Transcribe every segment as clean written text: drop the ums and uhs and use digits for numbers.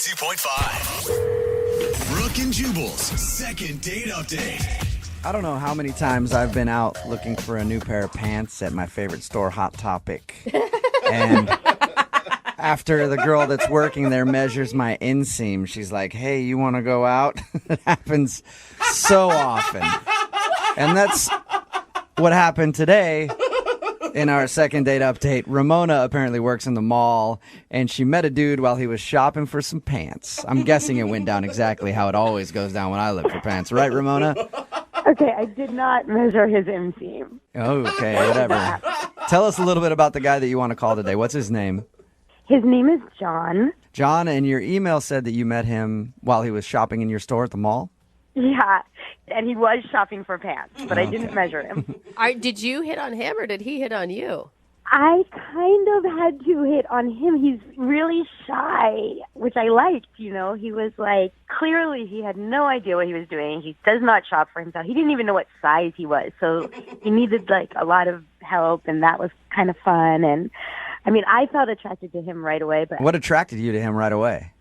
92.5. Brooke and Jubal's second date update. I don't know how many times I've been out looking for a new pair of pants at my favorite store, Hot Topic. And after the girl that's working there measures my inseam, she's like, hey, you want to go out? It happens so often. And that's what happened today. In our second date update, Ramona apparently works in the mall, and she met a dude while he was shopping for some pants. I'm guessing it went down exactly how it always goes down when I look for pants. Right, Ramona? Okay, I did not measure his inseam. Oh, okay, whatever. Tell us a little bit about the guy that you want to call today. What's his name? His name is John. John, and your email said that you met him while he was shopping in your store at the mall? Yeah, and he was shopping for pants, but I didn't measure him. Did you hit on him or did he hit on you? I kind of had to hit on him. He's really shy, which I liked, you know. He was like, clearly he had no idea what he was doing. He does not shop for himself. He didn't even know what size he was, so he needed like a lot of help, and that was kind of fun. And I mean, I felt attracted to him right away. But What attracted you to him right away?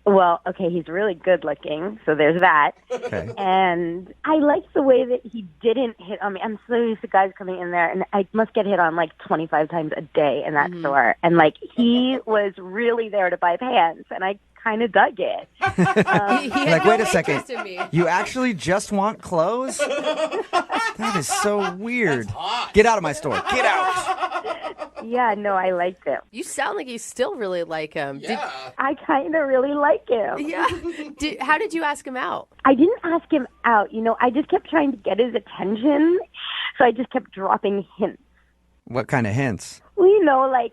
well, okay, he's really good looking, so there's that. Okay. And I liked the way that he didn't hit on me. I'm so used to guys coming in there, and I must get hit on like 25 times a day in that store. And like, he was really there to buy pants, and I kind of dug it. Like, wait a second. interest in me. You actually just want clothes? That is so weird. Get out of my store. Get out. Yeah, no, I liked him. You sound like you still really like him. Yeah. I kind of really like him. How did you ask him out? I didn't ask him out, you know. I just kept trying to get his attention, so I just kept dropping hints. What kind of hints? Well, you know, like,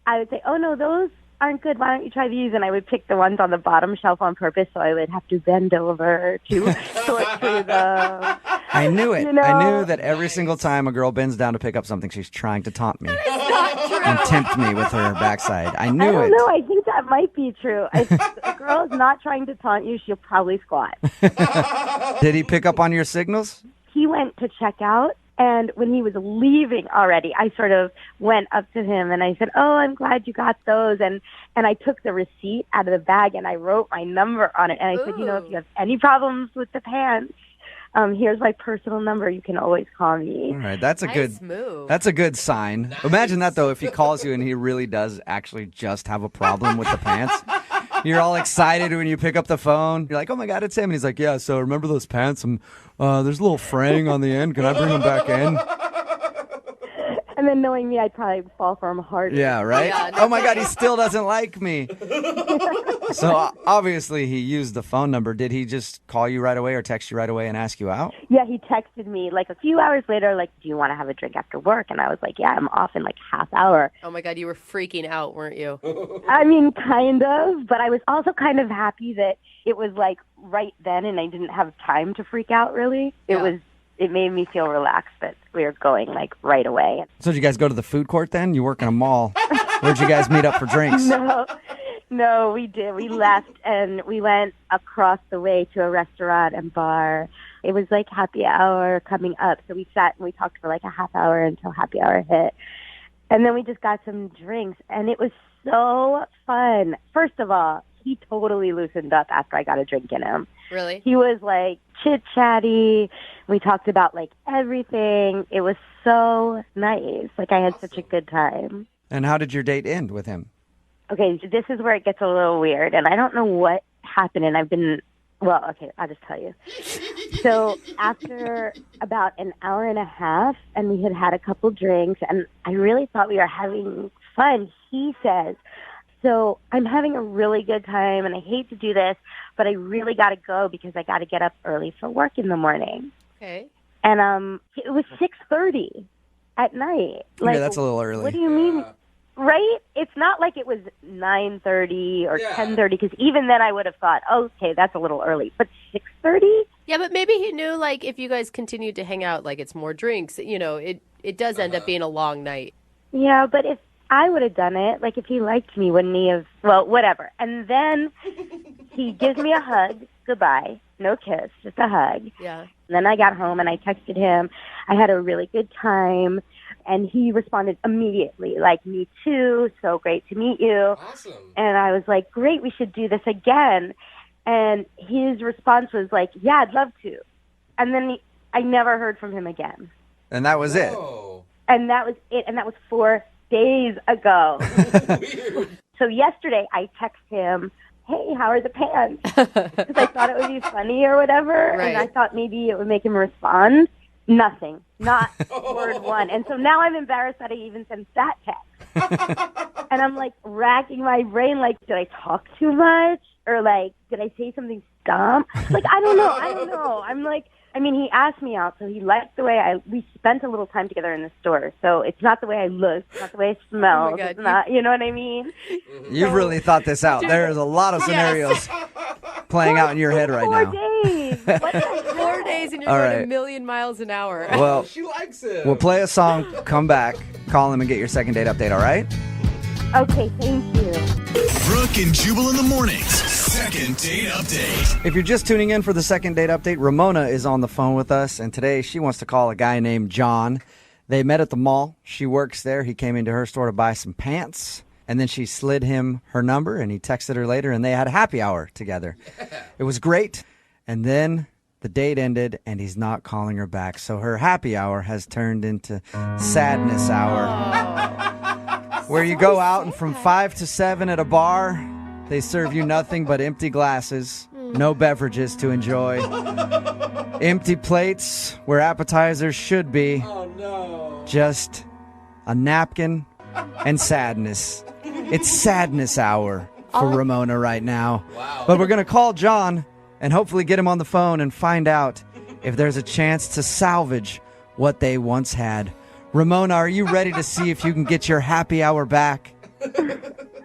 I would say, oh, no, those aren't good. Why don't you try these? And I would pick the ones on the bottom shelf on purpose, so I would have to bend over to sort through them. I knew it. You know? I knew that every single time a girl bends down to pick up something, she's trying to taunt me and tempt me with her backside. I knew I don't it. know. I think that might be true. If a girl is not trying to taunt you, she'll probably squat. Did he pick up on your signals? He went to check out, and when he was leaving already, I sort of went up to him and I said, oh, I'm glad you got those. And I took the receipt out of the bag and I wrote my number on it. And I said, you know, if you have any problems with the pants, here's my personal number. You can always call me. All right, that's a Nice move. That's a good sign. Nice. Imagine that though, if he calls you and he really does actually just have a problem with the pants. You're all excited when you pick up the phone. You're like, oh my God, it's him. And he's like, yeah, so remember those pants? There's a little fraying on the end. Can I bring them back in? And then knowing me, I'd probably fall for him harder. Yeah, right? Yeah, no Oh my God, he still doesn't like me. So obviously he used the phone number. Did he just call you right away or text you right away and ask you out? Yeah, he texted me like a few hours later, like, do you want to have a drink after work? And I was like, yeah, I'm off in like half hour. Oh my God, you were freaking out, weren't you? I mean, kind of, but I was also kind of happy that it was like right then and I didn't have time to freak out really. It made me feel relaxed that we were going like right away. So did you guys go to the food court then? You work in a mall. Where'd you guys meet up for drinks? No, we did. We left and we went across the way to a restaurant and bar. It was like happy hour coming up. So we sat and we talked for like a half hour until happy hour hit. And then we just got some drinks and it was so fun. First of all, he totally loosened up after I got a drink in him. Really? He was like chit-chatty. We talked about like everything. It was so nice. Like I had such a good time. And how did your date end with him? Okay, this is where it gets a little weird, and I don't know what happened, and I'll just tell you. So after about an hour and a half, and we had had a couple drinks, and I really thought we were having fun, he says, so I'm having a really good time, and I hate to do this, but I really got to go because I got to get up early for work in the morning. Okay. And it was 6:30 at night. Like, yeah, that's a little early. What do you mean? Right? It's not like it was 9:30 or 10:30, because even then I would have thought, okay, that's a little early. But 6:30? Yeah, but maybe he knew, like, if you guys continued to hang out, like, it's more drinks, you know, it does end up being a long night. Yeah, but if I would have done it, like, if he liked me, wouldn't he have? Well, whatever. And then he gives me a hug. Goodbye. No kiss, just a hug. Yeah. And then I got home and I texted him. I had a really good time. And he responded immediately, like, me too, so great to meet you. Awesome. And I was like, great, we should do this again. And his response was like, yeah, I'd love to. And then I never heard from him again. And that was it. Whoa. And that was it. And that was 4 days ago. Weird. So yesterday I texted him, hey, how are the pants? Because I thought it would be funny or whatever. Right. And I thought maybe it would make him respond. Nothing. Not word one. And so now I'm embarrassed that I even sent that text. And I'm like racking my brain, like, did I talk too much? Or like, did I say something dumb? Like, I don't know. I'm like, I mean, he asked me out, so he liked the way we spent a little time together in the store. So it's not the way I look, it's not the way I smell. Oh my God, it's not, you know what I mean? You've really thought this out. There's a lot of scenarios playing out in your head right 4 now. days. What the heck? 4 days and you're All going right. a million miles an hour. Well, She likes him. we'll play a song, come back, call him, and get your second date update, all right? Okay, thank you. Brooke and Jubal in the mornings. Second date update. If you're just tuning in for the second date update, Ramona is on the phone with us, and today she wants to call a guy named John. They met at the mall. She works there. He came into her store to buy some pants, and then she slid him her number, and he texted her later, and they had a happy hour together. It was great, and then the date ended, and he's not calling her back, so her happy hour has turned into sadness hour. Where you go out and from 5 to 7 at a bar, they serve you nothing but empty glasses, no beverages to enjoy, empty plates where appetizers should be, Oh, no. just a napkin and sadness. It's sadness hour for Ramona right now. Wow. But we're going to call John and hopefully get him on the phone and find out if there's a chance to salvage what they once had. Ramona, are you ready to see if you can get your happy hour back?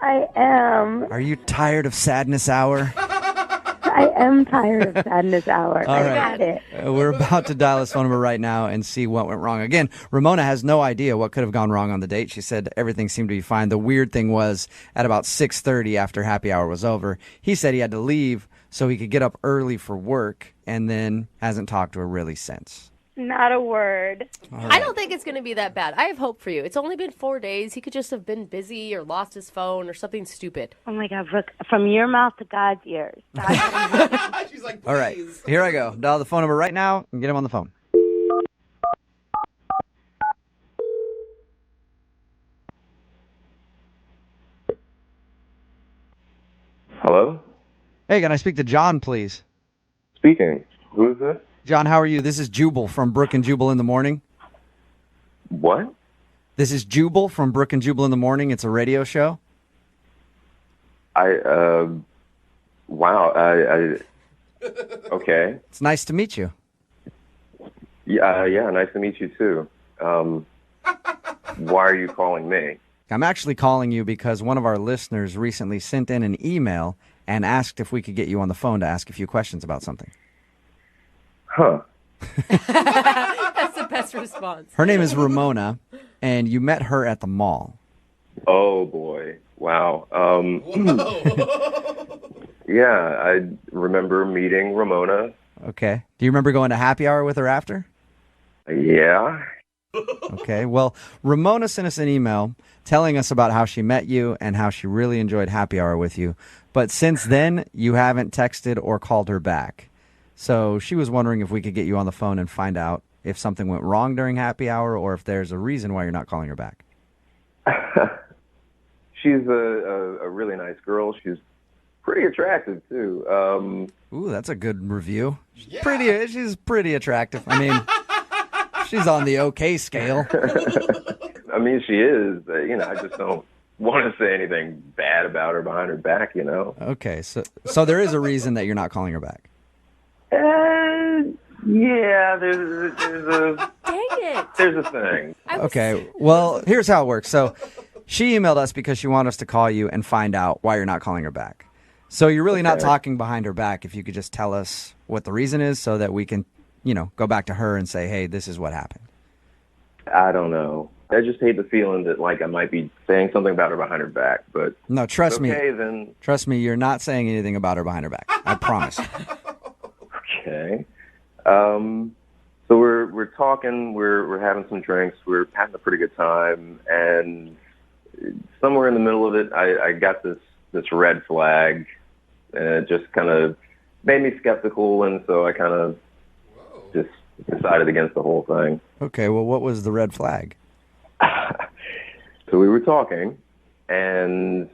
I am. Are you tired of sadness hour? I am tired of sadness hour. All I right. got it. We're about to dial his phone number right now and see what went wrong. Again, Ramona has no idea what could have gone wrong on the date. She said everything seemed to be fine. The weird thing was at about 6:30 after happy hour was over, he said he had to leave so he could get up early for work and then hasn't talked to her really since. Not a word. I don't think it's going to be that bad. I have hope for you. It's only been 4 days. He could just have been busy or lost his phone or something stupid. Oh my God, Brooke, from your mouth to God's ears. She's like, please. All right, here I go. Dial the phone number right now and get him on the phone. Hello? Hey, can I speak to John, please? Speaking. Who is this? John, how are you? This is Jubal from Brooke and Jubal in the Morning. What? This is Jubal from Brooke and Jubal in the Morning. It's a radio show. Wow. Okay. It's nice to meet you. Yeah, nice to meet you too. Why are you calling me? I'm actually calling you because one of our listeners recently sent in an email and asked if we could get you on the phone to ask a few questions about something. Huh. That's the best response. Her name is Ramona, and you met her at the mall. Oh boy. Wow. Whoa. Yeah, I remember meeting Ramona. Okay. Do you remember going to happy hour with her after? Yeah. Okay. Well, Ramona sent us an email telling us about how she met you and how she really enjoyed happy hour with you. But since then, you haven't texted or called her back. So she was wondering if we could get you on the phone and find out if something went wrong during happy hour or if there's a reason why you're not calling her back. She's a really nice girl. She's pretty attractive too. Ooh, that's a good review. Yeah. She's pretty attractive. I mean, she's on the okay scale. I mean, she is. I just don't want to say anything bad about her behind her back. Okay, so there is a reason that you're not calling her back. Yeah. There's Dang it. a thing. Okay, well, here's how it works. So she emailed us because she wanted us to call you and find out why you're not calling her back. So you're really not Okay. talking behind her back. If you could just tell us what the reason is so that we can, go back to her and say, hey, this is what happened. I don't know. I just hate the feeling that I might be saying something about her behind her back. But No, trust me. okay, then Trust me, you're not saying anything about her behind her back. I promise. okay. So we're talking, we're having some drinks, we're having a pretty good time, and somewhere in the middle of it, I got this red flag, and it just kind of made me skeptical, and so I kind of just decided against the whole thing. Okay, well, what was the red flag? So we were talking, and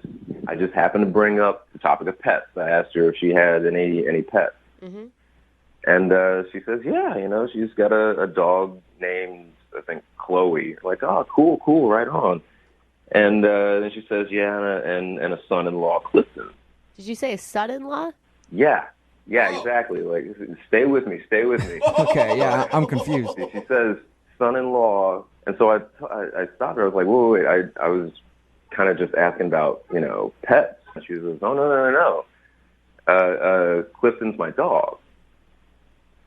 I just happened to bring up the topic of pets. I asked her if she had any pets. Mm-hmm. And she says, yeah, she's got a dog named, I think, Chloe. Like, oh, cool, right on. And then she says, yeah, and a son-in-law, Clifton. Did you say a son-in-law? Yeah, exactly. Like, stay with me. Okay, yeah, I'm confused. She says son-in-law, and so I stopped her. I was like, wait. I was kind of just asking about, pets. And she says, oh, no. Clifton's my dog.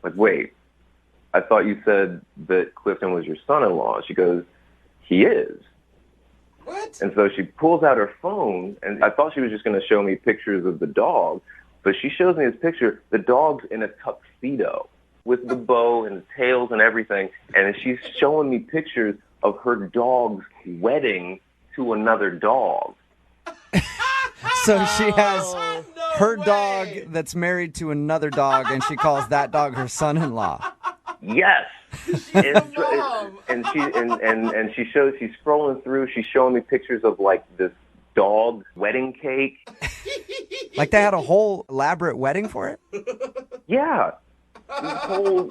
Like, wait, I thought you said that Clifton was your son-in-law. She goes, he is. What? And so she pulls out her phone, and I thought she was just going to show me pictures of the dog, but she shows me this picture. The dog's in a tuxedo with the bow and the tails and everything, and she's showing me pictures of her dog's wedding to another dog. So she has her way. dog that's married to another dog, and she calls that dog her son-in-law. Yes. Mom. And she's scrolling through, she's showing me pictures of like this dog wedding cake. Like they had a whole elaborate wedding for it? Yeah. This whole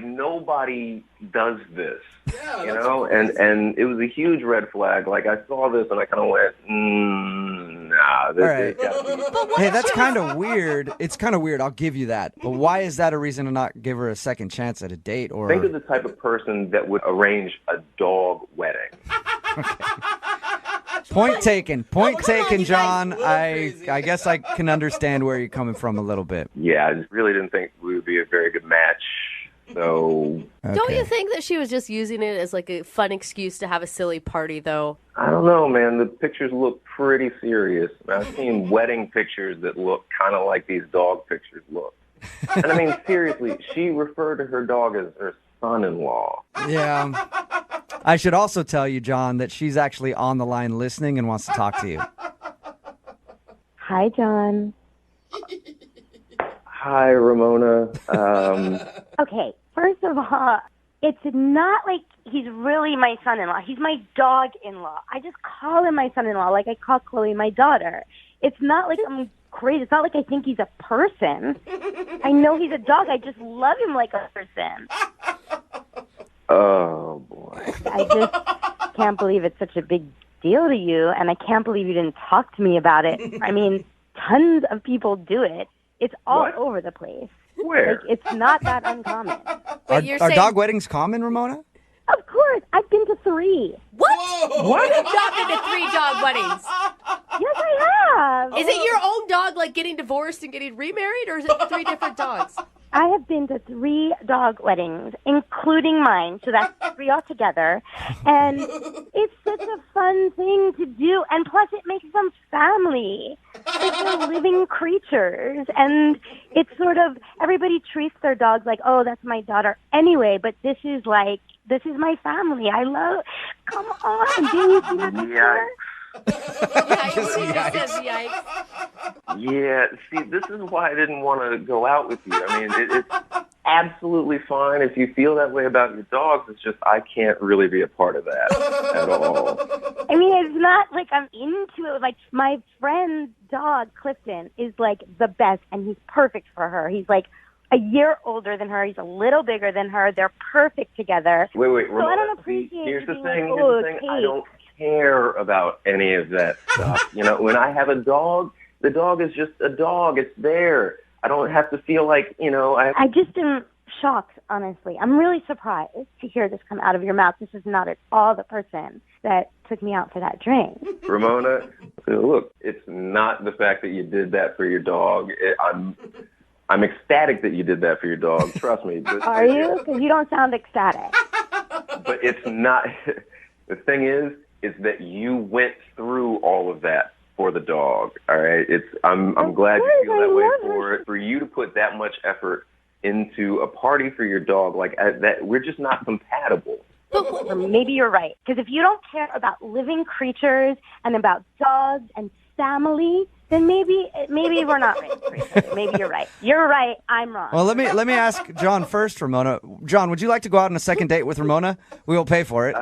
nobody does this. Yeah, and it was a huge red flag. Like I saw this and I kind of went, nah, this All right. is gotta be. Hey, that's kind of weird. It's kind of weird, I'll give you that. But why is that a reason to not give her a second chance at a date? Or Think of the type of person that would arrange a dog wedding. Point taken, John. I crazy. guess I can understand where you're coming from a little bit. Yeah, I just really didn't think we would be a very good match. So Don't Okay. you think that she was just using it as like a fun excuse to have a silly party, though? I don't know, man. The pictures look pretty serious. I've seen wedding pictures that look kind of like these dog pictures look. And I mean, seriously, she referred to her dog as her son-in-law. Yeah. I should also tell you, John, that she's actually on the line listening and wants to talk to you. Hi, John. Hi, Ramona. Okay, first of all, it's not like he's really my son-in-law. He's my dog-in-law. I just call him my son-in-law like I call Chloe my daughter. It's not like I'm crazy. It's not like I think he's a person. I know he's a dog. I just love him like a person. Oh, boy. I just can't believe it's such a big deal to you, and I can't believe you didn't talk to me about it. I mean, tons of people do it. It's all What? over the place. Where? Like, it's not that uncommon. Are, you're are saying- dog weddings common, Ramona? Of course, I've been to 3. What? What? You've not been to 3 dog weddings. Yes, I have. Is it your own dog, like, getting divorced and getting remarried, or is it 3 different dogs? I have been to 3 dog weddings, including mine, so that's 3 altogether. And it's such a fun thing to do, and plus it makes them family. They're living creatures, and it's sort of, everybody treats their dogs like, oh, that's my daughter anyway, but this is my family. I love, come on, didn't you see that picture? Yikes. Yeah, see, this is why I didn't want to go out with you. I mean, it's absolutely fine if you feel that way about your dogs. It's just I can't really be a part of that at all. I mean, it's not like I'm into it. Like, my friend's dog, Clifton, is like the best, and he's perfect for her. He's like a year older than her. He's a little bigger than her. They're perfect together. Wait, So Ramona, I don't appreciate here's you the being thing. like, Here's the oh, thing. Kate. I don't care about any of that stuff. When I have a dog, the dog is just a dog. It's there. I don't have to feel like, I just am shocked, honestly. I'm really surprised to hear this come out of your mouth. This is not at all the person that took me out for that drink. Ramona, look, it's not the fact that you did that for your dog. I'm ecstatic that you did that for your dog. Trust me. But, Are you? Because you don't sound ecstatic. But it's not. The thing is that you went through all of that for the dog. All right. I'm glad you feel that way for it. For you to put that much effort into a party for your dog. Like that, we're just not compatible. Or maybe you're right. Because if you don't care about living creatures and about dogs and family, then maybe we're not right for each other. Maybe you're right. You're right. I'm wrong. Well, let me ask John first, Ramona. John, would you like to go out on a second date with Ramona? We will pay for it.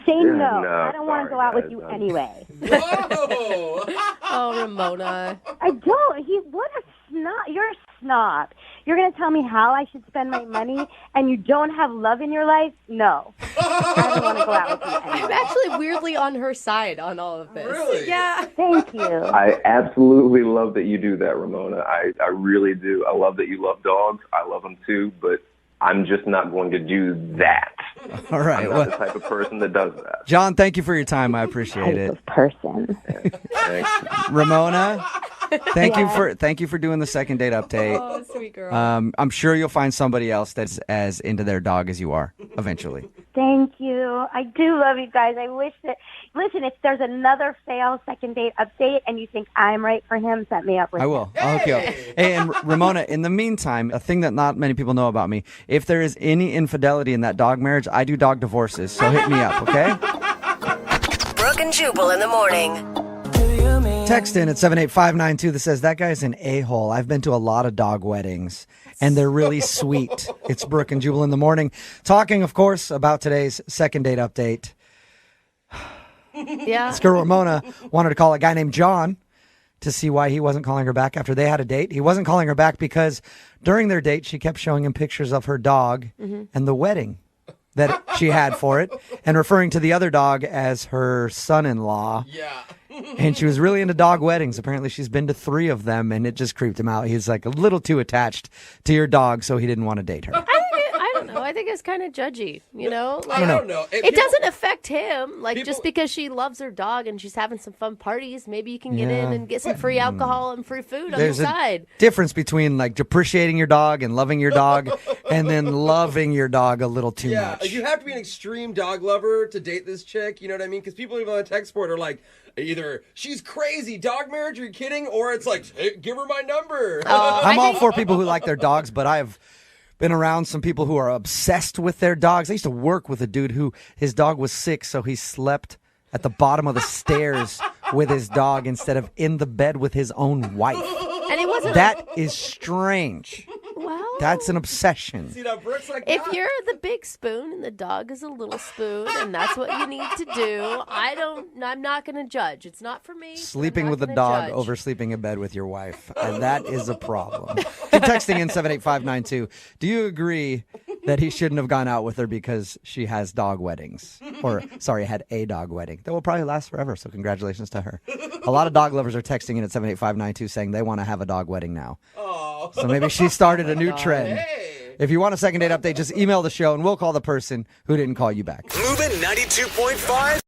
Say no. no, I don't want to go out with you anyway. Whoa! Oh, Ramona. I don't. What a snob. You're a snob. You're going to tell me how I should spend my money and you don't have love in your life? No. I don't want to go out with you I'm anyway. actually weirdly on her side on all of this. Really? Yeah. Thank you. I absolutely love that you do that, Ramona. I really do. I love that you love dogs. I love them too, but I'm just not going to do that. All right. I'm not the type of person that does that. John, thank you for your time. I appreciate Type it. of person. Thanks. Ramona, thank you for doing the second date update. Oh, sweet girl. I'm sure you'll find somebody else that's as into their dog as you are eventually. Thank you. I do love you guys. I wish that, listen, if there's another fail second date update and you think I'm right for him, set me up with I him. will. I'll hook you up. Hey, and Ramona, in the meantime, a thing that not many people know about me, if there is any infidelity in that dog marriage, I do dog divorces. So hit me up, okay? Brooke and Jubal in the morning. Text in at 78592 that says, that guy's an a-hole. I've been to a lot of dog weddings, and they're really sweet. It's Brooke and Jubal in the morning. Talking, of course, about today's second date update. Yeah. This girl, Ramona, wanted to call a guy named John to see why he wasn't calling her back after they had a date. He wasn't calling her back because during their date, she kept showing him pictures of her dog and the wedding that she had for it, and referring to the other dog as her son-in-law. Yeah. And she was really into dog weddings. Apparently, she's been to 3 of them, and it just creeped him out. He's like a little too attached to your dog, so he didn't want to date her. I don't know. I think it's kind of judgy, you know? Like, I don't know. It doesn't affect him. Like, just because she loves her dog and she's having some fun parties, maybe you can get in and get some free alcohol and free food on There's the a side. difference between like appreciating your dog and loving your dog, and then loving your dog a little too Yeah, much. you have to be an extreme dog lover to date this chick. You know what I mean? Because people even on the text board are like, either she's crazy, dog marriage, are you kidding? Or it's like, hey, give her my number. I'm all for people who like their dogs, but I've been around some people who are obsessed with their dogs. I used to work with a dude who his dog was sick, so he slept at the bottom of the stairs with his dog instead of in the bed with his own wife. And it wasn't That is strange. well. That's an obsession. See, now Brooke's like, If you're the big spoon and the dog is a little spoon, and that's what you need to do, I'm not going to judge. It's not for me. Sleeping with a dog over sleeping in bed with your wife. And that is a problem. Keep texting in 78592. Do you agree that he shouldn't have gone out with her because she has dog weddings? Or, sorry, had a dog wedding. That will probably last forever, so congratulations to her. A lot of dog lovers are texting in at 78592 saying they want to have a dog wedding now. So maybe she started a new trend. hey. If you want a second date update, just email the show and we'll call the person who didn't call you back. Moving 92.5.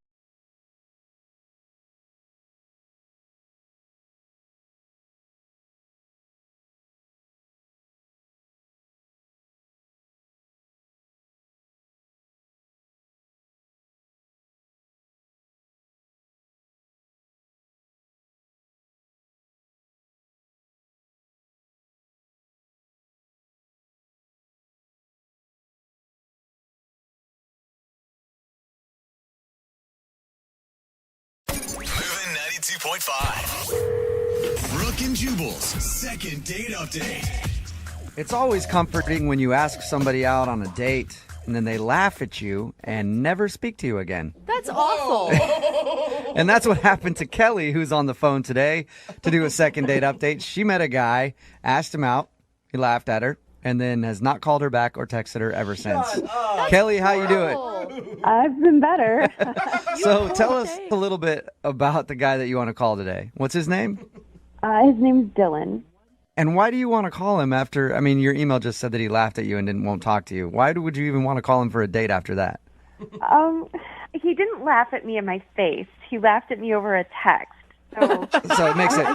Moving 92.5. Brooke and Jubal's second date update. It's always comforting when you ask somebody out on a date and then they laugh at you and never speak to you again. That's awful. And that's what happened to Kelly, who's on the phone today to do a second date update. She met a guy, asked him out, he laughed at her, and then has not called her back or texted her ever since. Kelly, how you doing? I've been better. So tell us a little bit about the guy that you want to call today. What's his name? His name's Dylan. And why do you want to call him after, I mean, your email just said that he laughed at you and won't talk to you. Why would you even want to call him for a date after that? He didn't laugh at me in my face. He laughed at me over a text. So So it makes it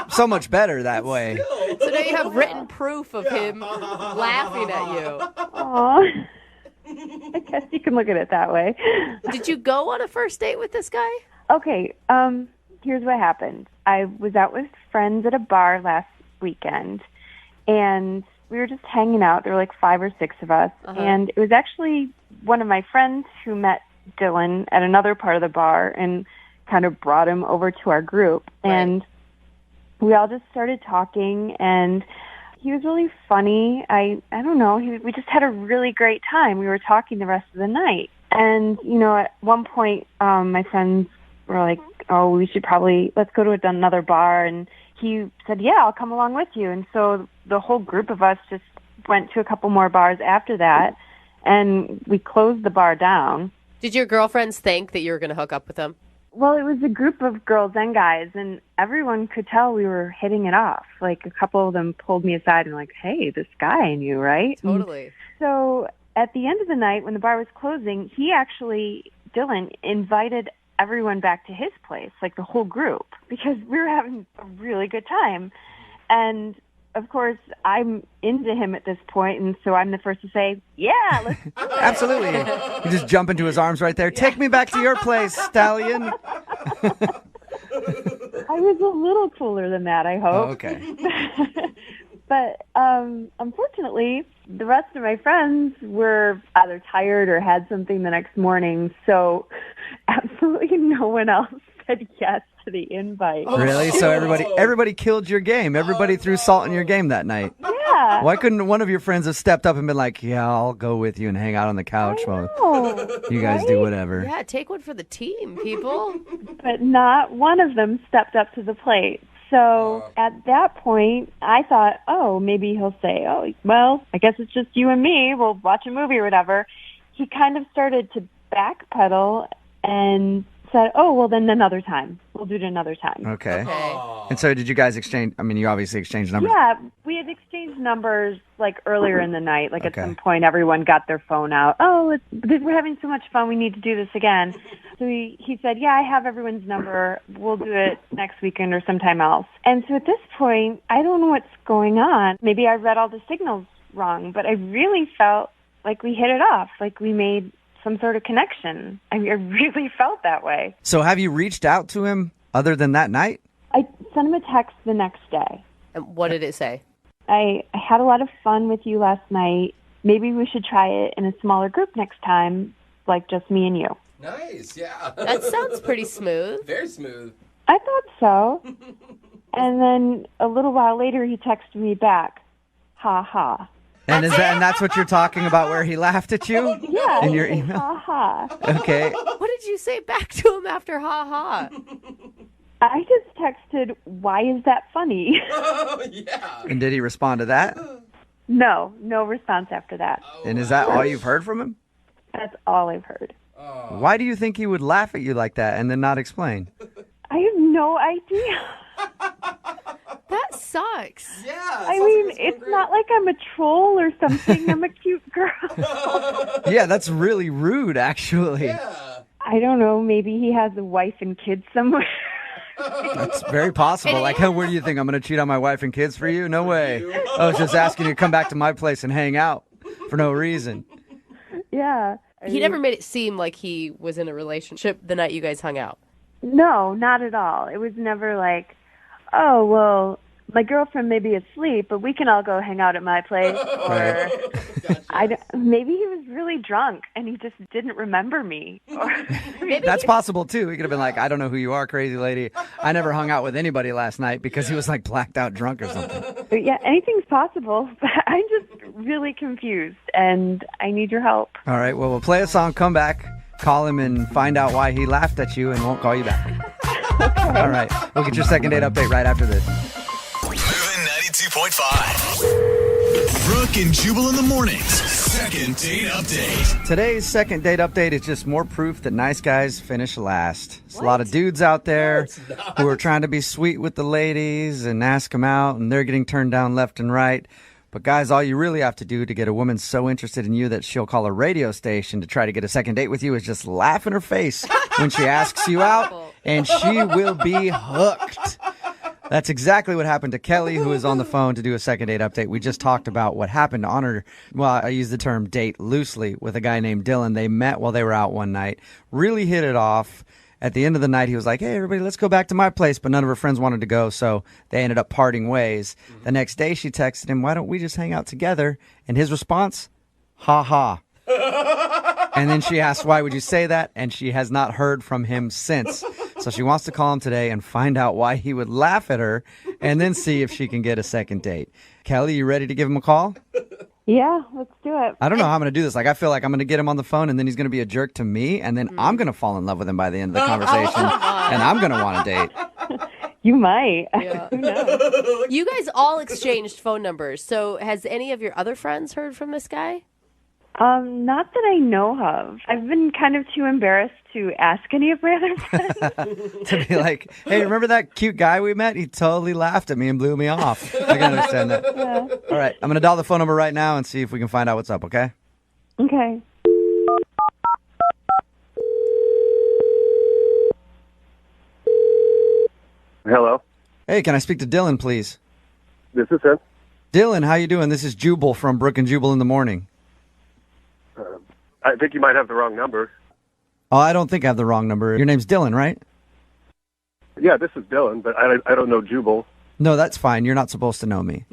so much better that way. So now you have written proof of him laughing at you. aw. I guess you can look at it that way. Did you go on a first date with this guy? Okay, here's what happened. I was out with friends at a bar last weekend, and We were just hanging out. There were like 5 or 6 of us. And it was actually one of my friends who met Dylan at another part of the bar and kind of brought him over to our group. Right. And we all just started talking, and he was really funny. I don't know. We just had a really great time. We were talking the rest of the night. And, you know, at one point, my friends were like, oh, we should probably, let's go to another bar. And he said, yeah, I'll come along with you. And so the whole group of us just went to a couple more bars after that, and we closed the bar down. Did your girlfriends think that you were going to hook up with him? Well, it was a group of girls and guys, and everyone could tell we were hitting it off. Like, a couple of them pulled me aside and were like, hey, this guy I knew, right? Totally. So at the end of the night, when the bar was closing, Dylan, invited everyone back to his place, like the whole group, because we were having a really good time. And, of course, I'm into him at this point, and so I'm the first to say, yeah, let's do it. Absolutely. You just jump into his arms right there. Take me back to your place, stallion. I was a little cooler than that, I hope. Oh, okay. But unfortunately, the rest of my friends were either tired or had something the next morning, so absolutely no one else said yes to the invite. Really? So everybody killed your game. Everybody threw salt in your game that night. Yeah. Why couldn't one of your friends have stepped up and been like, yeah, I'll go with you and hang out on the couch while you guys do whatever? Yeah, take one for the team, people. But not one of them stepped up to the plate. So at that point, I thought, oh, maybe he'll say, oh, well, I guess it's just you and me. We'll watch a movie or whatever. He kind of started to backpedal and said, oh, well, then another time. We'll do it another time. Okay. And so did you guys exchange, I mean, you obviously exchanged numbers. Yeah, we had exchanged numbers like earlier in the night. Like at some point, everyone got their phone out. Oh, we're having so much fun. We need to do this again. So he said, yeah, I have everyone's number. We'll do it next weekend or sometime else. And so at this point, I don't know what's going on. Maybe I read all the signals wrong, but I really felt like we hit it off, like we made some sort of connection. I really felt that way. So have you reached out to him other than that night? I sent him a text the next day. And what did it say? I had a lot of fun with you last night. Maybe we should try it in a smaller group next time, like just me and you. Nice, yeah. That sounds pretty smooth. Very smooth. I thought so. And then a little while later, he texted me back, ha ha. And that's what you're talking about, where he laughed at you? Yeah. In your email? Ha ha. Okay. What did you say back to him after ha ha? I just texted, why is that funny? Yeah. And did he respond to that? No response after that. And is that all you've heard from him? That's all I've heard. Why do you think he would laugh at you like that and then not explain? I have no idea. That sucks. Yeah. I mean, it's not like I'm a troll or something. I'm a cute girl. Yeah, that's really rude, actually. Yeah. I don't know. Maybe he has a wife and kids somewhere. That's very possible. Like, where do you think I'm going to cheat on my wife and kids for you? No way. I was just asking you to come back to my place and hang out for no reason. Yeah. He never made it seem like he was in a relationship the night you guys hung out. No, not at all. It was never like, oh, well, my girlfriend may be asleep, but we can all go hang out at my place. Or maybe he was really drunk and he just didn't remember me. Or That's possible, too. He could have been like, I don't know who you are, crazy lady. I never hung out with anybody last night, because he was like blacked out drunk or something. But yeah, anything's possible. But I'm just really confused and I need your help. All right, well, we'll play a song, come back, call him and find out why he laughed at you and won't call you back. All right, we'll get your second date update right after this. Moving 92.5. Brooke and Jubal in the mornings. Second date update. Today's second date update is just more proof that nice guys finish last. There's a lot of dudes out there who are trying to be sweet with the ladies and ask them out, and they're getting turned down left and right. But guys, all you really have to do to get a woman so interested in you that she'll call a radio station to try to get a second date with you is just laugh in her face when she asks you out, and she will be hooked. That's exactly what happened to Kelly, who is on the phone to do a second date update. We just talked about what happened on her, well, I use the term date loosely, with a guy named Dylan. They met while they were out one night, really hit it off, At the end of the night, he was like, hey, everybody, let's go back to my place. But none of her friends wanted to go, so they ended up parting ways. The next day, she texted him, why don't we just hang out together? And his response, ha ha. And then she asked, why would you say that? And she has not heard from him since. So she wants to call him today and find out why he would laugh at her and then see if she can get a second date. Kelly, you ready to give him a call? Yeah, let's do it. I don't know how I'm going to do this. Like, I feel like I'm going to get him on the phone and then he's going to be a jerk to me. And then I'm going to fall in love with him by the end of the conversation. And I'm going to want a date. You might. Yeah. Who knows? You guys all exchanged phone numbers. So has any of your other friends heard from this guy? Not that I know of. I've been kind of too embarrassed to ask any of my other friends. To be like, hey, remember that cute guy we met? He totally laughed at me and blew me off. I can understand that. Yeah. All right, I'm going to dial the phone number right now and see if we can find out what's up, okay? Okay. Hello, Hey, can I speak to Dylan, please? this is him. Dylan, how you doing? This is Jubal from Brooke and Jubal in the Morning. I think you might have the wrong number. Oh, I don't think I have the wrong number. Your name's Dylan, right? Yeah, this is Dylan, but I don't know Jubal. No, that's fine. You're not supposed to know me.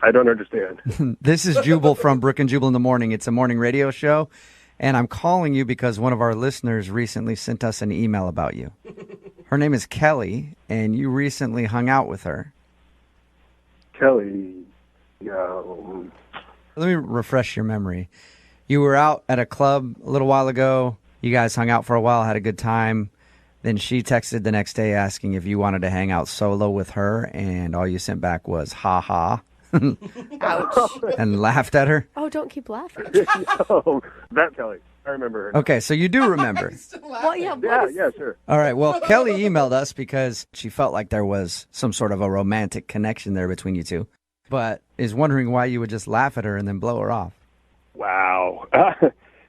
I don't understand. This is Jubal from Brooke and Jubal in the Morning. It's a morning radio show, and I'm calling you because one of our listeners recently sent us an email about you. Her name is Kelly, and you recently hung out with her. Kelly, Let me refresh your memory. You were out at a club a little while ago. You guys hung out for a while, had a good time. Then she texted the next day asking if you wanted to hang out solo with her, and all you sent back was ha ha. Ouch. And laughed at her. Oh, don't keep laughing. oh, that Kelly. I remember her. Okay, so you do remember. Well, yeah, Yeah, sure. All right, well, Kelly emailed us because she felt like there was some sort of a romantic connection there between you two, but is wondering why you would just laugh at her and then blow her off. Wow.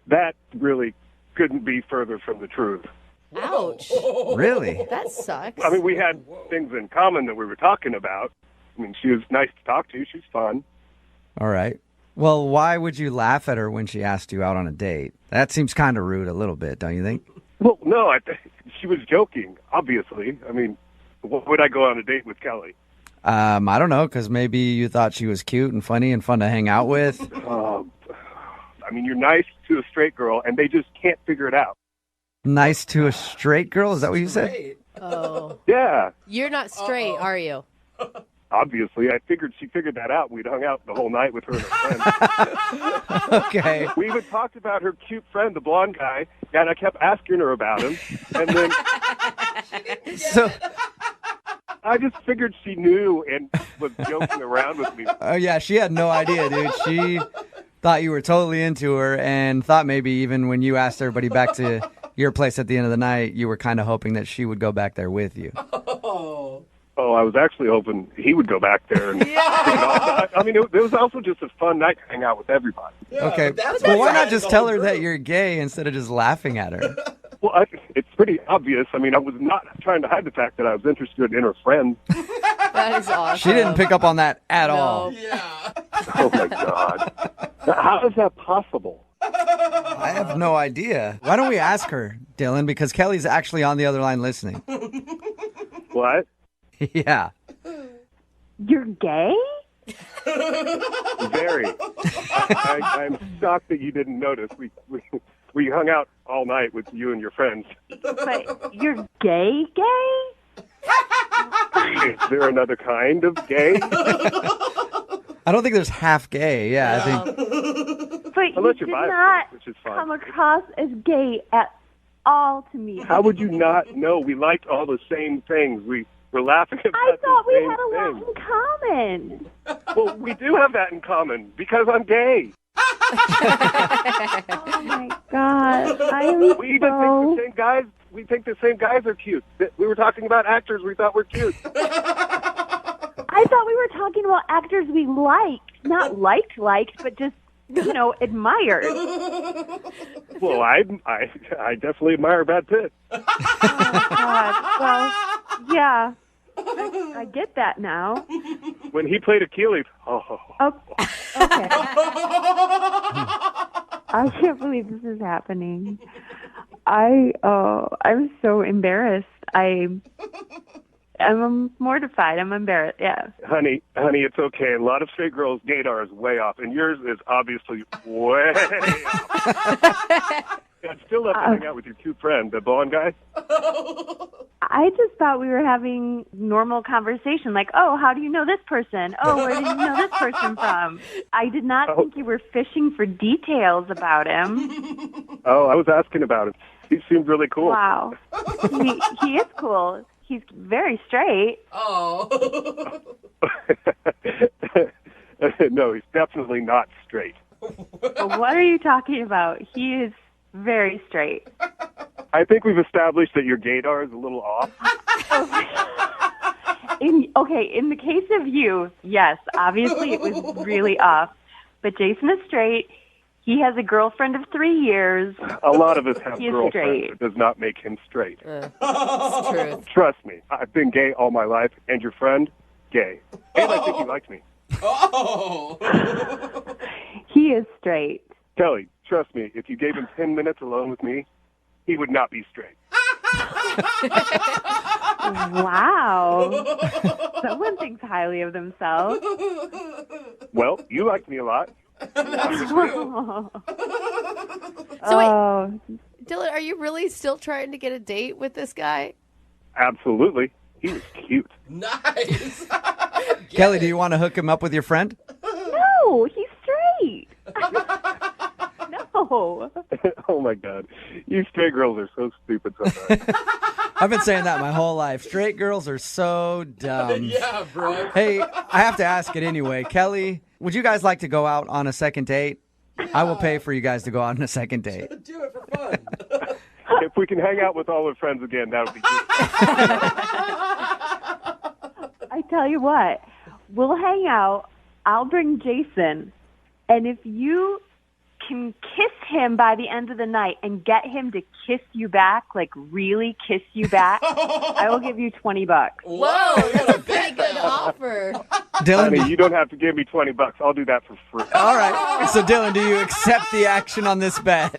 That really couldn't be further from the truth. Ouch. Really? That sucks. I mean, we had things in common that we were talking about. I mean, she was nice to talk to. She was fun. All right. Well, why would you laugh at her when she asked you out on a date? That seems kind of rude a little bit, don't you think? Well, no, she was joking, obviously. I mean, why would I go on a date with Kelly? I don't know, because maybe you thought she was cute and funny and fun to hang out with. I mean, you're nice to a straight girl, and they just can't figure it out. Nice to a straight girl? Is that what you said? Oh. Yeah, You're not straight, are you? obviously. I figured she figured that out. We'd hung out the whole night with her and her friends. Okay. We even talked about her cute friend, the blonde guy, and I kept asking her about him. And then So, I just figured she knew and was joking around with me. oh yeah, she had no idea, dude. She thought you were totally into her and thought maybe even when you asked everybody back to your place at the end of the night, you were kind of hoping that she would go back there with you. Oh, I was actually hoping he would go back there. And, I mean, it was also just a fun night to hang out with everybody. Okay. Well, why not just tell her that you're gay instead of just laughing at her? Well, it's pretty obvious. I mean, I was not trying to hide the fact that I was interested in her friend. That is awesome. She didn't pick up on that at all. Oh, my God. How is that possible? I have no idea. Why don't we ask her, Dylan? Because Kelly's actually on the other line listening. What? Yeah. You're gay? Very. I'm shocked that you didn't notice. We hung out all night with you and your friends. But you're gay? Is there another kind of gay? I don't think there's half gay. Yeah, I think. But Unless you you're did bisexual, not which is fine. come across as gay at all to me. How would you not know? We liked all the same things. We were laughing about I thought the we same had a lot things. in common. Well, we do have that in common because I'm gay. Oh my God! I am We even think the same guys. We think the same guys are cute. We were talking about actors we thought were cute. I thought we were talking about actors we liked, not liked, but just admired. Well, I definitely admire Brad Pitt. Oh God! Well, yeah, I get that now. When he played Achilles, Okay. I can't believe this is happening. I'm so embarrassed. I'm mortified. I'm embarrassed. Yeah. Honey, it's okay. A lot of straight girls' gaydar is way off, and yours is obviously way off. I'd still love to hang out with your two friends, the blonde guy. I just thought we were having normal conversation, like, oh, how do you know this person? Oh, where did you know this person from? I did not think you were fishing for details about him. Oh, I was asking about him. He seemed really cool. Wow. He is cool. He's very straight. Oh. No, he's definitely not straight. What are you talking about? He is very straight. I think we've established that your gaydar is a little off. In the case of you, yes, obviously it was really off. But Jason is straight. He has a girlfriend of 3 years. A lot of us have He is girlfriends. straight. It does not make him straight. It's true. Trust me, I've been gay all my life, and your friend, gay. And I think he likes me. Oh. He is straight. Kelly, trust me, if you gave him 10 minutes alone with me, he would not be straight. Wow. Someone thinks highly of themselves. Well, you liked me a lot. So Oh, wait, Dylan, are you really still trying to get a date with this guy? Absolutely. He was cute. Nice. Kelly, do you want to hook him up with your friend? no, he's straight. No. Oh, my God. You straight girls are so stupid sometimes. I've been saying that my whole life. Straight girls are so dumb. Yeah, bro. Hey, I have to ask it anyway. Kelly, would you guys like to go out on a second date? I will pay for you guys to go out on a second date. Do it for fun. If we can hang out with all our friends again, that would be good. I tell you what, we'll hang out. I'll bring Jason. And if you can kiss him by the end of the night and get him to kiss you back, like really kiss you back, I will give you $20. Whoa, that's a pretty good offer. Dylan, Honey, you don't have to give me $20. I'll do that for free. all right. So, Dylan, do you accept the action on this bet?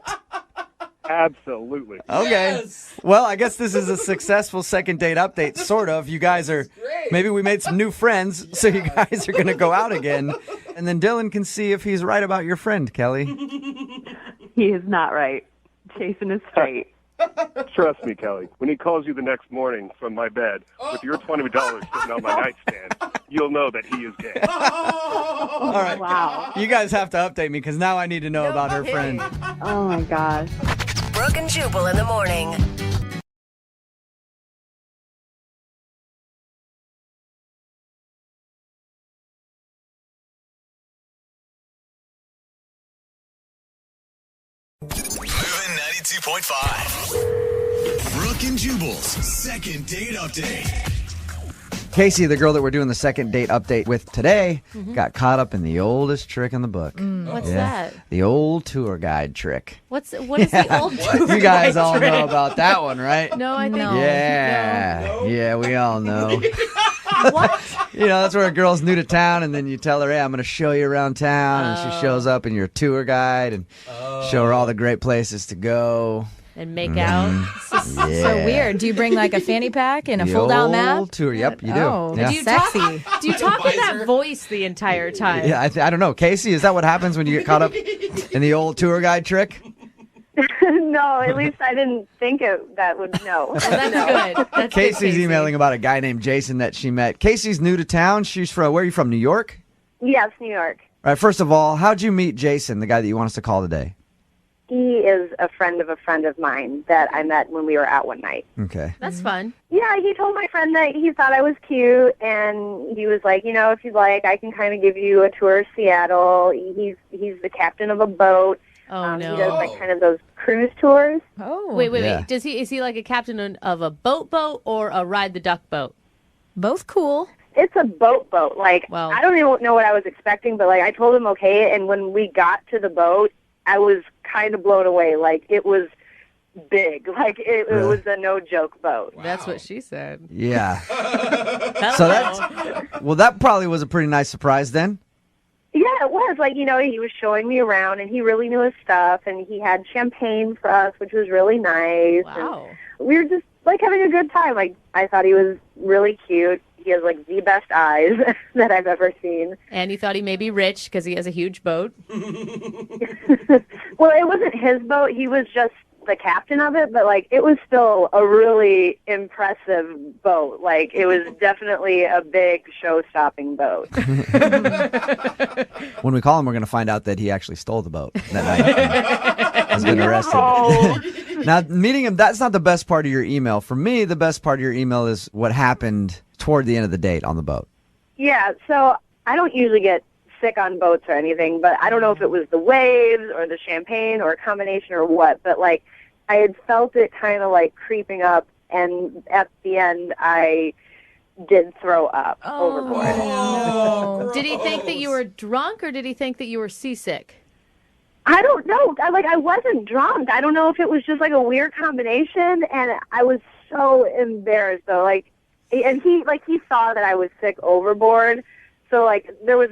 Absolutely. Okay. Yes. Well, I guess this is a successful second date update, sort of. You guys are, maybe we made some new friends, so you guys are going to go out again. And then Dylan can see if he's right about your friend, Kelly. He is not right. Jason is straight. Trust me, Kelly. When he calls you the next morning from my bed with your $20 sitting on my nightstand, you'll know that he is gay. All right. Wow. You guys have to update me because now I need to know about her friend. Oh, my gosh. Brooke and Jubal in the morning. Moving 92.5. Brooke and Jubal's second date update. Casey, the girl that we're doing the second date update with today, got caught up in the oldest trick in the book. What's that? The old tour guide trick. What is the old You guys all know about that one, right? No, I think Yeah, we all know. What? You know, that's where a girl's new to town, and then you tell her, hey, I'm going to show you around town, and she shows up, and you're a tour guide, and show her all the great places to go. And make out. Yeah. So weird. Do you bring like a fanny pack and a The fold-out map? old tour, yep, you do. Oh, yeah. do you sexy. Do you talk in that voice the entire time? Yeah, I don't know. Casey, is that what happens when you get caught up in the old tour guide trick? No, at least I didn't think that would no. Well, that's good. That's Casey's good, Casey. emailing about a guy named Jason that she met. Casey's new to town. She's from, where are you from, New York? Yes, New York. All right, first of all, how'd you meet Jason, the guy that you want us to call today? He is a friend of mine that I met when we were out one night. Okay. That's fun. Yeah, he told my friend that he thought I was cute, and he was like, if you'd like, I can kind of give you a tour of Seattle. He's the captain of a boat. Oh, no. He does like kind of those cruise tours. Oh. Wait. Yeah. Is he like a captain of a boat or a ride the duck boat? Both cool. It's a boat. Like, Well- I don't even know what I was expecting, but like I told him okay, and when we got to the boat, I was kind of blown away. Like, it was big. Like, it was a no-joke boat. Wow. That's what she said. Yeah. So that probably was a pretty nice surprise then. Yeah, it was. Like, you know, he was showing me around, and he really knew his stuff, and he had champagne for us, which was really nice. Wow. And we were just, like, having a good time. Like, I thought he was really cute. He has, like, the best eyes that I've ever seen. And you thought he may be rich because he has a huge boat. Well, it wasn't his boat. He was just the captain of it, but, like, it was still a really impressive boat. Like, it was definitely a big show-stopping boat. When we call him, we're going to find out that he actually stole the boat that night. Has been arrested. Now, meeting him, that's not the best part of your email. For me, the best part of your email is what happened toward the end of the date on the boat. Yeah, so I don't usually get sick on boats or anything, but I don't know if it was the waves or the champagne or a combination or what, but, like, I had felt it kind of, like, creeping up, and at the end, I did throw up overboard. No. Did he think that you were drunk, or did he think that you were seasick? I don't know. I wasn't drunk. I don't know if it was just, like, a weird combination, and I was so embarrassed, though. Like, and he saw that I was sick overboard. So, like, there was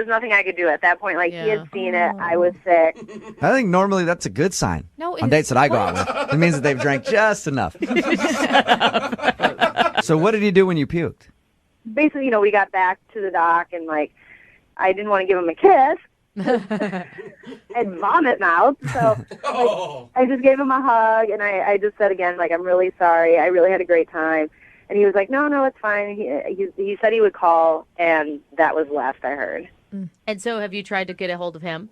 nothing I could do at that point. Like, he had seen it. I was sick. I think normally that's a good sign. No, on dates that I go out with. It means that they've drank just enough. So what did he do when you puked? Basically, you know, we got back to the dock, and, like, I didn't want to give him a kiss. And vomit mouth. So I just gave him a hug, and I just said again, like, I'm really sorry. I really had a great time. And he was like, no, it's fine. He said he would call, and that was last I heard. And so have you tried to get a hold of him?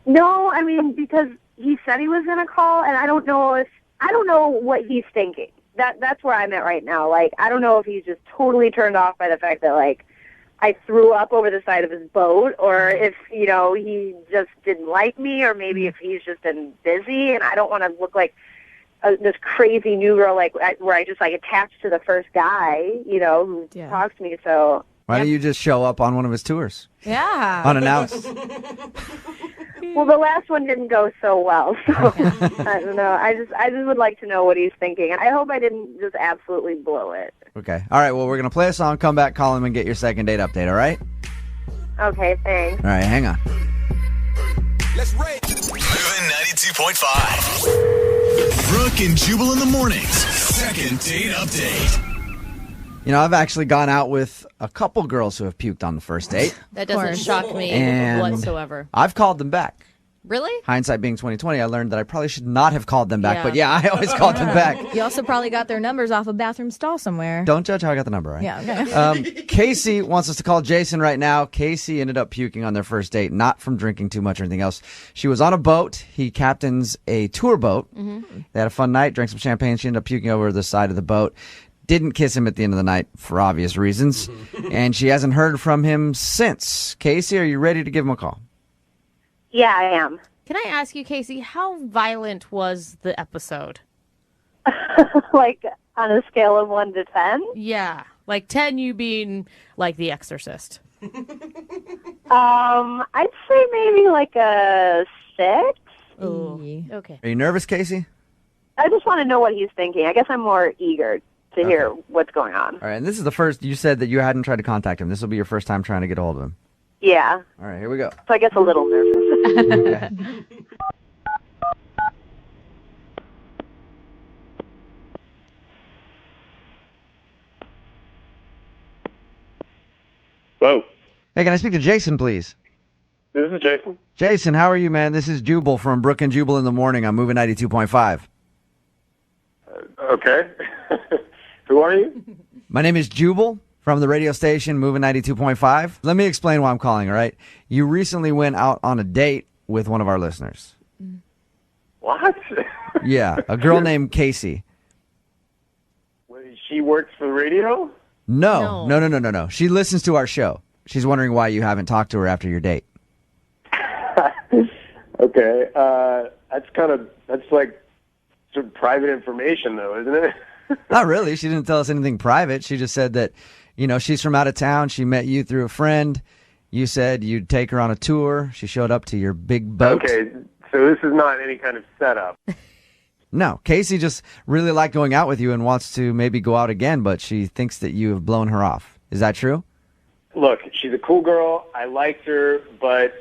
No, I mean, because he said he was going to call, and I don't know what he's thinking. That's where I'm at right now. Like, I don't know if he's just totally turned off by the fact that, like, I threw up over the side of his boat, or if, you know, he just didn't like me, or maybe if he's just been busy, and I don't want to look like this crazy new girl, like, where I just, like, attached to the first guy, you know, who talks to me. So why don't you just show up on one of his tours? Yeah. Unannounced. Well, the last one didn't go so well, so I don't know. I just would like to know what he's thinking, and I hope I didn't just absolutely blow it. Okay. All right, well, we're going to play a song, come back, call him, and get your second date update, all right? Okay, thanks. All right, hang on. Let's rate. Moving 92.5. Brooke and Jubal in the mornings. Second date update. You know, I've actually gone out with a couple girls who have puked on the first date. That doesn't shock me And whatsoever. I've called them back. Really? Hindsight being 20/20, I learned that I probably should not have called them back. Yeah. But yeah, I always called them back. You also probably got their numbers off a bathroom stall somewhere. Don't judge how I got the number, right? Yeah, okay. Casey wants us to call Jason right now. Casey ended up puking on their first date, not from drinking too much or anything else. She was on a boat. He captains a tour boat. Mm-hmm. They had a fun night, drank some champagne. She ended up puking over the side of the boat. Didn't kiss him at the end of the night for obvious reasons. And she hasn't heard from him since. Casey, are you ready to give him a call? Yeah, I am. Can I ask you, Casey, how violent was the episode? Like, on a scale of 1 to 10? Yeah. Like 10 you being like The Exorcist. I'd say maybe like a 6. Oh, okay. Are you nervous, Casey? I just want to know what he's thinking. I guess I'm more eager to hear what's going on. All right, and this is the first, you said that you hadn't tried to contact him. This will be your first time trying to get a hold of him. Yeah. All right, here we go. So I guess a little nervous. Okay. Whoa. Hey, can I speak to Jason, please? This is Jason. Jason, how are you, man? This is Jubal from Brooke and Jubal in the Morning. I'm moving 92.5. Okay. Who are you? My name is Jubal from the radio station Moving 92.5. Let me explain why I'm calling, all right? You recently went out on a date with one of our listeners. What? Yeah, a girl named Casey. She works for the radio? No. She listens to our show. She's wondering why you haven't talked to her after your date. Okay. That's like some private information, though, isn't it? Not really. She didn't tell us anything private. She just said that, you know, she's from out of town. She met you through a friend. You said you'd take her on a tour. She showed up to your big boat. Okay, so this is not any kind of setup. No, Casey just really liked going out with you and wants to maybe go out again, but she thinks that you have blown her off. Is that true? Look, she's a cool girl. I liked her, but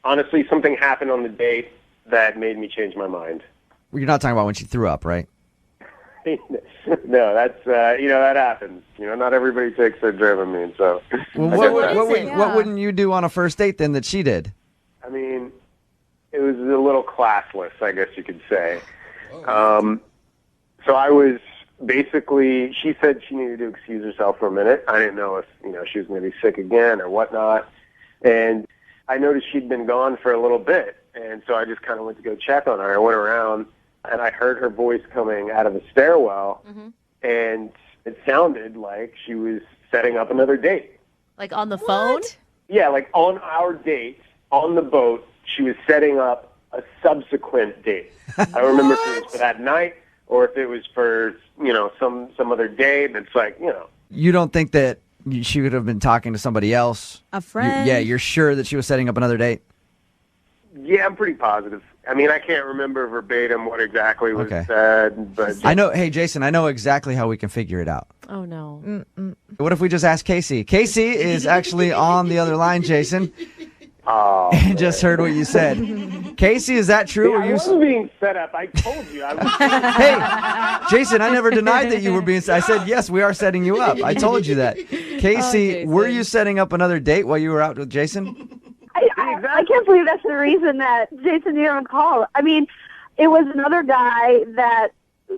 honestly, something happened on the date that made me change my mind. You're not talking about when she threw up, right? No, that's that happens. Not everybody takes their Dramamine, so. Well, what wouldn't you do on a first date then that she did? I mean, it was a little classless, I guess you could say. So I was basically, she said she needed to excuse herself for a minute. I didn't know if she was going to be sick again or whatnot, and I noticed she'd been gone for a little bit, and so I just kind of went to go check on her. I went around, and I heard her voice coming out of the stairwell, and it sounded like she was setting up another date. Like on the phone? Yeah, like on our date, on the boat, she was setting up a subsequent date. I don't remember if it was for that night or if it was for, some other day. But it's like, You don't think that she would have been talking to somebody else? A friend? You're sure that she was setting up another date? Yeah, I'm pretty positive. I mean, I can't remember verbatim what exactly was said, but I know. Hey, Jason, I know exactly how we can figure it out. Oh, no. What if we just ask Casey? Casey is actually on the other line, Jason. Oh, and just heard what you said. Casey, is that true? I wasn't being set up. I told you. Hey, Jason, I never denied that you were being. I said, yes, we are setting you up. I told you that. Casey, were you setting up another date while you were out with Jason? I can't believe that's the reason that Jason didn't even call. I mean, it was another guy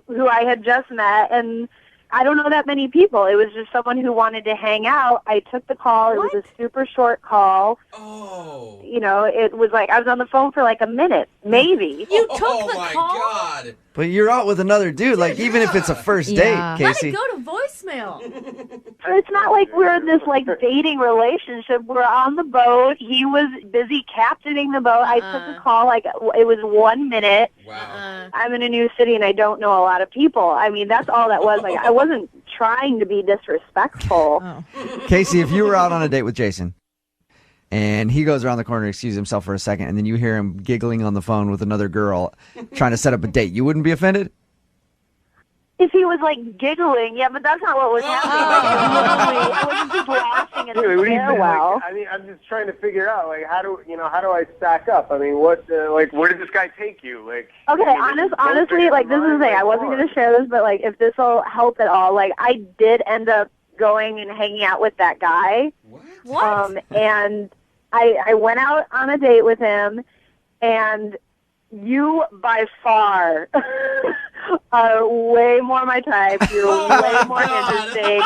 who I had just met, and I don't know that many people. It was just someone who wanted to hang out. I took the call. It was a super short call. Oh. It was like I was on the phone for like a minute, maybe. You took the call? Oh, my God. But you're out with another dude, like even if it's a first date, Casey. Let it go to voicemail. It's not like we're in this like dating relationship. We're on the boat. He was busy captaining the boat. I took the call like it was 1 minute. Wow. I'm in a new city and I don't know a lot of people. I mean, that's all that was. Like I wasn't trying to be disrespectful. Casey, if you were out on a date with Jason and he goes around the corner to excuse himself for a second and then you hear him giggling on the phone with another girl trying to set up a date, you wouldn't be offended? If he was like giggling, yeah, but that's not what was happening. I wasn't just laughing at the stairwell. I mean, I'm just trying to figure out like how do I stack up? I mean, what where did this guy take you? Like, okay, honestly, like this is the thing. I wasn't going to share this, but like if this will help at all, like I did end up going and hanging out with that guy. What? And I went out on a date with him, and you by far are way more my type. You're way more interesting.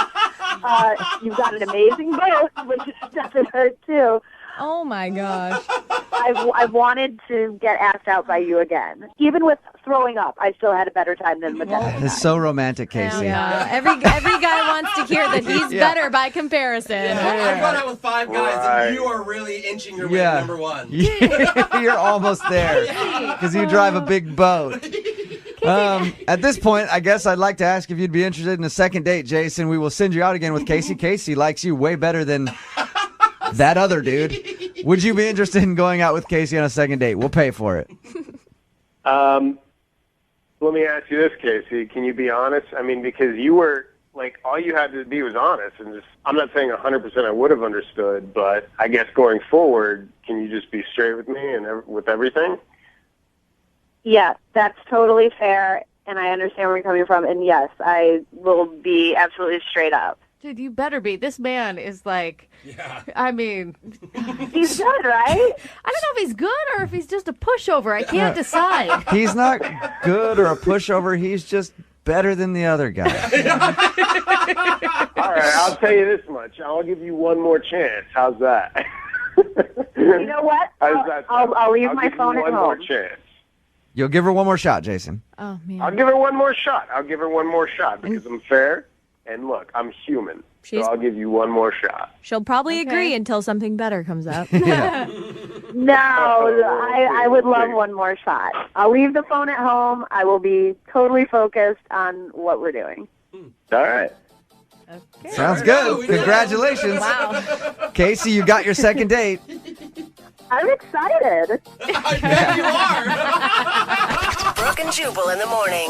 You've got an amazing boat, which doesn't hurt too. Oh my gosh. I've wanted to get asked out by you again. Even with throwing up, I still had a better time than with that. It's so romantic, Casey. Yeah. Every guy wants to hear that he's better by comparison. I've gone out with 5 guys, and you are really inching your way to number 1. You're almost there because you drive a big boat. At this point, I guess I'd like to ask if you'd be interested in a second date, Jason. We will send you out again with Casey. Casey likes you way better than that other dude. Would you be interested in going out with Casey on a second date? We'll pay for it. Let me ask you this, Casey. Can you be honest? I mean, because you were, like, all you had to be was honest. And just, I'm not saying 100% I would have understood, but I guess going forward, can you just be straight with me and with everything? Yeah, that's totally fair, and I understand where you're coming from. And yes, I will be absolutely straight up. Dude, you better be. This man is like, I mean. He's good, right? I don't know if he's good or if he's just a pushover. I can't decide. He's not good or a pushover. He's just better than the other guy. All right, I'll tell you this much. I'll give you one more chance. How's that? You know what? I'll leave my phone at home. One more chance. You'll give her one more shot, Jason. Oh, man. I'll give her one more shot. Because I'm fair. And look, I'm human. So I'll give you one more shot. She'll probably agree until something better comes up. No, I would love one more shot. I'll leave the phone at home. I will be totally focused on what we're doing. All right. Okay. Sounds good. Congratulations. Wow. Casey, you got your second date. I'm excited. I bet you are. Brooke and Jubal in the morning.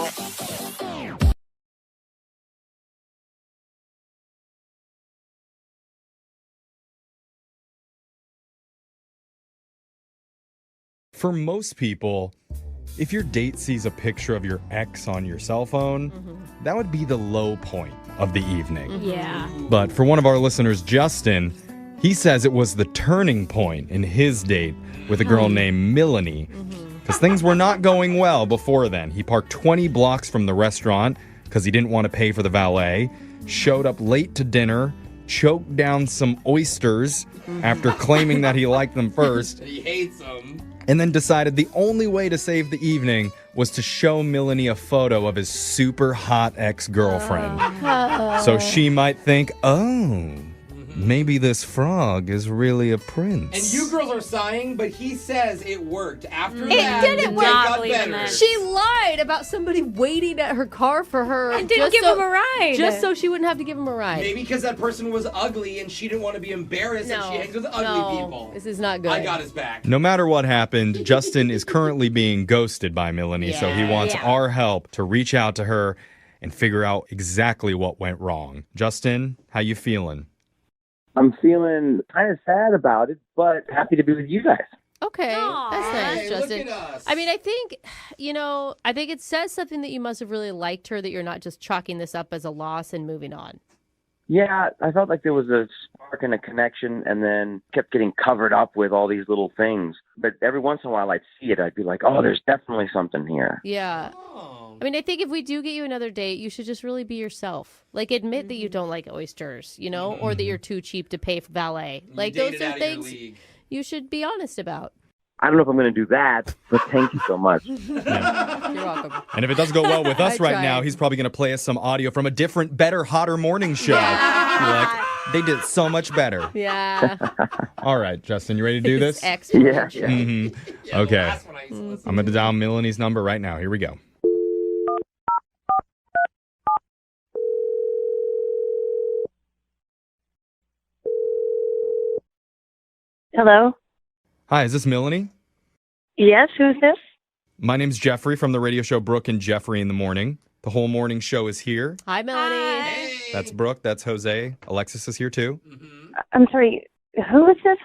For most people, if your date sees a picture of your ex on your cell phone, that would be the low point of the evening. Yeah. But for one of our listeners, Justin, he says it was the turning point in his date with a girl named Melanie. Because things were not going well before then. He parked 20 blocks from the restaurant because he didn't want to pay for the valet, showed up late to dinner, choked down some oysters after claiming that he liked them first. He hates them. And then decided the only way to save the evening was to show Melanie a photo of his super hot ex-girlfriend. So she might think, oh, maybe this frog is really a prince. And you girls are sighing, but he says it worked. After It that, didn't it work. got better. She lied about somebody waiting at her car for her. And didn't give him a ride. Just so she wouldn't have to give him a ride. Maybe because that person was ugly and she didn't want to be embarrassed and she hangs with ugly people. This is not good. I got his back. No matter what happened, Justin is currently being ghosted by Melanie, so he wants our help to reach out to her and figure out exactly what went wrong. Justin, how you feeling? I'm feeling kind of sad about it, but happy to be with you guys. Okay, that's nice, Hey, Justin. look at us. I mean, I think it says something that you must have really liked her, that you're not just chalking this up as a loss and moving on. Yeah, I felt like there was a spark and a connection, and then kept getting covered up with all these little things. But every once in a while I'd see it, I'd be like, oh, there's definitely something here. Yeah. I mean, I think if we do get you another date, you should just really be yourself. Like, admit that you don't like oysters, or that you're too cheap to pay for valet. Like, those are things you should be honest about. I don't know if I'm going to do that, but thank you so much. You're welcome. And if it doesn't go well with us right now, he's probably going to play us some audio from a different, better, hotter morning show. Like, they did so much better. Yeah. All right, Justin, you ready to do this? Excellent. Yeah. Okay. I'm going to dial Melanie's number right now. Here we go. Hello? Hi, is this Melanie? Yes, who's this? My name's Jeffrey from the radio show Brooke and Jeffrey in the Morning. The whole morning show is here. Hi, Melanie. That's Brooke. That's Jose. Alexis is here too. I'm sorry, who is this?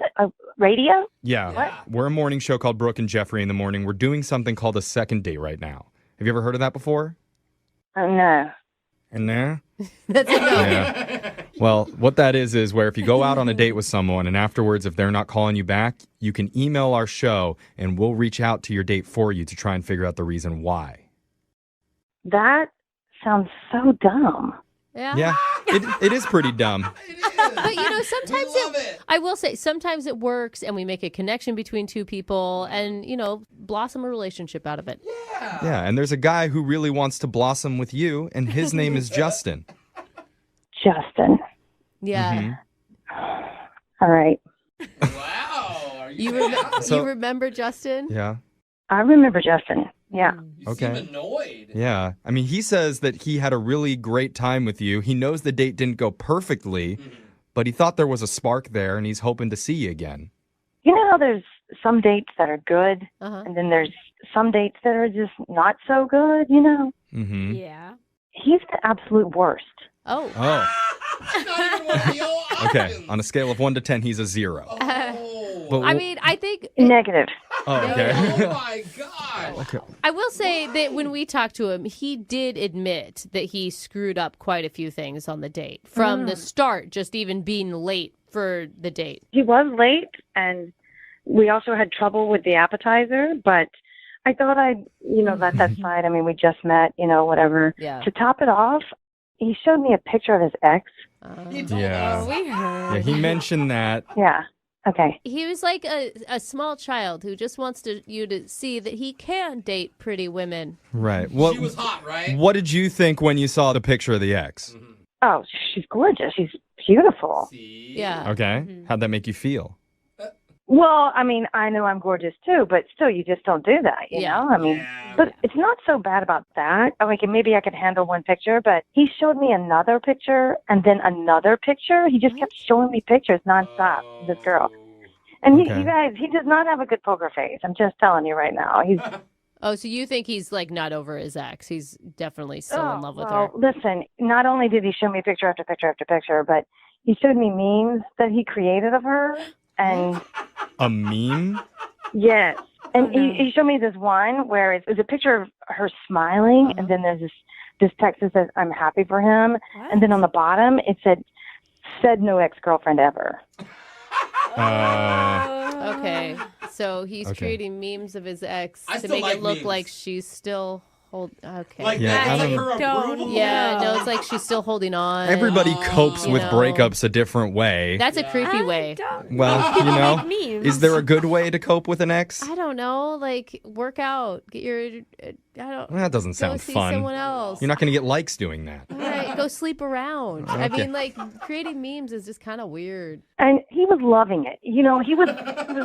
Radio? Yeah. What? We're a morning show called Brooke and Jeffrey in the Morning. We're doing something called a second date right now. Have you ever heard of that before? No. And there? That's a no. Yeah. Well, what that is where if you go out on a date with someone and afterwards, if they're not calling you back, you can email our show and we'll reach out to your date for you to try and figure out the reason why. That sounds so dumb. Yeah. It is pretty dumb. But sometimes I will say, sometimes it works and we make a connection between two people and, blossom a relationship out of it. Yeah, and there's a guy who really wants to blossom with you, and his name is Justin. Justin. Yeah. All right. Wow. You remember Justin? Yeah. I remember Justin. Yeah. Okay. Seem annoyed. Yeah. I mean, he says that he had a really great time with you. He knows the date didn't go perfectly, but he thought there was a spark there, and he's hoping to see you again. You know how there's some dates that are good, and then there's some dates that are just not so good, Mm-hmm. Yeah. He's the absolute worst. Oh. Okay. On a scale of 1 to 10, he's a 0. But I mean, I think... Negative. Oh, okay. Oh, my God. Okay. I will say that when we talked to him, he did admit that he screwed up quite a few things on the date. From the start, just even being late for the date. He was late, and we also had trouble with the appetizer, but I thought I'd, let that slide. I mean, we just met, whatever. Yeah. To top it off, he showed me a picture of his ex. Yeah. We heard. Yeah, he mentioned that. Yeah. Okay. He was like a small child who just wants you to see that he can date pretty women. Right. She was hot, right? What did you think when you saw the picture of the ex? Oh, she's gorgeous. She's beautiful. Yeah. Okay. How'd that make you feel? Well, I mean, I know I'm gorgeous too, but still, you just don't do that, you know? I mean, but it's not so bad about that. Like, maybe I could handle one picture, but he showed me another picture and then another picture. He just kept showing me pictures nonstop, this girl. And you guys, he does not have a good poker face. I'm just telling you right now. He's... Oh, so you think he's like not over his ex? He's definitely still in love with her. Listen, not only did he show me picture after picture after picture, but he showed me memes that he created of her. And a meme? Yes. And he showed me this one where it's a picture of her smiling, and then there's this text that says, "I'm happy for him," and then on the bottom it said no ex-girlfriend ever. Okay, so he's creating memes of his ex to make it look like she's still okay. Like Yeah, that's like her approval? Yeah, no, it's like she's still holding on. Everybody copes you with know. breakups a different way. That's a creepy way. Well, you know, is there a good way to cope with an ex? I don't know, like work out, get your That doesn't go sound see fun. someone else. You're not going to get likes doing that. All right, go sleep around. I Okay. mean, like creating memes is just kind of weird. And he was loving it. You know, he was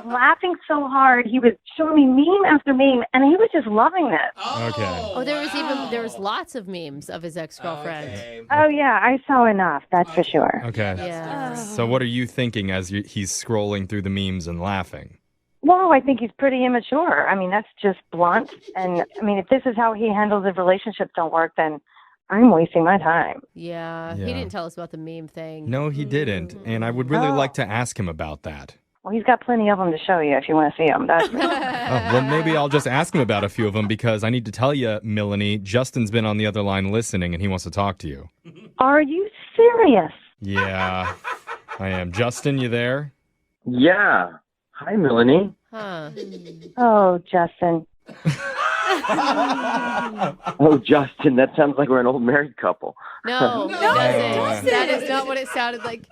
laughing so hard. He was showing me meme after meme, and he was just loving it. Okay. Oh, there was lots of memes of his ex-girlfriend. Oh, yeah, I saw enough, that's for sure. Okay. Yeah. So what are you thinking as he's scrolling through the memes and laughing? Well, I think he's pretty immature. I mean, that's just blunt. And, I mean, if this is how he handles if relationships don't work, then I'm wasting my time. Yeah, he Yeah. didn't tell us about the meme thing. No, he didn't. And I would really like to ask him about that. Well, he's got plenty of them to show you if you want to see them. That's Well, maybe I'll just ask him about a few of them because I need to tell you, Melanie, Justin's been on the other line listening and he wants to talk to you. Are you serious? Yeah, I am. Justin, you there? Yeah. Hi, Melanie. Huh. Oh, Justin. Oh, Justin, that sounds like we're an old married couple. No, No, it doesn't. Justin. That is not what it sounded like.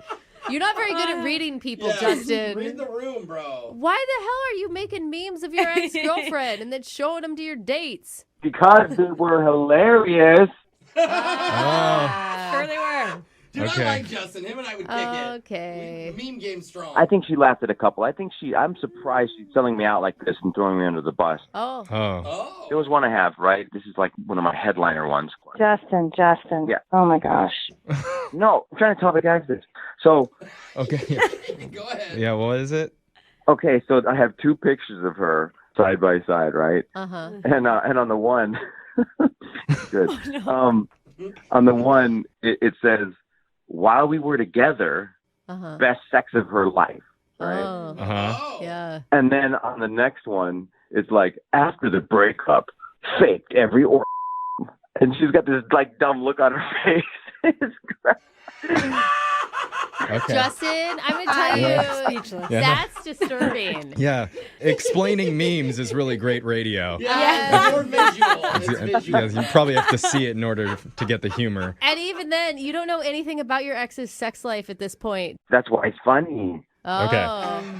You're not very good at reading people, Justin. Read the room, bro. Why the hell are you making memes of your ex-girlfriend and then showing them to your dates? Because they were hilarious. Sure they were. Dude, Okay. I like Justin. Him and I would kick it. Okay. Meme game strong. I think she laughed at a couple. I'm surprised she's selling me out like this and throwing me under the bus. Oh. Oh. There was one I have, right? This is like one of my headliner ones. Justin. Yeah. Oh, my gosh. No, I'm trying to tell the guys this. So, Okay. Go ahead. Yeah, what is it? okay, so I have two pictures of her side by side, right? Uh-huh. And on the one, good. On the one, it says, "While we were together, Uh-huh. best sex of her life." Right? Oh. Uh-huh. Yeah. And then on the next one, it's like, "After the breakup, faked every and she's got this like dumb look on her face. It's great. Okay. Justin, I'm going to tell you, Speechless. Yeah. that's disturbing. Yeah, explaining memes is really great radio. Yeah, more visual. It's visual. Yes, you probably have to see it in order to get the humor. And even then, you don't know anything about your ex's sex life at this point. That's why it's funny. Oh. Okay.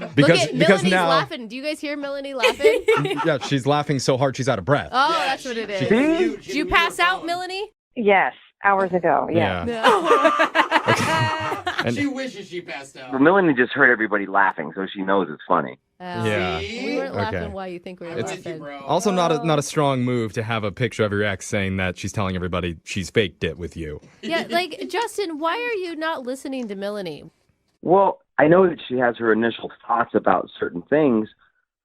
Look Because at Melanie's now laughing. Do you guys hear Melanie laughing? yeah, she's laughing so hard she's out of breath. Oh, that's what it is. See? Did you pass out, Melanie? Yes, hours ago. Yeah. And- She wishes she passed out. But Melanie just heard everybody laughing, so she knows it's funny. Yeah. We weren't laughing Okay. why you think we were It's- laughing. Also, not a strong move to have a picture of your ex saying that she's telling everybody she's faked it with you. Yeah, like, Justin, why are you not listening to Melanie? Well, I know that she has her initial thoughts about certain things,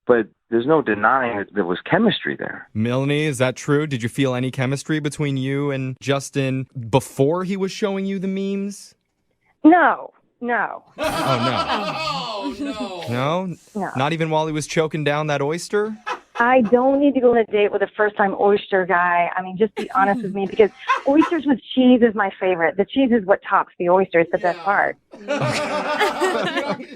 but there's no denying that there was chemistry there. Melanie, is that true? Did you feel any chemistry between you and Justin before he was showing you the memes? No. Oh, Oh, no. no. No? Not even while he was choking down that oyster? I don't need to go on a date with a first-time oyster guy. I mean, just be honest with me, because oysters with cheese is my favorite. The cheese is what tops the oyster. It's the best part.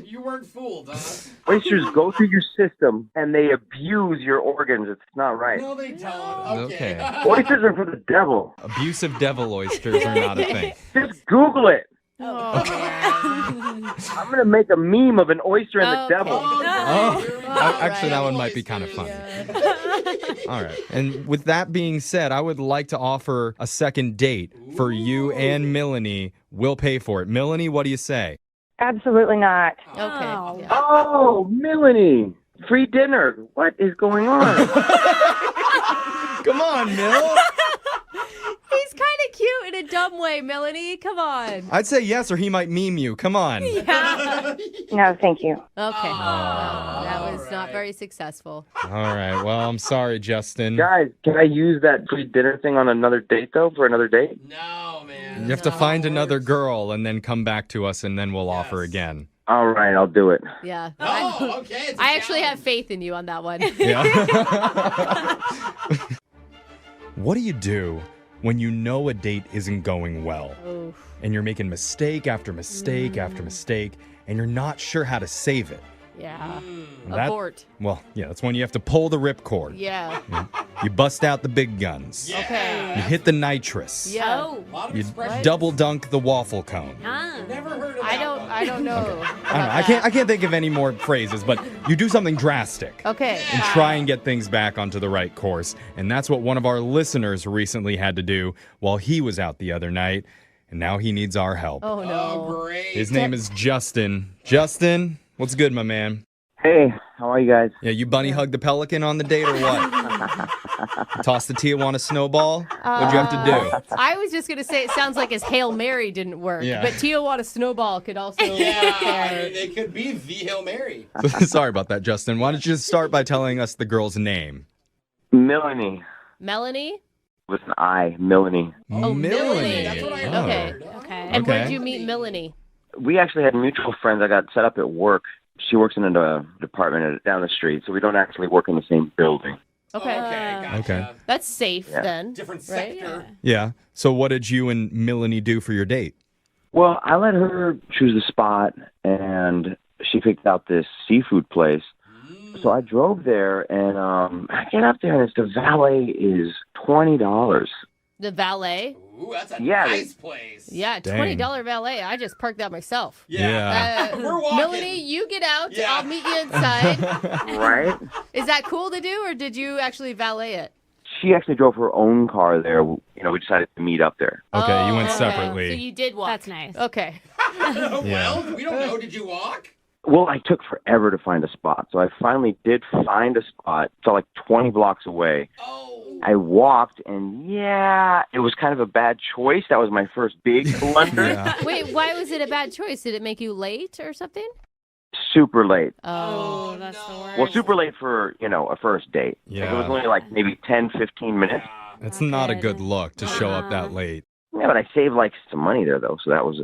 You weren't fooled, huh? Oysters go through your system, and they abuse your organs. It's not right. No, they don't. Okay. Oysters are for the devil. Abusive devil oysters are not a thing. Just Google it. Oh, I'm going to make a meme of an oyster and the devil. Actually, that one might be kind of funny. All right. And with that being said, I would like to offer a second date for you and Melanie. We'll pay for it. Melanie, what do you say? Absolutely not. Okay. Yeah. Oh, Melanie. Free dinner. What is going on? Come on, Mill. He's kind of cute in a dumb way, Melanie. Come on. I'd say yes, or he might meme you. Come on. No, thank you. Okay. Well, that was not very successful. All right. Well, I'm sorry, Justin. Guys, can I use that free dinner thing on another date, though, for another date? No, man. You have to find another girl and then come back to us, and then we'll offer again. All right, I'll do it. Yeah. Oh, okay. It's a I actually challenge. have faith in you on that one. Yeah. What do you do when you know a date isn't going well? Oof. And you're making mistake after mistake after mistake, and you're not sure how to save it? Yeah. That- Abort. Well, yeah, that's when you have to pull the ripcord. Yeah. You bust out the big guns. Okay. You hit the nitrous. Yeah. A lot of You expressions. double dunk the waffle cone. Never heard of that I don't know. I don't know. I can't think of any more phrases, but you do something drastic. Okay. And try and get things back onto the right course. And that's what one of our listeners recently had to do while he was out the other night. And now he needs our help. Oh, no. Oh, great. His name is Justin. Justin, what's good, my man? Hey, how are you guys? Yeah, you bunny hugged the pelican on the date or what? Toss the Tijuana snowball? What'd you have to do? I was just going to say it sounds like his Hail Mary didn't work. Yeah. But Tijuana Snowball could also work Yeah, there. they could be the Hail Mary. Sorry about that, Justin. Why don't you just start by telling us the girl's name? Melanie. Melanie? With an I, Melanie. Oh, Melanie. That's what I Oh. heard. Okay. And where Okay. did you meet Melanie? We actually had mutual friends. I got set up at work. She works in a department down the street, so we don't actually work in the same building. Okay. Okay, gotcha. Okay. That's safe Yeah. then. Different right? sector. Yeah. So what did you and Melanie do for your date? Well, I let her choose the spot, and she picked out this seafood place. So I drove there, and I get up there, and the valet is $20. The valet? Ooh, that's a Yeah, nice place. Yeah, Dang. $20 valet. I just parked that myself. Yeah. We're walking. Melanie, you get out. Yeah. I'll meet you inside. Right? Is that cool to do, or did you actually valet it? She actually drove her own car there. You know, we decided to meet up there. Okay, you went okay. separately. So you did walk. That's nice. Okay. Well, Yeah. we don't know. Did you walk? Well, I took forever to find a spot, so I finally did find a spot. It's like 20 blocks away. Oh. I walked, and yeah, it was kind of a bad choice. That was my first big blunder. Yeah. Wait, why was it a bad choice? Did it make you late or something? Super late. Oh, that's the worst. Well, super late for, a first date. Like, Yeah. it was only like maybe 10, 15 minutes. That's not a good look to show up that late. Yeah, but I saved like some money there though, so that was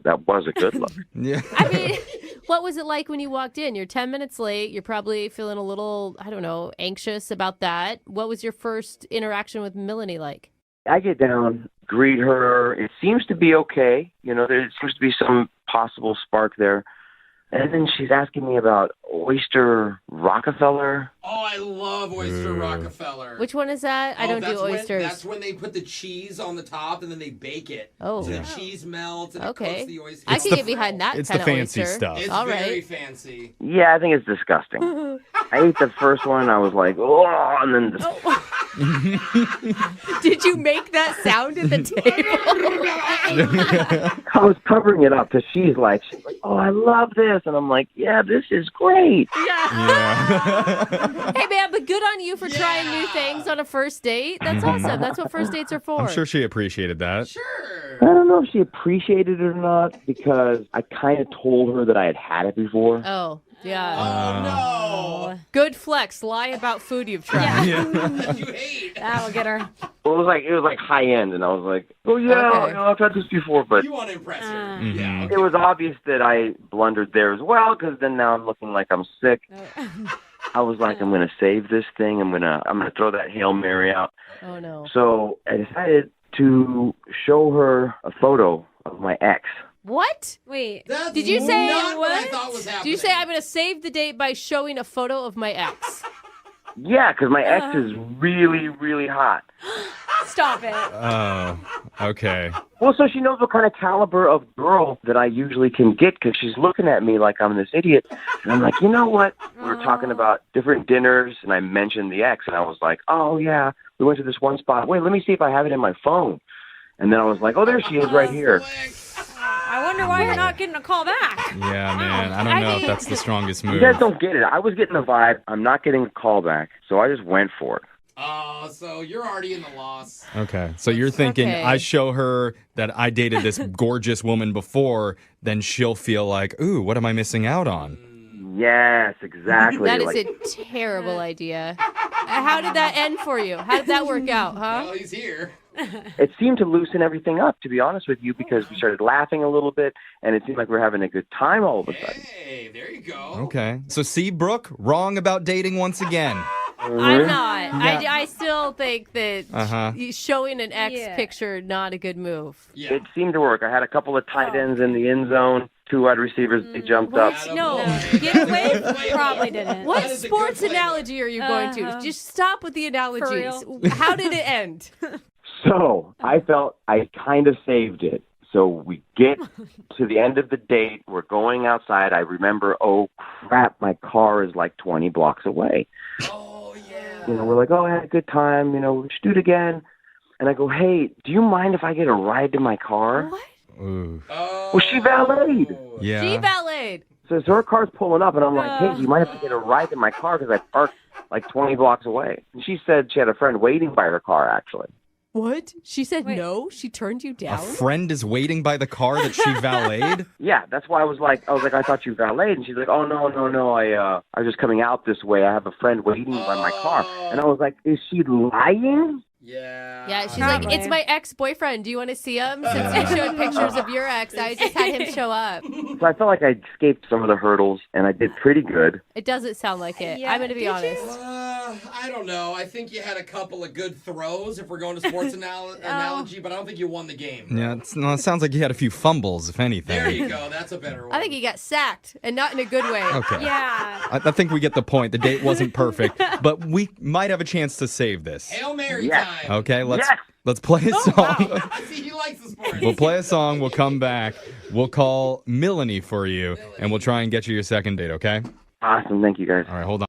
a good look. Yeah. I mean, what was it like when you walked in? You're 10 minutes late. You're probably feeling a little, I don't know, anxious about that. What was your first interaction with Melanie like? I get down, greet her. It seems to be okay. There seems to be some possible spark there. And then she's asking me about Oyster Rockefeller. Oh, I love Oyster Rockefeller. Which one is that? I don't do that's when- oysters. that's when they put the cheese on the top and then they bake it. Oh. So Yeah. the cheese melts and it Okay. coats the oyster. I can get behind that It's kind the of fancy oyster. stuff. It's All very right. fancy. Yeah, I think it's disgusting. I ate the first one. I was like, oh, and then Did you make that sound at the table? I was covering it up because she's like, oh, I love this. And I'm like, yeah, this is great. Yeah. Hey, man, but good on you for trying new things on a first date. That's awesome. That's what first dates are for. I'm sure she appreciated that. Sure. I don't know if she appreciated it or not because I kind of told her that I had had it before. Oh, yeah. Oh, no. Good flex. Lie about food you've tried. That you hate. That'll get her. Well, it was like high end, and I was like, oh yeah, Okay. I've had this before, but You want to impress her. Mhm. Yeah. it was obvious that I blundered there as well because then now I'm looking like I'm sick. I was like, I'm gonna save this thing. I'm gonna throw that Hail Mary out. Oh, no. So I decided to show her a photo of my ex. What? Wait. That's Did you say not what I what? thought was happening. Do you say I'm going to save the date by showing a photo of my ex? Yeah, because my ex is really, really hot. Stop it. Oh, okay. Well, so she knows what kind of caliber of girl that I usually can get because she's looking at me like I'm this idiot. And I'm like, you know what? We were talking about different dinners, and I mentioned the ex, and I was like, oh, yeah, we went to this one spot. Wait, let me see if I have it in my phone. And then I was like, oh, there she is right here. I wonder why you're not getting a call back. Yeah, man. I don't know if that's the strongest You move. guys don't get it. I was getting the vibe. I'm not getting a call back, so I just went for it. Oh, so you're already in the loss. Okay. So you're thinking Okay. I show her that I dated this gorgeous woman before, then she'll feel like, ooh, what am I missing out on? Yes, exactly. That is Like, a terrible idea. How did that end for you? How did that work out, huh? Well, he's here. it seemed to loosen everything up, to be honest with you, because we started laughing a little bit, and it seemed like we were having a good time all of a sudden. Hey, there you go. Okay. So see, Brooke, wrong about dating once again. I'm not. Yeah. I still think that Uh-huh. showing an ex picture, not a good move. Yeah. It seemed to work. I had a couple of tight ends in the end zone, 2 wide receivers, they jumped up. No, get away. Probably didn't. What sports analogy are you going to? Just stop with the analogies. How did it end? So I felt I kind of saved it. So we get to the end of the date. We're going outside. I remember, oh, crap, my car is like 20 blocks away. Oh, yeah. You know, we're like, oh, I had a good time. You know, we should do it again. And I go, hey, do you mind if I get a ride to my car? What? Ooh. Well, she valeted. Yeah. She valeted. So her car's pulling up, and I'm like, hey, do you mind if I get a ride to my car? Because I parked like 20 blocks away. And she said she had a friend waiting by her car, actually. What? She said no? She turned you A down? friend is waiting by the car that she valeted? Yeah, that's why I was like, I thought you valeted. And she's like, oh, no, I was just coming out this way. I have a friend waiting by my car. And I was like, is she lying? Yeah. Yeah, she's like, it's my ex-boyfriend. Do you want to see him? Since you showed pictures of your ex, I just had him show up. So I felt like I escaped some of the hurdles, and I did pretty good. It doesn't sound like it. I'm going to be honest. I don't know. I think you had a couple of good throws if we're going to sports analogy, but I don't think you won the game. Yeah, it sounds like you had a few fumbles, if anything. There you go. That's a better one. I think he got sacked, and not in a good way. Okay. Yeah. I think we get the point. The date wasn't perfect, but we might have a chance to save this. Hail Mary time. Okay, let's play a song. Wow. See, he likes the sports. We'll play a song. We'll come back. We'll call Melanie for you, and we'll try and get you your second date, okay? Awesome. Thank you, guys. All right, hold on.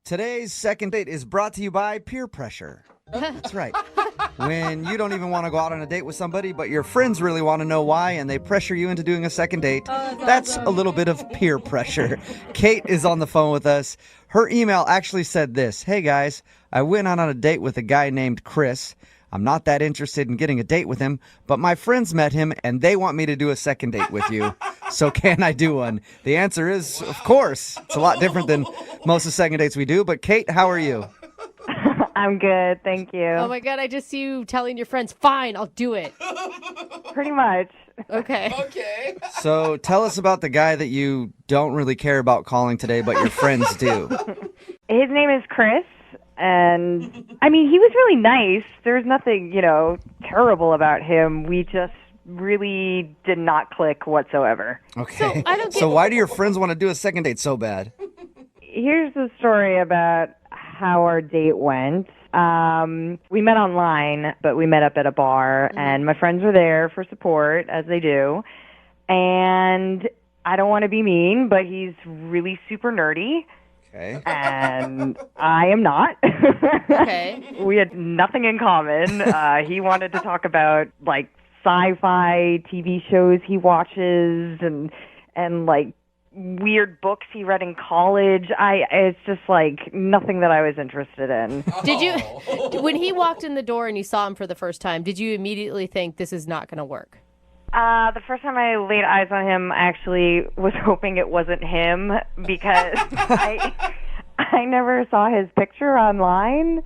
Today's second date is brought to you by peer pressure. That's right. When you don't even want to go out on a date with somebody, but your friends really want to know why, and they pressure you into doing a second date, that's a little bit of peer pressure. Kate is on the phone with us. Her email actually said this: hey guys, I went out on a date with a guy named Chris. I'm not that interested in getting a date with him, but my friends met him and they want me to do a second date with you. So can I do one? The answer is, of course. It's a lot different than most of the second dates we do. But Kate, how are you? I'm good, thank you. Oh my God, I just see you telling your friends, fine, I'll do it. Pretty much. Okay. Okay. So tell us about the guy that you don't really care about calling today, but your friends do. His name is Chris. And, I mean, he was really nice. There was nothing, terrible about him. We just really did not click whatsoever. Okay. So why do your friends want to do a second date so bad? Here's the story about how our date went. We met online, but we met up at a bar, and my friends were there for support, as they do. And I don't want to be mean, but he's really super nerdy. Okay. And I am not. Okay. We had nothing in common. He wanted to talk about like sci-fi TV shows he watches and like weird books he read in college. It's just like nothing that I was interested in. Did you, when he walked in the door and you saw him for the first time, did you immediately think this is not going to work? The first time I laid eyes on him, I actually was hoping it wasn't him because I never saw his picture online.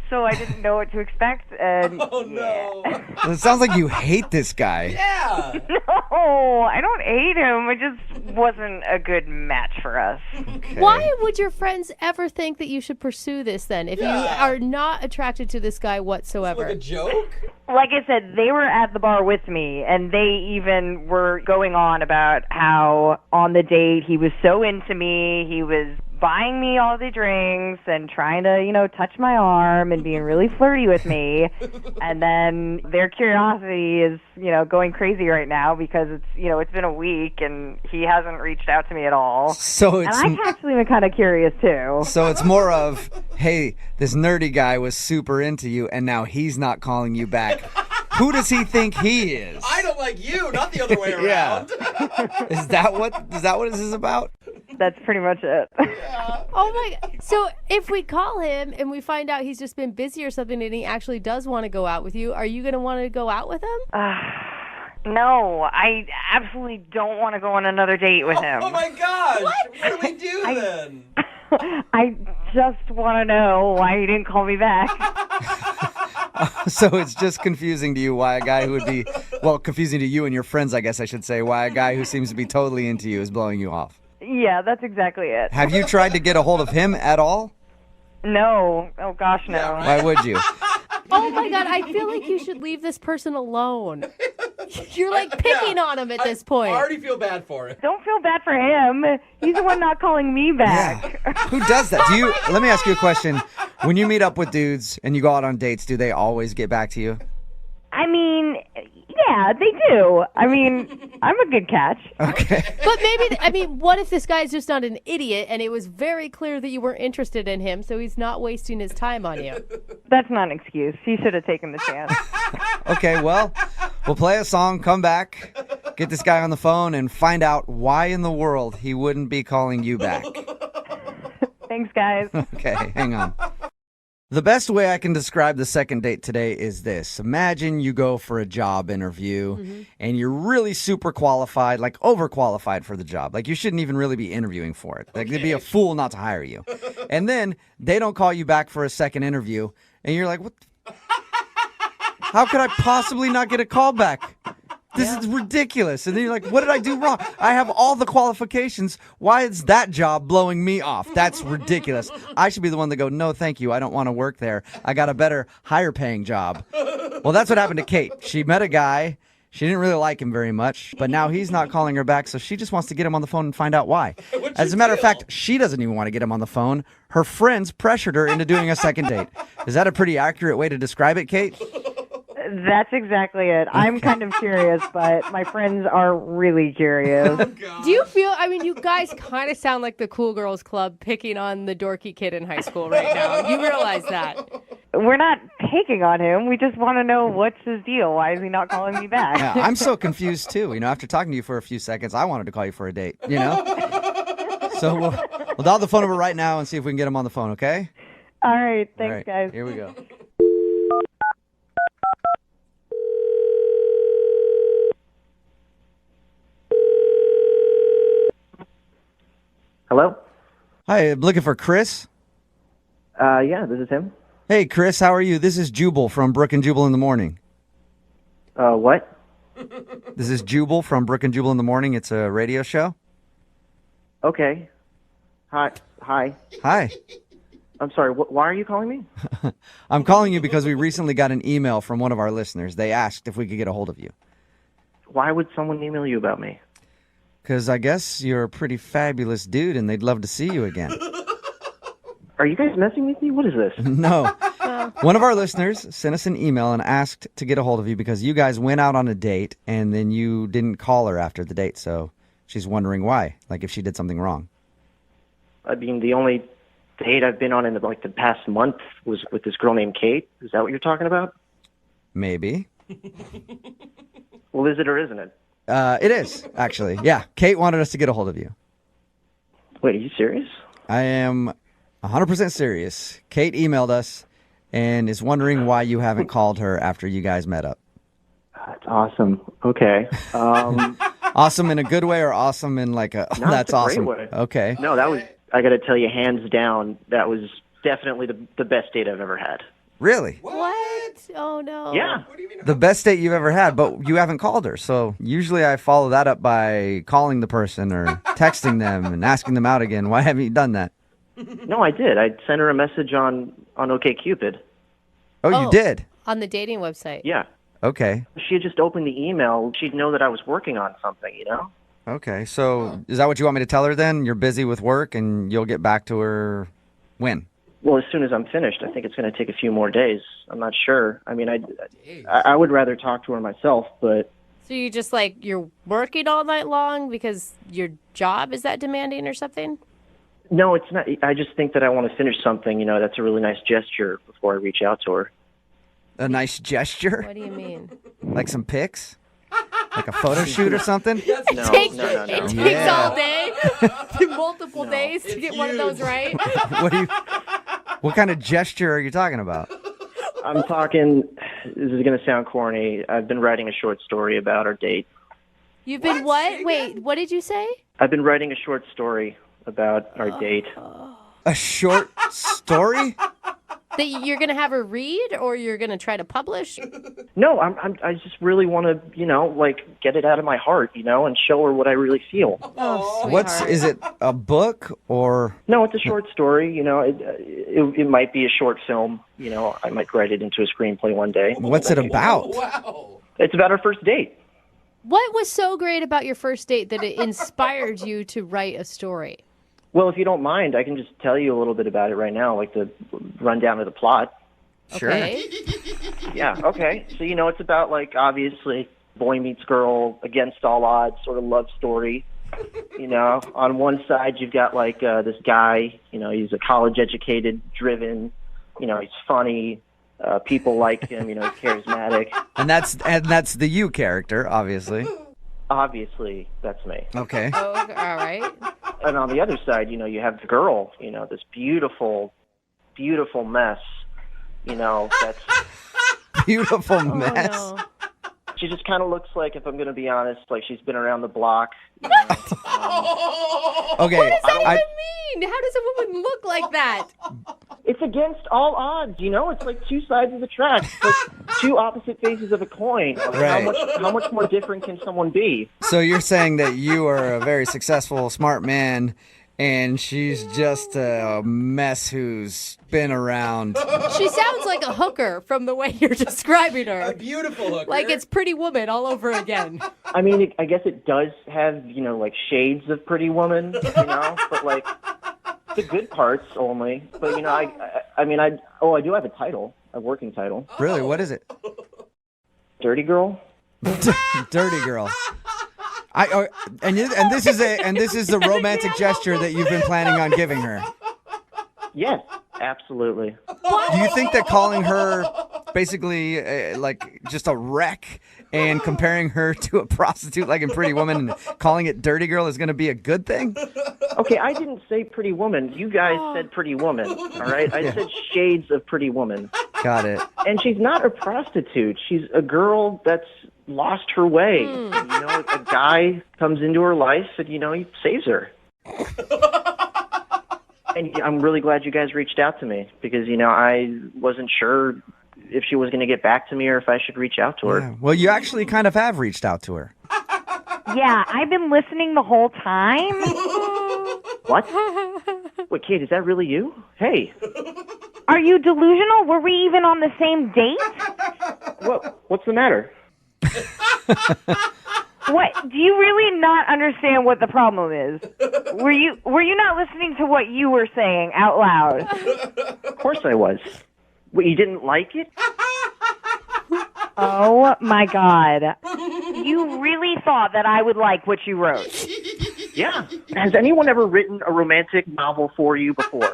So I didn't know what to expect. And Oh, no. It sounds like you hate this guy. Yeah. No, I don't hate him. It just wasn't a good match for us. Okay. Why would your friends ever think that you should pursue this then if you are not attracted to this guy whatsoever? Like a joke? Like I said, they were at the bar with me, and they even were going on about how on the date he was so into me, he was buying me all the drinks and trying to, touch my arm and being really flirty with me. And then their curiosity is, going crazy right now because it's been a week and he hasn't reached out to me at all. So and I've actually been kind of curious too. So it's more of, hey, this nerdy guy was super into you and now he's not calling you back. Who does he think he is? I don't like you, not the other way around. Yeah. Is that what this is about? That's pretty much it. Oh my God. So if we call him and we find out he's just been busy or something and he actually does want to go out with you, are you going to want to go out with him? No, I absolutely don't want to go on another date with him. Oh my gosh. What do we do then? I just want to know why he didn't call me back. So it's just confusing to you why a guy who would be, confusing to you and your friends, I guess I should say, why a guy who seems to be totally into you is blowing you off. Yeah, that's exactly it. Have you tried to get a hold of him at all? No. Oh, gosh, no. Why would you? Oh my God, I feel like you should leave this person alone. You're like picking on him at this point. I already feel bad for it. Don't feel bad for him. He's the one not calling me back. Yeah. Who does that? Let me ask you a question. When you meet up with dudes and you go out on dates, do they always get back to you? I mean, yeah, they do. I mean, I'm a good catch. Okay. But maybe, what if this guy's just not an idiot and it was very clear that you weren't interested in him, so he's not wasting his time on you? That's not an excuse. He should have taken the chance. Okay, well, we'll play a song, come back, get this guy on the phone, and find out why in the world he wouldn't be calling you back. Thanks, guys. Okay, hang on. The best way I can describe the second date today is this. Imagine you go for a job interview and you're really super qualified, like overqualified for the job. Like you shouldn't even really be interviewing for it. Like they'd be a fool not to hire you. And then they don't call you back for a second interview and you're like, what? How could I possibly not get a call back? This is ridiculous. And then you're like, what did I do wrong? I have all the qualifications. Why is that job blowing me off? That's ridiculous. I should be the one to go, no, thank you. I don't want to work there. I got a better, higher paying job. Well, that's what happened to Kate. She met a guy. She didn't really like him very much, but now he's not calling her back, so she just wants to get him on the phone and find out why. As a matter of fact, she doesn't even want to get him on the phone. Her friends pressured her into doing a second date. Is that a pretty accurate way to describe it, Kate? That's exactly it. I'm kind of curious, but my friends are really curious. Do you feel, you guys kind of sound like the Cool Girls Club picking on the dorky kid in high school right now. You realize that. We're not picking on him. We just want to know what's his deal. Why is he not calling me back? Yeah, I'm so confused, too. After talking to you for a few seconds, I wanted to call you for a date, So we'll dial the phone number right now and see if we can get him on the phone, okay? All right. Thanks, guys. Here we go. Hello? Hi, I'm looking for Chris. Yeah, this is him. Hey, Chris, how are you? This is Jubal from Brooke and Jubal in the Morning. What? This is Jubal from Brooke and Jubal in the Morning. It's a radio show. Okay. Hi. Hi. I'm sorry, why are you calling me? I'm calling you because we recently got an email from one of our listeners. They asked if we could get a hold of you. Why would someone email you about me? Because I guess you're a pretty fabulous dude and they'd love to see you again. Are you guys messing with me? What is this? No. One of our listeners sent us an email and asked to get a hold of you because you guys went out on a date and then you didn't call her after the date. So she's wondering why, like if she did something wrong. I mean, the only date I've been on in the past month was with this girl named Kate. Is that what you're talking about? Maybe. Well, is it or isn't it? It is, actually. Yeah, Kate wanted us to get a hold of you. Wait, are you serious? I am 100% serious. Kate emailed us and is wondering why you haven't called her after you guys met up. That's awesome. Okay. Awesome in a good way or awesome in like a, No, that's it's a awesome. great way. Okay. No, that was, I got to tell you, hands down, that was definitely the best date I've ever had. Really? What? Oh, no. Yeah. The best date you've ever had, but you haven't called her. So usually I follow that up by calling the person or texting them and asking them out again. Why haven't you done that? No, I did. I sent her a message on OkCupid. Oh, you did? On the dating website. Yeah. Okay. She had just opened the email. She'd know that I was working on something, Okay, so is that what you want me to tell her then? You're busy with work and you'll get back to her when? Well, as soon as I'm finished. I think it's going to take a few more days. I'm not sure. I mean, I would rather talk to her myself, but... So you just you're working all night long because your job is that demanding or something? No, it's not. I just think that I want to finish something, that's a really nice gesture before I reach out to her. A nice gesture? What do you mean? Like some pics? Like a photo shoot or something? No. It takes all day, multiple days to get one of those right. What kind of gesture are you talking about? I'm talking, this is going to sound corny. I've been writing a short story about our date. You've been what? Wait, what did you say? I've been writing a short story about our date. A short story? That you're going to have her read or you're going to try to publish? No, I just really want to, get it out of my heart, and show her what I really feel. Is it a book or? No, it's a short story. It might be a short film. I might write it into a screenplay one day. What's it about? Wow. It's about our first date. What was so great about your first date that it inspired you to write a story? Well, if you don't mind, I can just tell you a little bit about it right now, like the rundown of the plot. Sure. Okay. Yeah, okay. So, it's about, obviously, boy meets girl, against all odds sort of love story. On one side, you've got, this guy, he's a college-educated, driven, he's funny. People like him, he's charismatic. And that's the you character, obviously. Obviously, that's me. Okay. Oh, all right. And on the other side, you have the girl, this beautiful, beautiful mess, that's... Beautiful mess? Oh, no. She just kind of looks like, if I'm going to be honest, like she's been around the block. Okay. What does that even mean? How does a woman look like that? It's against all odds, It's like two sides of the track. It's like two opposite faces of a coin. Right. How much more different can someone be? So you're saying that you are a very successful, smart man, and she's just a mess who's been around. She sounds like a hooker from the way you're describing her. A beautiful hooker. Like it's Pretty Woman all over again. I mean, I guess it does have, shades of Pretty Woman, but the good parts only. But, I do have a title, a working title. Really? What is it? Dirty Girl. Dirty Girl. And this is the romantic gesture that you've been planning on giving her. Yes, absolutely. Do you think that calling her basically just a wreck and comparing her to a prostitute like in Pretty Woman and calling it Dirty Girl is going to be a good thing? Okay, I didn't say Pretty Woman. You guys said Pretty Woman, all right? I said shades of Pretty Woman. Got it. And she's not a prostitute. She's a girl that's lost her way. A guy comes into her life and, he saves her. And I'm really glad you guys reached out to me because, I wasn't sure if she was going to get back to me or if I should reach out to her. Yeah. Well, you actually kind of have reached out to her. Yeah, I've been listening the whole time. What? Wait, Kate, is that really you? Hey. Are you delusional? Were we even on the same date? What's the matter? What? Do you really not understand what the problem is? Were you not listening to what you were saying out loud? Of course I was. What, you didn't like it? Oh my God. You really thought that I would like what you wrote? Yeah. Has anyone ever written a romantic novel for you before?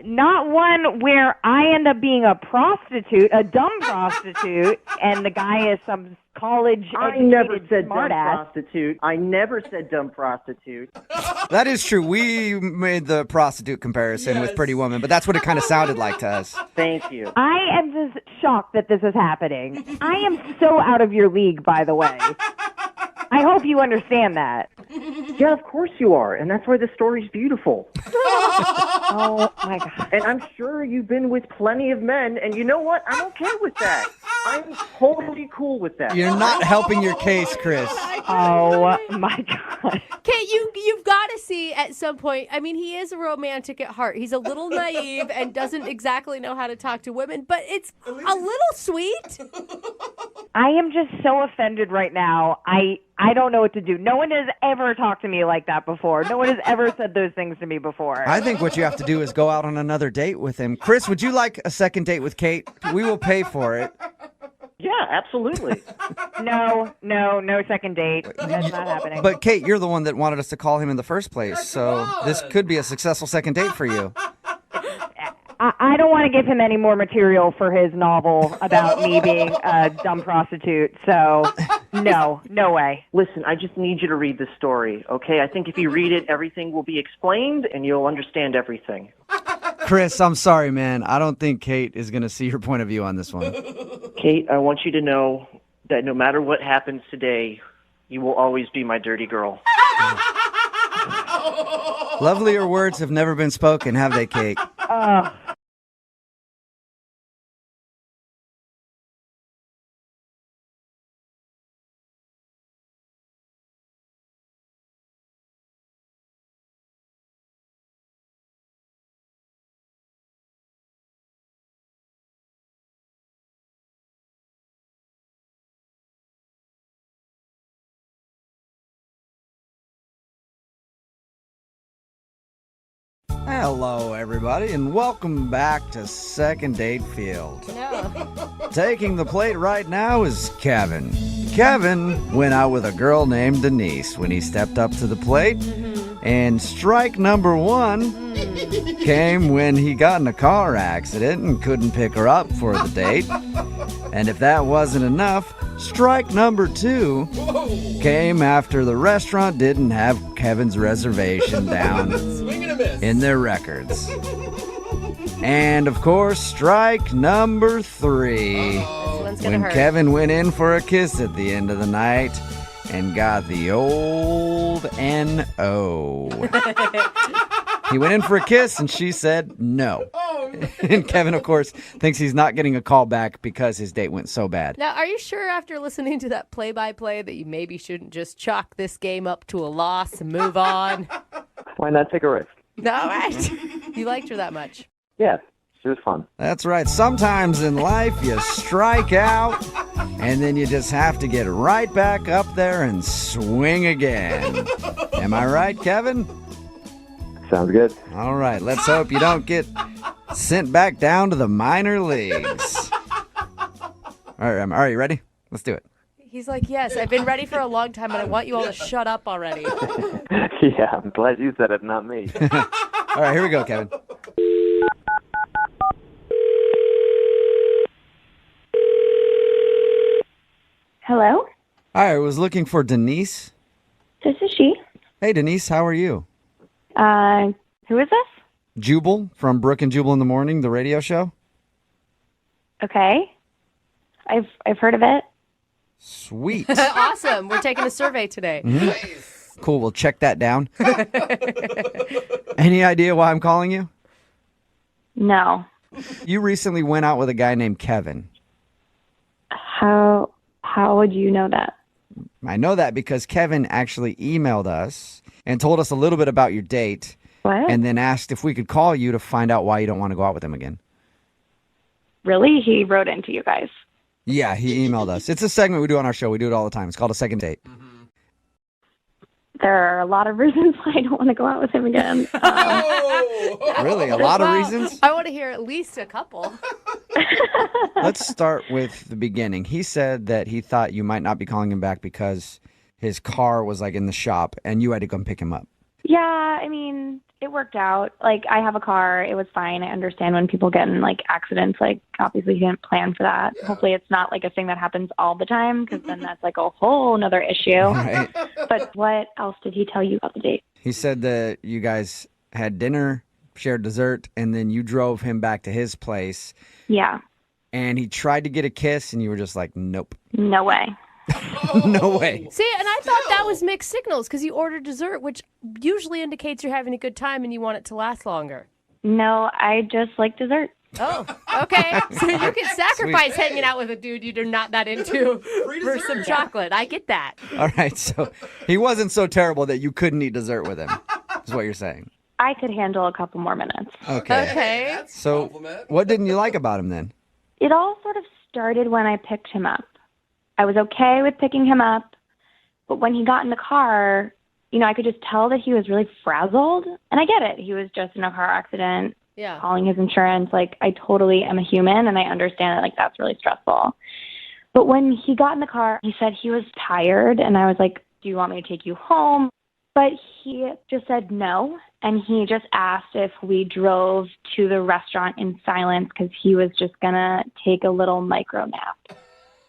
Not one where I end up being a prostitute, a dumb prostitute, and the guy is some college I never said dumb smartass. prostitute. I never said dumb prostitute. That is true. We made the prostitute comparison with Pretty Woman, but that's what it kind of sounded like to us. Thank you. I am just shocked that this is happening. I am so out of your league, by the way. I hope you understand that. Yeah, of course you are, and that's why the story's beautiful. Oh, my God. And I'm sure you've been with plenty of men, and you know what? I'm okay with that. I'm totally cool with that. You're not helping your case, Chris. Oh, my God. Kate, you've got to see at some point, I mean, he is a romantic at heart. He's a little naive and doesn't exactly know how to talk to women, but it's a little sweet. I am just so offended right now. I don't know what to do. No one has ever talked to me like that before. No one has ever said those things to me before. I think what you have to do is go out on another date with him. Chris, would you like a second date with Kate? We will pay for it. Yeah, absolutely. No second date. That's not happening. But Kate, you're the one that wanted us to call him in the first place, so this could be a successful second date for you. I don't want to give him any more material for his novel about me being a dumb prostitute. So, no way. Listen, I just need you to read the story, okay? I think if you read it, everything will be explained and you'll understand everything. Chris, I'm sorry, man. I don't think Kate is going to see your point of view on this one. Kate, I want you to know that no matter what happens today, you will always be my dirty girl. Lovelier words have never been spoken, have they, Kate? Hello, everybody, and welcome back to Second Date Field. Taking the plate right now is Kevin. Kevin went out with a girl named Denise when he stepped up to the plate, and strike number one came when he got in a car accident and couldn't pick her up for the date. And if that wasn't enough, strike number two came after the restaurant didn't have Kevin's reservation down in their records. And of course, strike number three when Kevin went in for a kiss at the end of the night and got the old N.O. He went in for a kiss and she said no. And Kevin, of course, thinks he's not getting a call back because his date went so bad. Now, are you sure after listening to that play-by-play that you maybe shouldn't just chalk this game up to a loss and move on? Why not take a risk? All right. You liked her that much. Yeah, it was fun. That's right. Sometimes in life you strike out and then you just have to get right back up there and swing again. Am I right, Kevin? Sounds good. All right. Let's hope you don't get sent back down to the minor leagues. All right, you ready? Let's do it. He's like, yes, I've been ready for a long time, and I want you all to shut up already. Yeah, I'm glad you said it, not me. All right, here we go, Kevin. Hello? Hi, I was looking for Denise. This is she. Hey, Denise, how are you? Who is this? Jubal from Brooke and Jubal in the Morning, the radio show. Okay. I've heard of it. Sweet. Awesome. We're taking a survey today. Mm-hmm. Cool, we'll check that down. Any idea why I'm calling you? No. You recently went out with a guy named Kevin. How would you know that? I know that because Kevin actually emailed us and told us a little bit about your date. What? And then asked if we could call you to find out why you don't want to go out with him again. Really? He wrote into you guys. Yeah, he emailed us. It's a segment we do on our show. We do it all the time. It's called A Second Date. There are a lot of reasons why I don't want to go out with him again. Really? A lot of reasons? I want to hear at least a couple. Let's start with the beginning. He said that he thought you might not be calling him back because his car was like in the shop and you had to come pick him up. Yeah, I mean, it worked out. Like, I have a car. It was fine. I understand when people get in, like, accidents. Like, obviously, he didn't plan for that. Yeah. Hopefully, it's not, like, a thing that happens all the time, because then that's, like, a whole nother issue. Right. But what else did he tell you about the date? He said that you guys had dinner, shared dessert, and then you drove him back to his place. Yeah. And he tried to get a kiss, and you were just like, nope. No way. No way. See, and I thought that was mixed signals because you ordered dessert, which usually indicates you're having a good time and you want it to last longer. No, I just like dessert. Oh, okay. So you can sacrifice hanging out with a dude you're not that into for some chocolate. I get that. All right, so he wasn't so terrible that you couldn't eat dessert with him, is what you're saying. I could handle a couple more minutes. Okay. So what didn't you like about him then? It all sort of started when I picked him up. I was okay with picking him up, but when he got in the car, I could just tell that he was really frazzled. And I get it. He was just in a car accident, calling his insurance. Like, I totally am a human, and I understand that, like, that's really stressful. But when he got in the car, he said he was tired, and I was like, do you want me to take you home? But he just said no, and he just asked if we drove to the restaurant in silence because he was just going to take a little micro nap.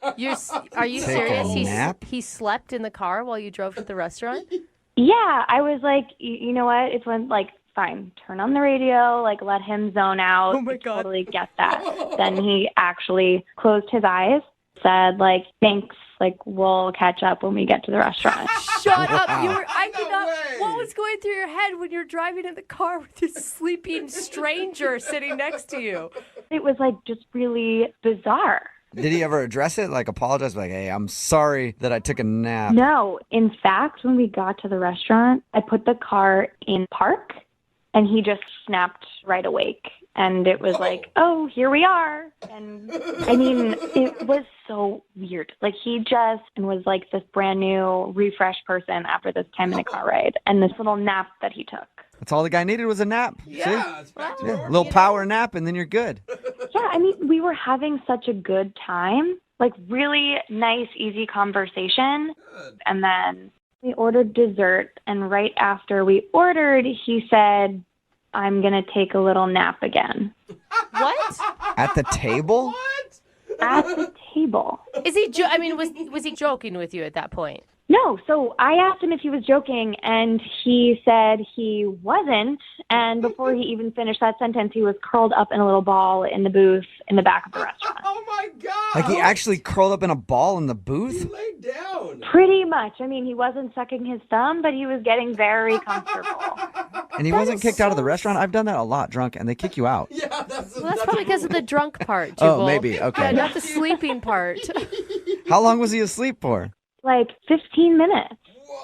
Are you Take a serious? nap? He slept in the car while you drove to the restaurant? Yeah, I was like, you know what? It's when, like, fine, turn on the radio, like, let him zone out. Oh, my God. Totally get that. Then he actually closed his eyes, said, like, thanks, like, we'll catch up when we get to the restaurant. Shut up. I could not. What was going through your head when you're driving in the car with this sleeping stranger sitting next to you? It was, like, just really bizarre. Did he ever address it? Like apologize? Like, hey, I'm sorry that I took a nap. No. In fact, when we got to the restaurant, I put the car in park, and he just snapped right awake. And it was like, oh, here we are. And I mean, it was so weird. Like, he just was like this brand new, refreshed person after this 10-minute car ride and this little nap that he took. That's all the guy needed was a nap. Yeah, it's back to A little power nap, and then you're good. Yeah, I mean, we were having such a good time. Like, really nice, easy conversation. And then we ordered dessert. And right after we ordered, he said, I'm going to take a little nap again. What? At the table? At the table. Is he? Was he joking with you at that point? No, so I asked him if he was joking, and he said he wasn't. And before he even finished that sentence, he was curled up in a little ball in the booth in the back of the restaurant. Oh, my God. Like he actually curled up in a ball in the booth? He laid down. Pretty much. I mean, he wasn't sucking his thumb, but he was getting very comfortable. And he wasn't kicked out of the restaurant? I've done that a lot drunk, and they kick you out. Yeah, that's probably because of the drunk part, Jubal. Oh, maybe. Okay. Yeah, not the sleeping part. How long was he asleep for? Like 15 minutes.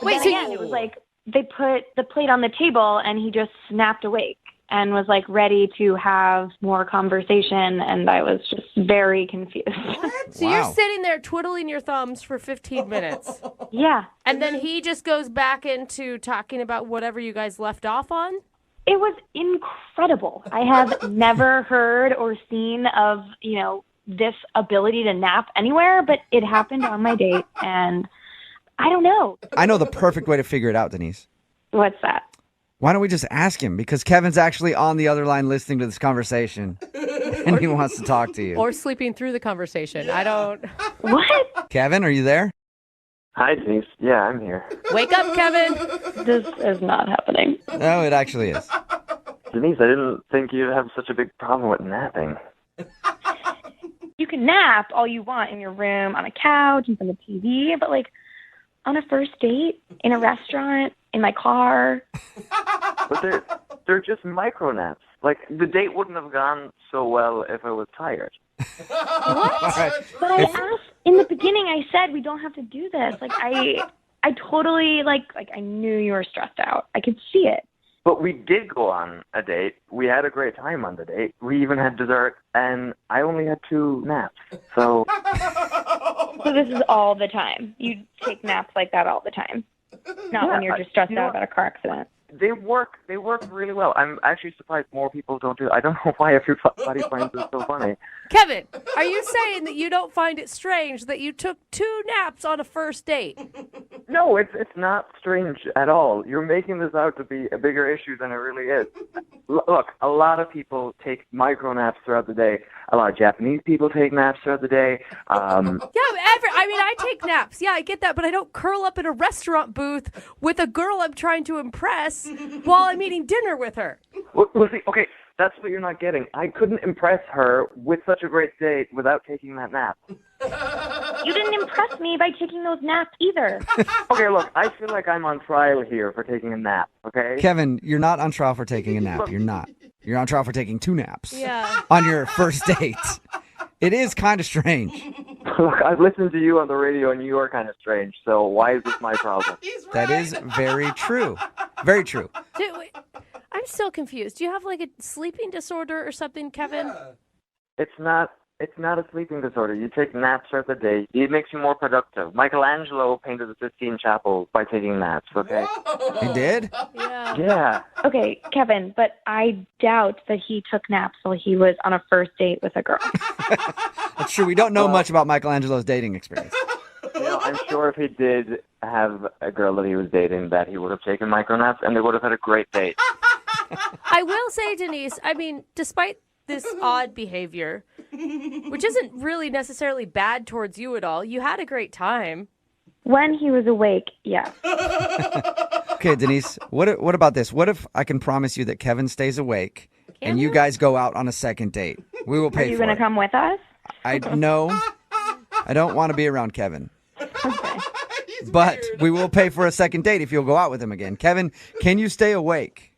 Wait, But so again, it was like they put the plate on the table, and he just snapped awake and was like ready to have more conversation, and I was just very confused. So you're sitting there twiddling your thumbs for 15 minutes. Yeah. And then he just goes back into talking about whatever you guys left off on? It was incredible. I have never heard or seen of, this ability to nap anywhere, but it happened on my date, and I don't know. I know the perfect way to figure it out, Denise. What's that? Why don't we just ask him? Because Kevin's actually on the other line listening to this conversation, and he wants to talk to you. Or sleeping through the conversation. Yeah. I don't... What? Kevin, are you there? Hi, Denise. Yeah, I'm here. Wake up, Kevin. This is not happening. No, it actually is. Denise, I didn't think you'd have such a big problem with napping. You can nap all you want in your room, on a couch, in front of the TV, but, like, on a first date, in a restaurant, in my car. But they're just micro naps. Like, the date wouldn't have gone so well if I was tired. What? Right. But I asked, in the beginning, I said we don't have to do this. Like, I totally, like I knew you were stressed out. I could see it. But we did go on a date. We had a great time on the date. We even had dessert, and I only had 2 naps. So this is all the time. You take naps like that all the time. Not when you're just stressed out about a car accident. They work really well. I'm actually surprised more people don't do it. I don't know why everybody finds it so funny. Kevin, are you saying that you don't find it strange that you took 2 naps on a first date? No, it's not strange at all. You're making this out to be a bigger issue than it really is. Look, a lot of people take micro naps throughout the day. A lot of Japanese people take naps throughout the day. I take naps. Yeah, I get that, but I don't curl up in a restaurant booth with a girl I'm trying to impress while I'm eating dinner with her. Well, see, okay, that's what you're not getting. I couldn't impress her with such a great date without taking that nap. You didn't impress me by taking those naps either. Okay, look, I feel like I'm on trial here for taking a nap, okay? Kevin, you're not on trial for taking a nap. You're not. You're on trial for taking 2 naps. Yeah. On your first date. It is kind of strange. Look, I've listened to you on the radio, and you are kind of strange, so why is this my problem? That is very true. Very true. I'm still confused. Do you have like a sleeping disorder or something, Kevin? It's not It's not a sleeping disorder. You take naps throughout the day. It makes you more productive. Michelangelo painted the Sistine Chapel by taking naps, okay? He did? Yeah. Yeah. Okay, Kevin, but I doubt that he took naps while he was on a first date with a girl. That's true. We don't know much about Michelangelo's dating experience. I'm sure if he did have a girl that he was dating, that he would have taken micronaps, and they would have had a great date. I will say, Denise, I mean, despite this odd behavior, which isn't really necessarily bad towards you at all, you had a great time. When he was awake, yeah. Okay, Denise, what about this? What if I can promise you that Kevin stays awake and you guys go out on a second date? We will pay for it. Are you going to come with us? No, I don't want to be around Kevin. Okay. But we will pay for a second date if you'll go out with him again. Kevin, can you stay awake?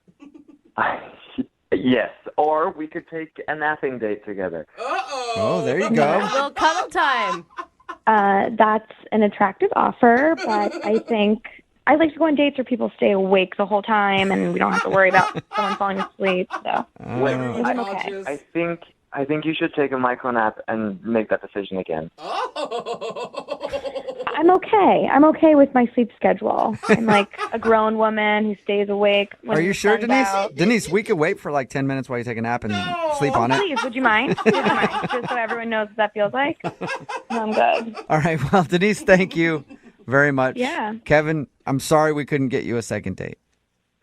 Yes, or we could take a napping date together. Oh, there you go. Well, cuddle time. That's an attractive offer, but I think I like to go on dates where people stay awake the whole time and we don't have to worry about someone falling asleep. So Wait, I'm okay. I think you should take a micro nap and make that decision again. I'm okay. I'm okay with my sleep schedule. I'm like a grown woman who stays awake. When Are you the sure, sun's Denise? out. Denise, we could wait for like 10 minutes while you take a nap and sleep on it. Please, would you mind? Would you mind? Just so everyone knows what that feels like. No, I'm good. All right. Well, Denise, thank you very much. Yeah. Kevin, I'm sorry we couldn't get you a second date.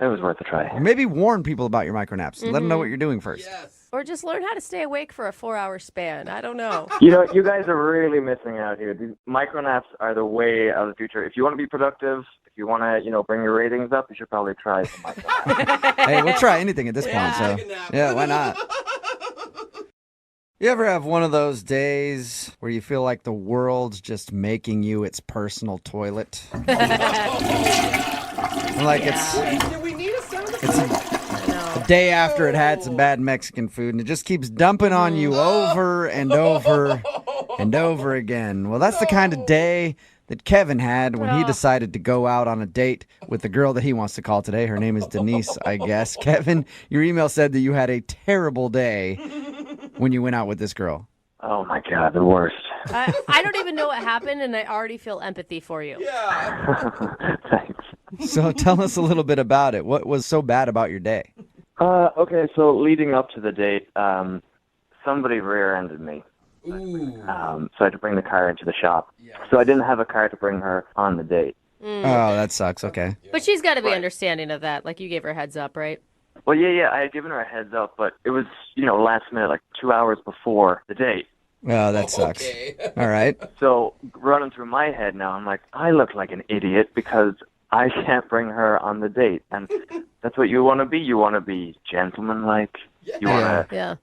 It was worth a try. Or maybe warn people about your micronaps. Let them know what you're doing first. Or just learn how to stay awake for a 4-hour span. I don't know. You know, you guys are really missing out here. These micronaps are the way of the future. If you want to be productive, if you want to, bring your ratings up, you should probably try some micronaps. Hey, we'll try anything at this point. So, yeah, why not? You ever have one of those days where you feel like the world's just making you its personal toilet? Like it's a day after it had some bad Mexican food, and it just keeps dumping on you over and over and over again. Well, that's the kind of day that Kevin had when he decided to go out on a date with the girl that he wants to call today. Her name is Denise, I guess. Kevin, your email said that you had a terrible day when you went out with this girl. Oh, my God, the worst. I don't even know what happened, and I already feel empathy for you. Thanks. So tell us a little bit about it. What was so bad about your day? Okay, so leading up to the date, somebody rear-ended me. So I had to bring the car into the shop. So I didn't have a car to bring her on the date. Oh, that sucks. Okay. But she's got to be understanding of that. Like, you gave her a heads up, right? Well, yeah, I had given her a heads up, but it was, last minute, like 2 hours before the date. Oh, that sucks. All right. So running through my head now, I'm like, I look like an idiot because I can't bring her on the date. And that's what you want to be. You want to be gentlemanlike. You want to,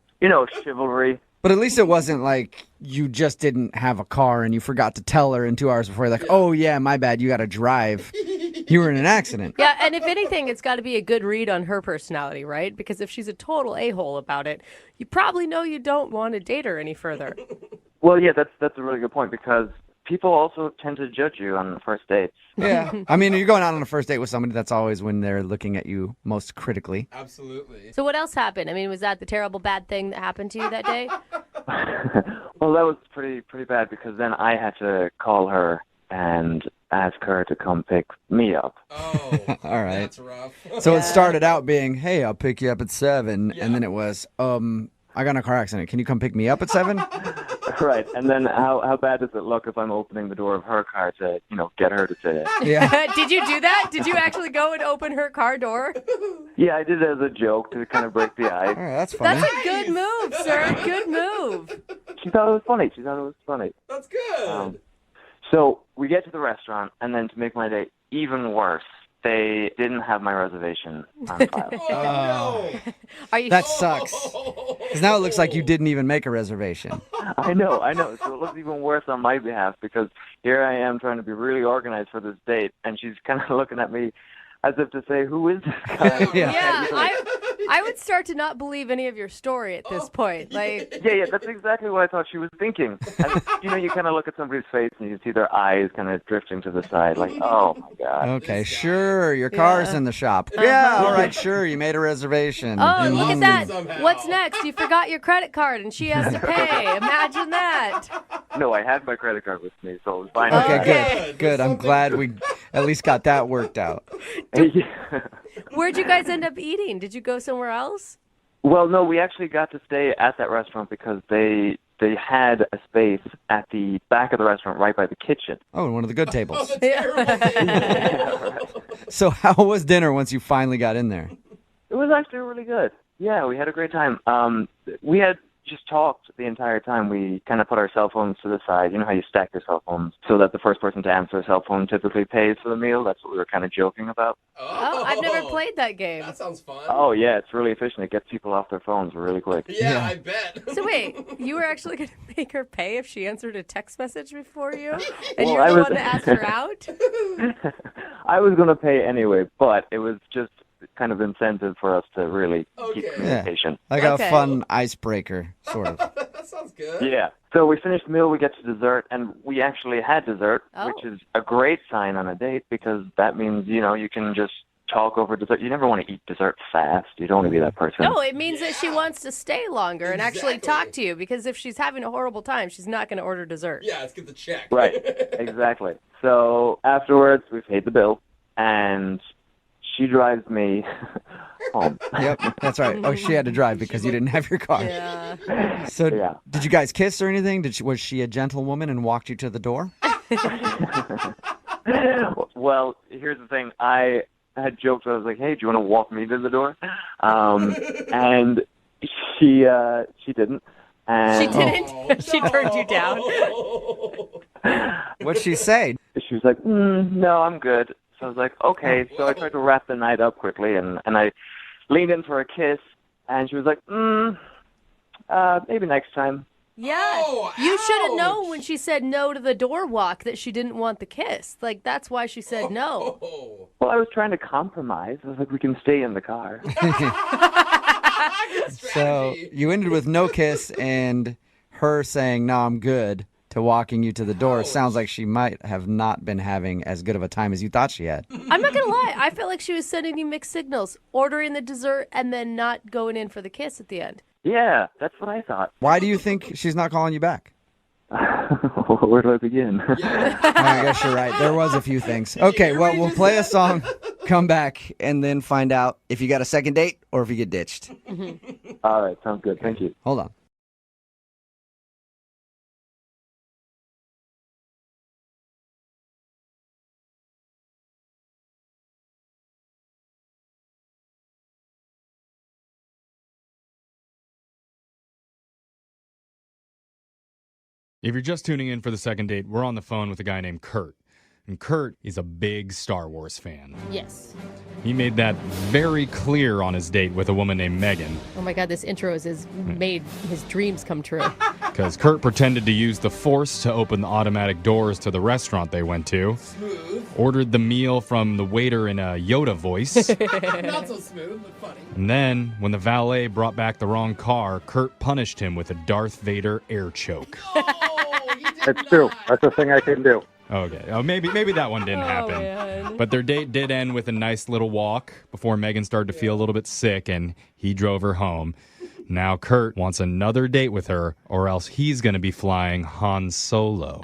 chivalry. But at least it wasn't like you just didn't have a car and you forgot to tell her in 2 hours before. Like, oh, yeah, my bad. You got to drive. You were in an accident. Yeah, and if anything, it's got to be a good read on her personality, right? Because if she's a total a-hole about it, you probably know you don't want to date her any further. Well, yeah, that's a really good point because people also tend to judge you on first dates. Yeah. I mean, you're going out on a first date with somebody, that's always when they're looking at you most critically. Absolutely. So what else happened? I mean, was that the terrible bad thing that happened to you that day? Well, that was pretty bad because then I had to call her and ask her to come pick me up. Oh, all right. That's rough. So it started out being, hey, I'll pick you up at 7. And then it was, I got in a car accident. Can you come pick me up at 7? Right. And then how bad does it look if I'm opening the door of her car to, get her to say it? Yeah. Did you do that? Did you actually go and open her car door? Yeah, I did it as a joke to kind of break the ice. All right, that's funny. That's a good move, sir. Good move. She thought it was funny. That's good. So we get to the restaurant, and then to make my day even worse, they didn't have my reservation on file. Oh, no. Are you? That sucks. Because now it looks like you didn't even make a reservation. I know. So it looks even worse on my behalf because here I am trying to be really organized for this date, and she's kind of looking at me as if to say, who is this guy? Yeah. I would start to not believe any of your story at this point. Like, Yeah, that's exactly what I thought she was thinking. You kind of look at somebody's face and you see their eyes kind of drifting to the side, like, oh my God. Okay, sure, your car's in the shop. Yeah, all right, sure, you made a reservation. oh, look at that. What's next? You forgot your credit card and she has to pay. Imagine that. No, I had my credit card with me, so it was fine. Okay, good. I'm glad we at least got that worked out. Where'd you guys end up eating? Did you go somewhere else? Well, no, we actually got to stay at that restaurant because they had a space at the back of the restaurant right by the kitchen. Oh, one of the good tables. Yeah, So how was dinner once you finally got in there? It was actually really good. Yeah, we had a great time. We had just talked the entire time. We kind of put our cell phones to the side. You know how you stack your cell phones so that the first person to answer a cell phone typically pays for the meal? That's what we were kind of joking about. Oh, I've never played that game. That sounds fun. Oh, yeah, it's really efficient. It gets people off their phones really quick. Yeah, I bet. So wait, you were actually going to make her pay if she answered a text message before you? And Well, you're the one that asked her out? I was going to pay anyway, but it was just kind of incentive for us to really keep communication. Like a fun icebreaker, sort of. That sounds good. Yeah. So we finished the meal, we get to dessert, and we actually had dessert, which is a great sign on a date because that means, you can just talk over dessert. You never want to eat dessert fast. You don't want to be that person. No, it means that she wants to stay longer and actually talk to you because if she's having a horrible time, she's not going to order dessert. Yeah, let's get the check. Right. Exactly. So afterwards, we paid the bill, and she drives me home. Yep, that's right. Oh, she had to drive because you didn't have your car. Yeah. So did you guys kiss or anything? Was she a gentlewoman and walked you to the door? Well, here's the thing. I had joked. I was like, hey, do you want to walk me to the door? And she didn't. And she didn't? She turned you down? What'd she say? She was like, no, I'm good. So I was like, okay. So I tried to wrap the night up quickly, and I leaned in for a kiss, and she was like, maybe next time. Yeah. You should have known when she said no to the door walk that she didn't want the kiss. Like, that's why she said no. Well, I was trying to compromise. I was like, we can stay in the car. So you ended with no kiss and her saying, no, I'm good, to walking you to the door. Sounds like she might have not been having as good of a time as you thought she had. I'm not going to lie. I felt like she was sending you mixed signals, ordering the dessert and then not going in for the kiss at the end. Yeah, that's what I thought. Why do you think she's not calling you back? Where do I begin? I guess you're right. There was a few things. Okay, well, we'll play a song, come back, and then find out if you got a second date or if you get ditched. All right, sounds good. Thank you. Hold on. If you're just tuning in for the second date, we're on the phone with a guy named Kurt. And Kurt is a big Star Wars fan. Yes. He made that very clear on his date with a woman named Megan. Oh my God, this intro has made his dreams come true. Because Kurt pretended to use the Force to open the automatic doors to the restaurant they went to. Smooth. Ordered the meal from the waiter in a Yoda voice. Not so smooth, but funny. And then, when the valet brought back the wrong car, Kurt punished him with a Darth Vader air choke. It's true. That's a thing I can do. Okay. Oh, maybe that one didn't happen. Man. But their date did end with a nice little walk before Megan started to feel a little bit sick, and he drove her home. Now Kurt wants another date with her, or else he's going to be flying Han Solo.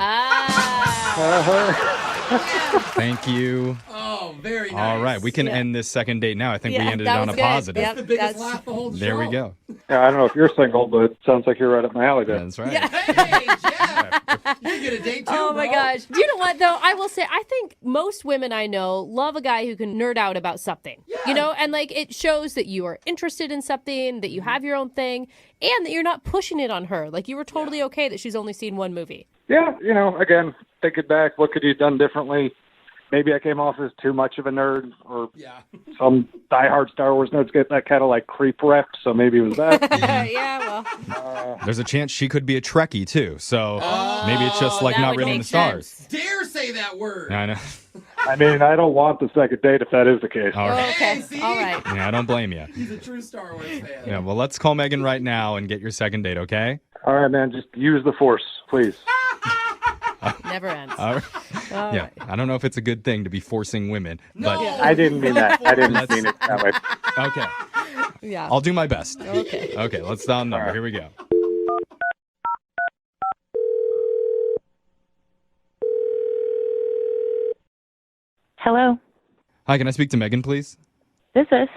Thank you. Oh, very nice. All right, we can end this second date now. I think we ended it on a positive. That's the biggest laugh the whole show. There we go. Yeah, I don't know if you're single, but it sounds like you're right up my alley there. That's right. Hey, Jeff. You get a date too, Oh my gosh. You know what, though? I will say, I think most women I know love a guy who can nerd out about something. Yeah. You know, and like it shows that you are interested in something, that you have your own thing, and that you're not pushing it on her. Like you were totally okay that she's only seen one movie. Yeah, again, thinking back, what could you have done differently? Maybe I came off as too much of a nerd, or some diehard Star Wars nerds get that kind of like creep rep, so maybe it was that. Yeah, well. There's a chance she could be a Trekkie, too. So maybe it's just like not really in the stars. Dare say that word. I know. I mean, I don't want the second date if that is the case. All right. Okay. All right. Yeah, I don't blame you. He's a true Star Wars fan. Yeah, well, let's call Megan right now and get your second date, okay? All right, man. Just use the force, please. Never ends. All right. All Yeah, right. I don't know if it's a good thing to be forcing women, but I didn't mean that. I didn't mean it that way. okay. Yeah. I'll do my best. Okay. Okay, let's dial the number. Here we go. Hello, Hi, can I speak to Megan, please? this is.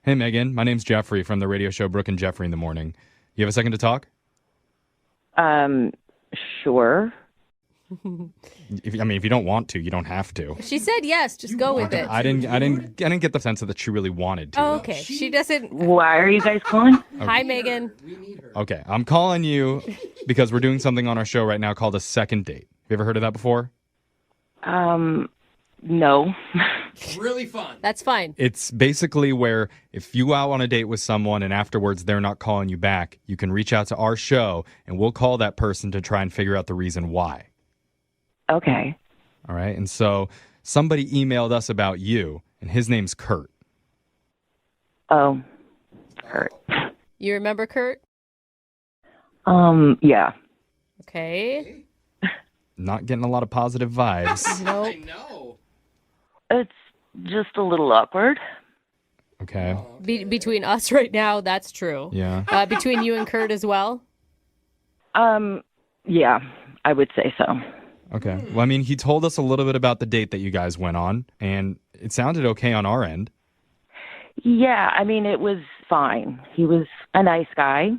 Hey, Megan. My name's Jeffrey from the radio show Brooke and Jeffrey in the Morning. You have a second to talk? Sure. If you don't want to, you don't have to. She said yes. Just go with it. I didn't get the sense that she really wanted to. Oh, okay. She doesn't. Why are you guys calling? Hi, Megan. Okay, I'm calling you because we're doing something on our show right now called a second date. Have you ever heard of that before? No. Really fun. That's fine. It's basically where if you go out on a date with someone and afterwards they're not calling you back, you can reach out to our show and we'll call that person to try and figure out the reason why. Okay. All right. And so somebody emailed us about you and his name's Kurt. Oh, Kurt. You remember Kurt? Yeah. Okay. Not getting a lot of positive vibes. Nope. I know. It's just a little awkward. Okay. Between us right now, that's true. Yeah. Between you and Kurt as well? Yeah, I would say so. Okay. Well, I mean, he told us a little bit about the date that you guys went on, and it sounded okay on our end. Yeah, I mean, it was fine. He was a nice guy.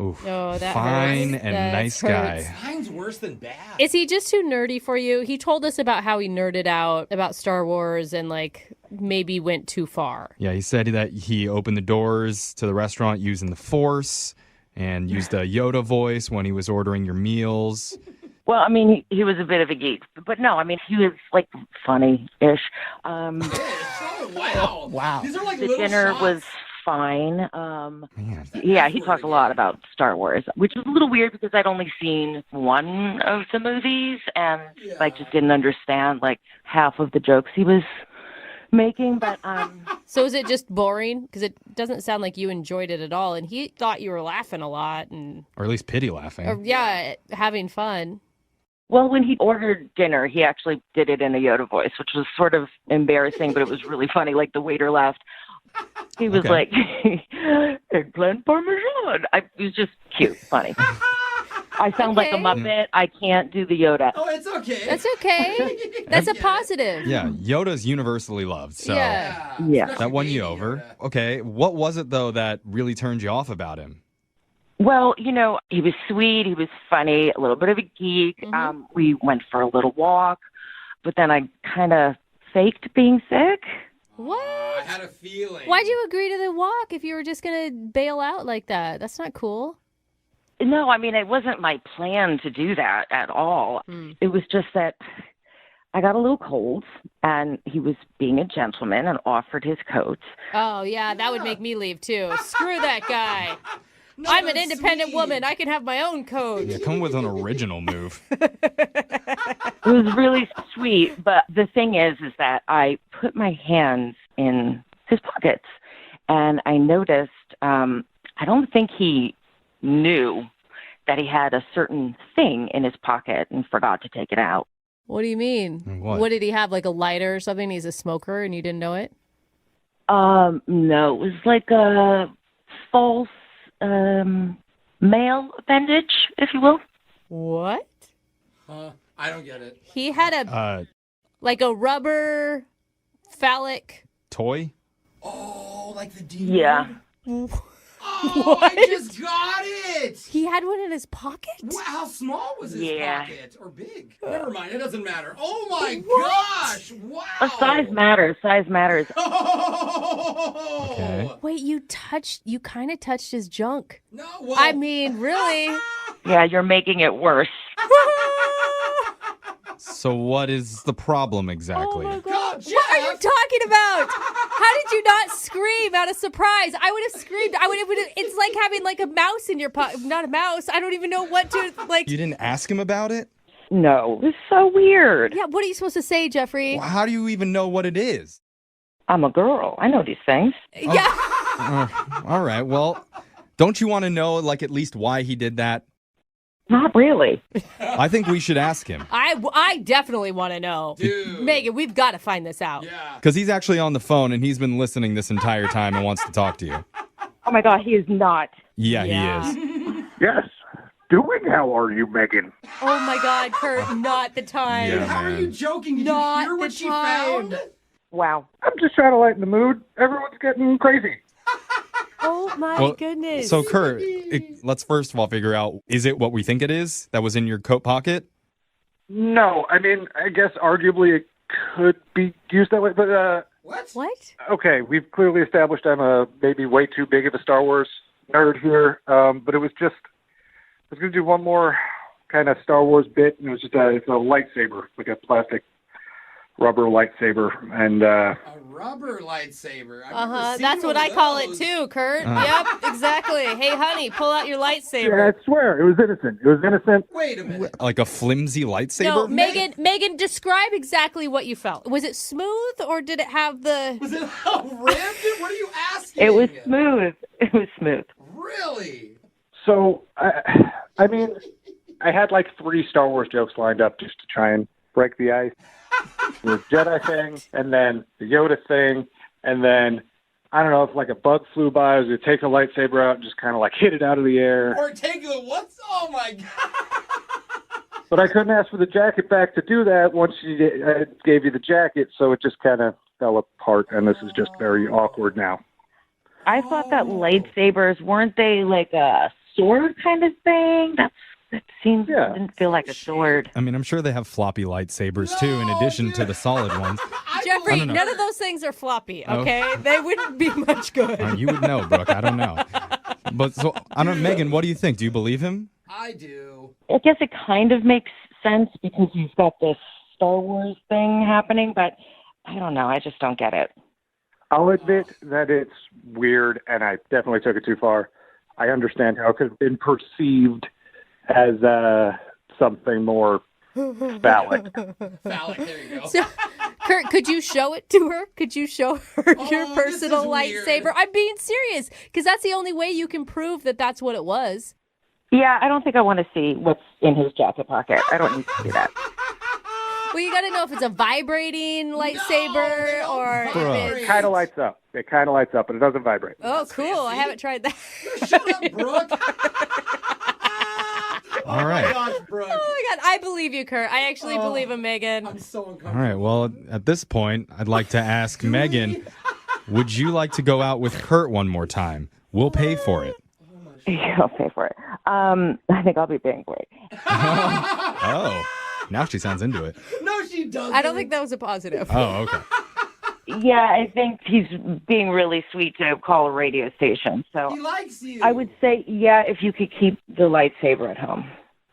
Oof. Oh, that Fine hurts. and That nice hurts. guy. Mine's worse than bad. Is he just too nerdy for you? He told us about how he nerded out about Star Wars and like maybe went too far. Yeah, he said that he opened the doors to the restaurant using the Force and used a Yoda voice when he was ordering your meals. Well, I mean, he was a bit of a geek. But no, I mean, he was, like, funny-ish. Oh, wow. Wow. These are like The little dinner shots. was fine. Man. Yeah, he talked a lot about Star Wars, which was a little weird because I'd only seen one of the movies and I just didn't understand like half of the jokes he was making. But So is it just boring? Because it doesn't sound like you enjoyed it at all, and he thought you were laughing a lot and Or at least pity laughing. having fun. well, when he ordered dinner, he actually did it in a Yoda voice, which was sort of embarrassing, but it was really funny. Like the waiter laughed. He was like, eggplant parmesan. It was just cute, funny. I sound like a Muppet. I can't do the Yoda. Oh, it's okay. That's okay. That's a positive. Yeah, Yoda's universally loved, so Yeah. that won you over. Okay, what was it, though, that really turned you off about him? Well, you know, he was sweet. He was funny, a little bit of a geek. We went for a little walk, but then I kind of faked being sick. What? I had a feeling. Why'd you agree to the walk if you were just going to bail out like that? That's not cool. No, I mean, it wasn't my plan to do that at all. It was just that I got a little cold, and he was being a gentleman and offered his coat. Oh, yeah, that would make me leave, too. Screw that guy. I'm an independent woman. I can have my own coat. Yeah, come with an original move. It was really sweet, but the thing is that I put my hands in his pockets, and I noticed I don't think he knew that he had a certain thing in his pocket and forgot to take it out. What do you mean? What? Did he have, like a lighter or something? He's a smoker and you didn't know it? No, it was like a false male appendage, if you will. What? I don't get it. He had like a rubber phallic Toy? Oh, like the D. Yeah. Oh, I just got it. He had one in his pocket? Wow, how small was his Yeah. pocket? Or big? Never mind, it doesn't matter. Oh my gosh! Wow. Size matters. Size matters. Okay. Wait, you kind of touched his junk. No, well, I mean, really? Yeah, you're making it worse. So what is the problem exactly? Oh my God. What are you talking about? How did you not scream out of surprise? I would have screamed. It's like having like a mouse in your pocket. Not a mouse. I don't even know what to like. You didn't ask him about it? No, it's so weird. Yeah, what are you supposed to say, Jeffrey? Well, how do you even know what it is? I'm a girl. I know these things. Yeah. All right, well, don't you want to know, like, at least why he did that? Not really. I think we should ask him. I definitely want to know. Dude. Megan, we've got to find this out. Yeah. Because he's actually on the phone, and he's been listening this entire time and wants to talk to you. Oh, my God, he is not. Yeah, Yeah. he is. Yes. Doing how are you, Megan? Oh, my God, Kurt, not the time. Yeah, How are man. you joking? Did Not you hear what the she time. found? Wow. I'm just trying to lighten the mood. Everyone's getting crazy. Oh, my Well, goodness. So, Kurt, let's first of all figure out, is it what we think it is that was in your coat pocket? No, I mean, I guess arguably it could be used that way, but What? okay, we've clearly established I'm a maybe way too big of a Star Wars nerd here, but it was just, I was going to do one more kind of Star Wars bit, and it was just it's a lightsaber, like a plastic rubber lightsaber, and A rubber lightsaber. I've never seen That's one what of I call it those. too, Kurt. Yep, exactly. Hey, honey, pull out your yeah, lightsaber. I swear, it was innocent. It was innocent. Wait a minute. Like a flimsy lightsaber? No, Megan, describe exactly what you felt. Was it smooth or did it have the... Was it all ribbed? What are you asking? It was smooth. It was smooth. Really? So, I mean, I had like 3 Star Wars jokes lined up just to try and break the ice. The Jedi thing, and then the Yoda thing, and then, I don't know, if like a bug flew by, I was going to take the lightsaber out and just kind of like hit it out of the air. Or take the what's? Oh my god! But I couldn't ask for the jacket back to do that once she gave you the jacket, so it just kind of fell apart, and this is just very awkward now. I thought that lightsabers, weren't they like a sword kind of thing? That didn't feel like a sword. I mean, I'm sure they have floppy lightsabers, too, in addition to the solid ones. Jeffrey, I don't know. none of those things are floppy, Oh. okay? They wouldn't be much good. You would know, Brooke. I don't know. But so, I don't know, Megan, what do you think? Do you believe him? I do. I guess it kind of makes sense because you've got this Star Wars thing happening, but I don't know. I just don't get it. I'll admit that it's weird, and I definitely took it too far. I understand how it could have been perceived as something more phallic. Phallic, there you go. So, Kurt, could you show it to her? Could you show her your this personal is weird. lightsaber? I'm being serious, because that's the only way you can prove that that's what it was. Yeah, I don't think I want to see what's in his jacket pocket. I don't need to see that. Well, you got to know if it's a vibrating lightsaber or if It it's... kind of lights up. It kind of lights up, but it doesn't vibrate. Oh, cool. I haven't tried that. Shut up, Brooke. All right. Gosh, Brooke. Oh, my God. I believe you, Kurt. I actually believe him, Megan. I'm so All uncomfortable. right, well, at this point, I'd like to ask Megan, would you like to go out with Kurt one more time? We'll pay for it. Yeah, I'll pay for it. I think I'll be paying for it. Oh, now she sounds into it. No, she doesn't. I don't think that was a positive. Oh, okay. Yeah, I think he's being really sweet to call a radio station. So He likes you. I would say, yeah, if you could keep the lightsaber at home.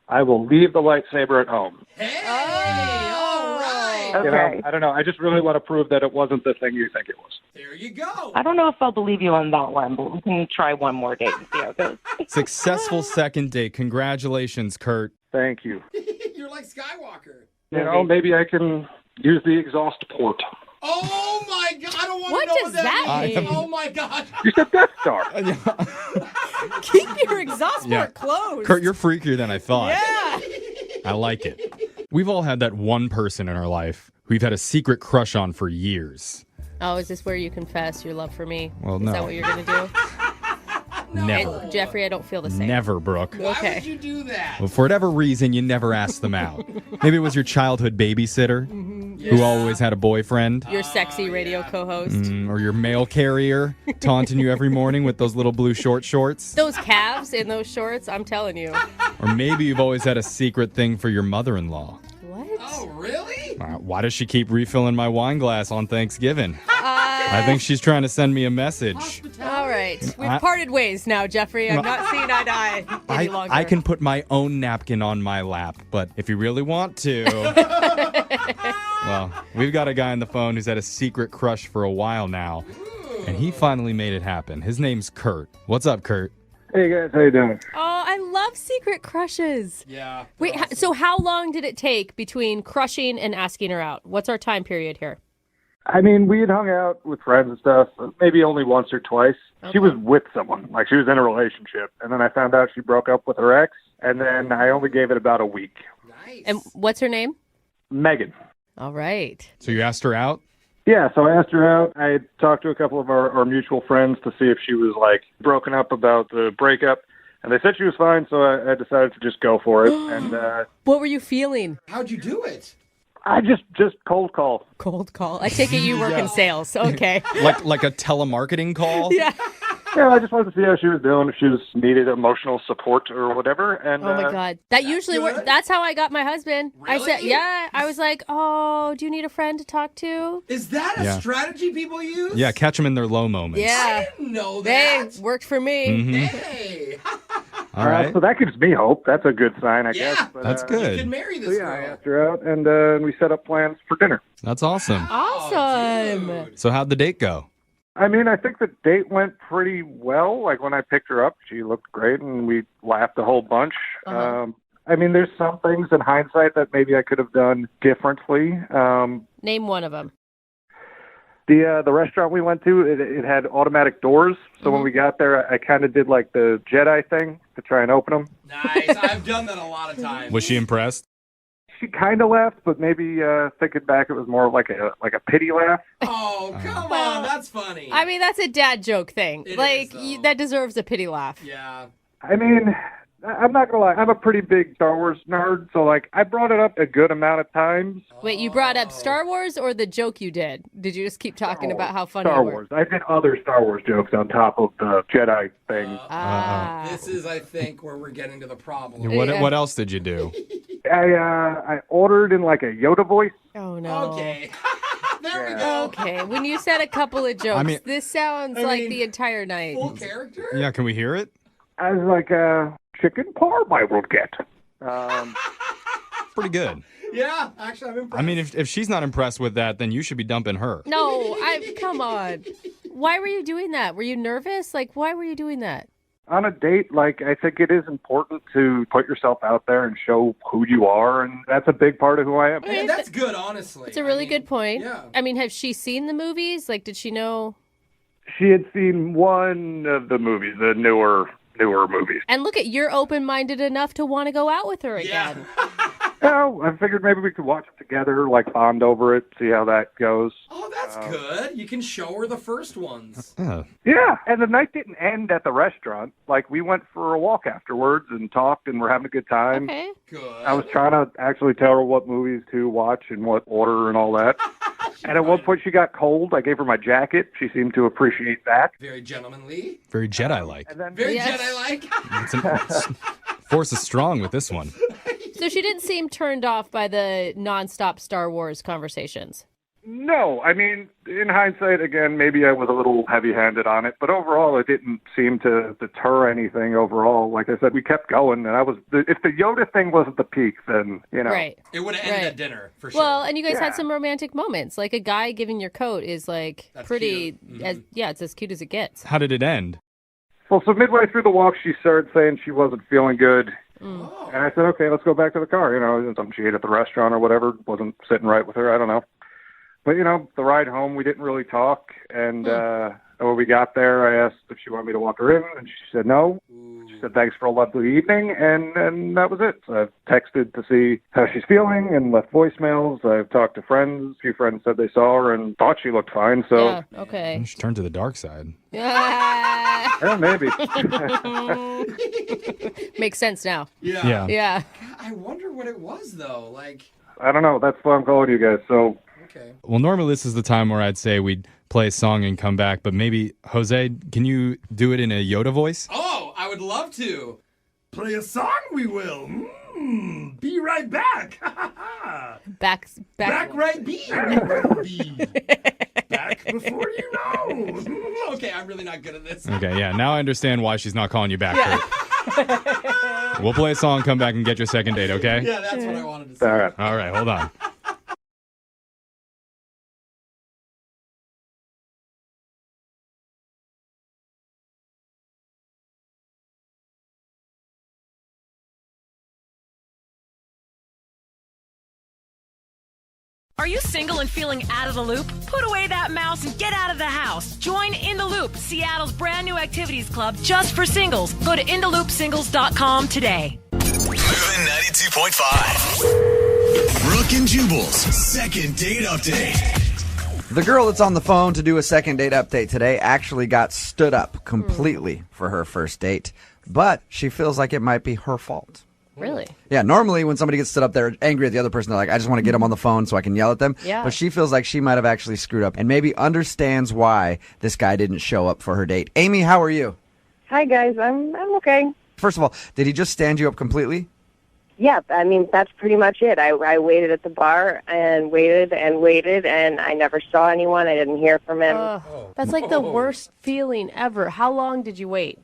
I will leave the lightsaber at home. Hey, all right. Okay. You know, I don't know. I just really want to prove that it wasn't the thing you think it was. There you go. I don't know if I'll believe you on that one, but we can try one more date and see how it goes. Successful second date. Congratulations, Kurt. Thank you. You're like Skywalker. You know, maybe I can use the exhaust port. Oh my god! I don't want What to know does what that that means. mean? Oh my god! You said Death Star. Keep your exhaust port Yeah. closed. Kurt, you're freakier than I thought. Yeah. I like it. We've all had that one person in our life who we've had a secret crush on for years. Oh, is this where you confess your love for me? Well, Is no. that what you're going to do? Never. And Jeffrey, I don't feel the same. Never, Brooke. Why Okay. would you do that? Well, for whatever reason, you never asked them out. Maybe it was your childhood babysitter who always had a boyfriend. Your sexy radio co-host. Or your mail carrier taunting you every morning with those little blue shorts. Those calves in those shorts, I'm telling you. Or maybe you've always had a secret thing for your mother-in-law. What? Oh really? Why does she keep refilling my wine glass on Thanksgiving? I think she's trying to send me a message. All right. We've I- parted ways now, Jeffrey. I'm not seeing eye to eye any longer. I can put my own napkin on my lap, but if you really want to... Well, we've got a guy on the phone who's had a secret crush for a while now, and he finally made it happen. His name's Kurt. What's up, Kurt? Hey guys, how you doing? Oh, I love secret crushes. Yeah. Wait, so how long did it take between crushing and asking her out? What's our time period here? I mean, we had hung out with friends and stuff, maybe only once or twice. Okay. She was with someone, like she was in a relationship. And then I found out she broke up with her ex, and then I only gave it about a week. Nice. And what's her name? Megan. All right. So you asked her out? Yeah, so I asked her out. I had talked to a couple of our mutual friends to see if she was, like, broken up about the breakup. And they said she was fine, so I decided to just go for it. And what were you feeling? How'd you do it? I just cold call. Cold call. I take it you work in sales. Okay. Like a telemarketing call? Yeah. Yeah, I just wanted to see how she was doing, if she was needed emotional support or whatever. And Oh my God. That usually works. That's how I got my husband. I said, yeah. I was like, oh, do you need a friend to talk to? Is that a Yeah. strategy people use? Yeah, catch them in their low moments. Yeah. I didn't know that. Hey, worked for me. Mhm. Hey. All right. So that gives me hope. That's a good sign, I guess. But, That's good. You could marry So this yeah, I girl. asked her out, and we set up plans for dinner. That's awesome. Awesome. So how'd the date go? I mean, I think the date went pretty well. Like, when I picked her up, she looked great, and we laughed a whole bunch. Uh-huh. I mean, there's some things in hindsight that maybe I could have done differently. Name one of them. The restaurant we went to, it had automatic doors. So when we got there, I kind of did, like, the Jedi thing to try and open them. Nice. I've done that a lot of times. Was she impressed? She kind of laughed, but maybe thinking back, it was more like a pity laugh. Oh, come on. That's funny. I mean, that's a dad joke thing. It like, is, that deserves a pity laugh. Yeah. I mean, I'm not gonna lie, I'm a pretty big Star Wars nerd, so like I brought it up a good amount of times. Wait, you brought up Star Wars or the joke you did? Did you just keep talking about how funny Star you were? Wars. I did other Star Wars jokes on top of the Jedi thing. This is, I think, where we're getting to the problem. What else did you do? I ordered in like a Yoda voice. Oh no. Okay. There we go. Okay, when you said a couple of jokes, I mean- this sounds like the entire night. Full character? Yeah, can we hear it? I was like, chicken parm I will get. Pretty good. Yeah, actually, I'm impressed. I mean, if she's not impressed with that, then you should be dumping her. No, come on. Why were you doing that? Were you nervous? Like, why were you doing that? On a date, like, I think it is important to put yourself out there and show who you are, and that's a big part of who I am. Hey, that's good, honestly. It's a really good point. yeah. I mean, has she seen the movies? Like, did she know? She had seen one of the movies, the newer movies. And look at, you're open-minded enough to want to go out with her again. Oh, I figured maybe we could watch it together, like bond over it, see how that goes. Oh, that's good. You can show her the first ones. Yeah, and the night didn't end at the restaurant. Like, we went for a walk afterwards and talked, and we're having a good time. Okay. Good. I was trying to actually tell her what movies to watch and what order and all that. And at one point she got cold. I gave her my jacket. She seemed to appreciate that. Very gentlemanly. Very Jedi-like. Very Jedi-like. Force is strong with this one. So she didn't seem turned off by the nonstop Star Wars conversations. No, I mean, in hindsight, again, maybe I was a little heavy-handed on it, but overall, it didn't seem to deter anything overall. Like I said, we kept going, and if the Yoda thing wasn't the peak, then, you know. Right. It would have ended Right. at dinner, for sure. Well, and you guys Yeah. had some romantic moments. Like, a guy giving your coat is, like, pretty, it's as cute as it gets. How did it end? Well, so midway through the walk, she started saying she wasn't feeling good. Oh. And I said, okay, let's go back to the car. You know, something she ate at the restaurant or whatever wasn't sitting right with her. I don't know. But, you know, the ride home, we didn't really talk. And when we got there, I asked if she wanted me to walk her in, and she said no. She said thanks for a lovely evening, and that was it. So I've texted to see how she's feeling and left voicemails. I've talked to friends. A few friends said they saw her and thought she looked fine. So Yeah, okay. She turned to the dark side. yeah, maybe. Makes sense now. Yeah. Yeah. I wonder what it was, though. Like, I don't know. That's why I'm calling you guys. So okay. Well, normally this is the time where I'd say we'd play a song and come back, but maybe, Jose, can you do it in a Yoda voice? Oh, I would love to. Play a song, we will. Be right back. Back right be. Back before you know. Okay, I'm really not good at this. Okay, yeah. Now I understand why she's not calling you back. Kurt. We'll play a song, come back, and get your second date, okay? Yeah, that's what I wanted to say. All right, hold on. Are you single and feeling out of the loop? Put away that mouse and get out of the house. Join In the Loop, Seattle's brand new activities club just for singles. Go to intheloopsingles.com today. Moving 92.5. Brooke and Jubal's second date update. The girl that's on the phone to do a second date update today actually got stood up completely for her first date, but she feels like it might be her fault. Really? Yeah, normally when somebody gets stood up, they're angry at the other person. They're like, I just want to get them on the phone so I can yell at them. Yeah. But she feels like she might have actually screwed up and maybe understands why this guy didn't show up for her date. Amy, how are you? Hi, guys. I'm okay. First of all, did he just stand you up completely? Yeah, I mean, that's pretty much it. I waited at the bar and waited, and I never saw anyone. I didn't hear from him. That's like the worst feeling ever. How long did you wait?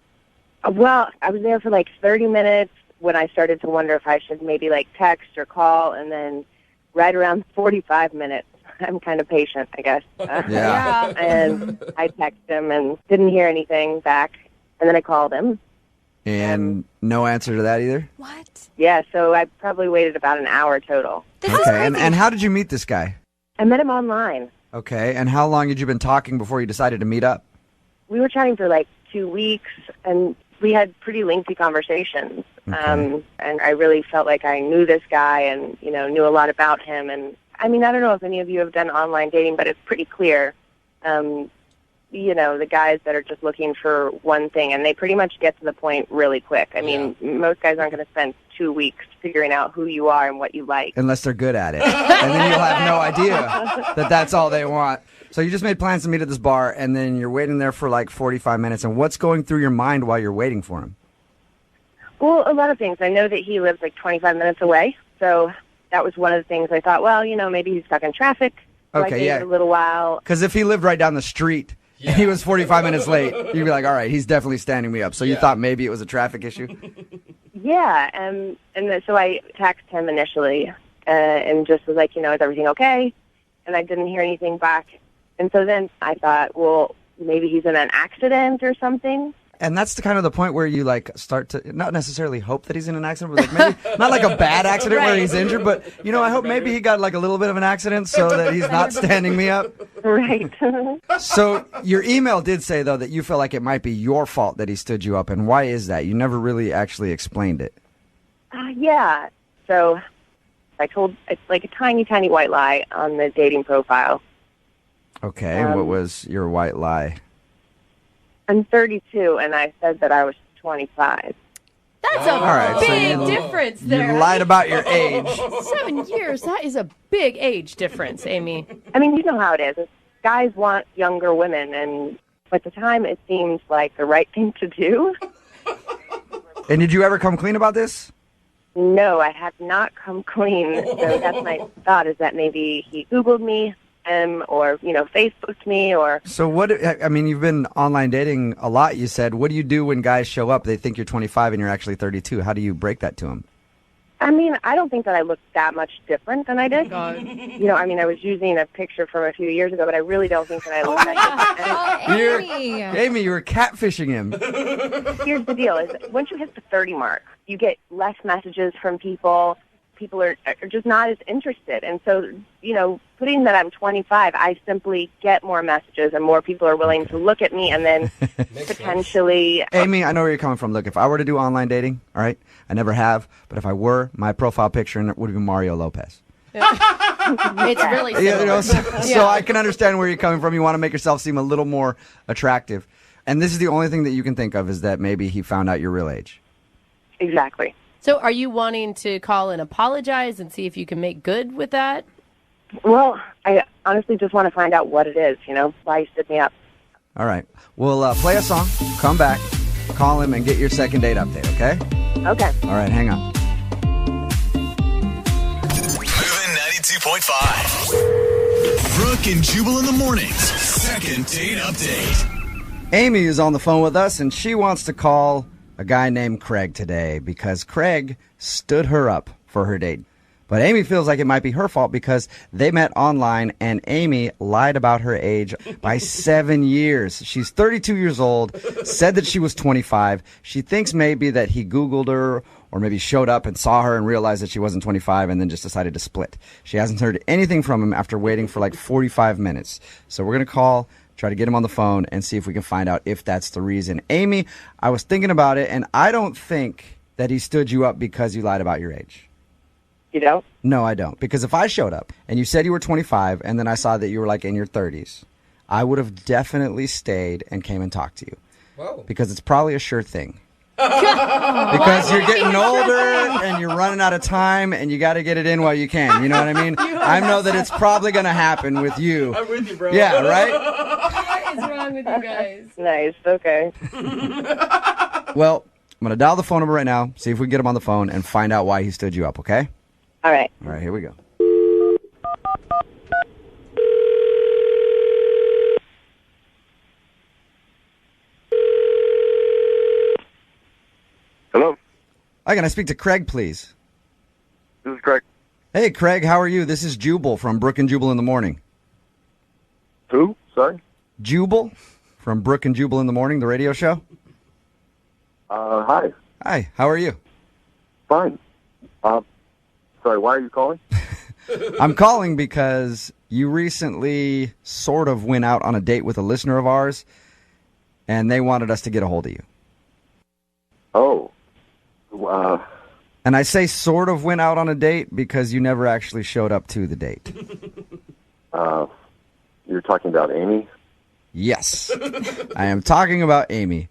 Well, I was there for like 30 minutes when I started to wonder if I should maybe like text or call, and then right around 45 minutes, I'm kind of patient, I guess. Yeah. And I texted him and didn't hear anything back, and then I called him. And no answer to that either? What? Yeah, so I probably waited about an hour total. Okay, and how did you meet this guy? I met him online. Okay, and how long had you been talking before you decided to meet up? We were chatting for like 2 weeks, and we had pretty lengthy conversations. And I really felt like I knew this guy and, knew a lot about him. And, I mean, I don't know if any of you have done online dating, but it's pretty clear, the guys that are just looking for one thing, and they pretty much get to the point really quick. I mean, most guys aren't going to spend 2 weeks figuring out who you are and what you like. Unless they're good at it. And then you'll have no idea that that's all they want. So you just made plans to meet at this bar, and then you're waiting there for like 45 minutes. And what's going through your mind while you're waiting for him? Well, a lot of things. I know that he lives like 25 minutes away, so that was one of the things I thought, well, maybe he's stuck in traffic. So I gave it a little while. Because if he lived right down the street and he was 45 minutes late, you'd be like, all right, he's definitely standing me up. So you thought maybe it was a traffic issue? Yeah, so I texted him initially and just was like, is everything okay? And I didn't hear anything back. And so then I thought, well, maybe he's in an accident or something. And that's the kind of the point where you like start to not necessarily hope that he's in an accident, but like maybe not like a bad accident where he's injured, but I hope maybe he got like a little bit of an accident so that he's not standing me up. Right. So your email did say though that you feel like it might be your fault that he stood you up, and why is that? You never really actually explained it. Yeah. So I told like a tiny, tiny white lie on the dating profile. Okay, what was your white lie? I'm 32, and I said that I was 25. That's a big difference there. You lied about your age. 7 years, that is a big age difference, Amy. I mean, you know how it is. Guys want younger women, and at the time, it seems like the right thing to do. And did you ever come clean about this? No, I have not come clean. So that's my thought, is that maybe he Googled me. Or Facebooked me, or so what? I mean, you've been online dating a lot. You said, what do you do when guys show up? They think you're 25 and you're actually 32. How do you break that to them? I mean, I don't think that I look that much different than I did. I was using a picture from a few years ago, but I really don't think that I look that different. Amy, you were catfishing him. Here's the deal: is once you hit the 30 mark, you get less messages from people. People are just not as interested. And so, putting that I'm 25, I simply get more messages and more people are willing to look at me and then potentially... Amy, I know where you're coming from. Look, if I were to do online dating, all right, I never have, but if I were, my profile picture would be Mario Lopez. It's really similar. So I can understand where you're coming from. You want to make yourself seem a little more attractive. And this is the only thing that you can think of, is that maybe he found out your real age. Exactly. So are you wanting to call and apologize and see if you can make good with that? Well, I honestly just want to find out what it is, why he stood me up. All right. We'll play a song, come back, call him, and get your second date update, okay? Okay. All right, hang on. Moving 92.5. Brooke and Jubal in the mornings. Second date update. Amy is on the phone with us, and she wants to call a guy named Craig today because Craig stood her up for her date. But Amy feels like it might be her fault because they met online and Amy lied about her age by 7 years. She's 32 years old, said that she was 25. She thinks maybe that he Googled her or maybe showed up and saw her and realized that she wasn't 25 and then just decided to split. She hasn't heard anything from him after waiting for like 45 minutes. So we're going to call, try to get him on the phone and see if we can find out if that's the reason. Amy, I was thinking about it, and I don't think that he stood you up because you lied about your age. You don't? No, I don't. Because if I showed up and you said you were 25 and then I saw that you were like in your 30s, I would have definitely stayed and came and talked to you. Whoa. Because it's probably a sure thing. Because you're getting older and you're running out of time and you got to get it in while you can. You know what I mean? I know that it's probably going to happen with you. I'm with you, bro. Yeah, right? What is wrong with you guys? Nice. Okay. Well, I'm going to dial the phone number right now, see if we can get him on the phone and find out why he stood you up, okay? All right. All right, here we go. Hello? Hi, can I speak to Craig, please? This is Craig. Hey, Craig, how are you? This is Jubal from Brooke and Jubal in the Morning. Who? Sorry? Jubal from Brooke and Jubal in the Morning, the radio show. Hi. Hi, how are you? Fine. Sorry, why are you calling? I'm calling because you recently sort of went out on a date with a listener of ours, and they wanted us to get a hold of you. Oh. And I say sort of went out on a date because you never actually showed up to the date. You're talking about Amy? Yes. I am talking about Amy.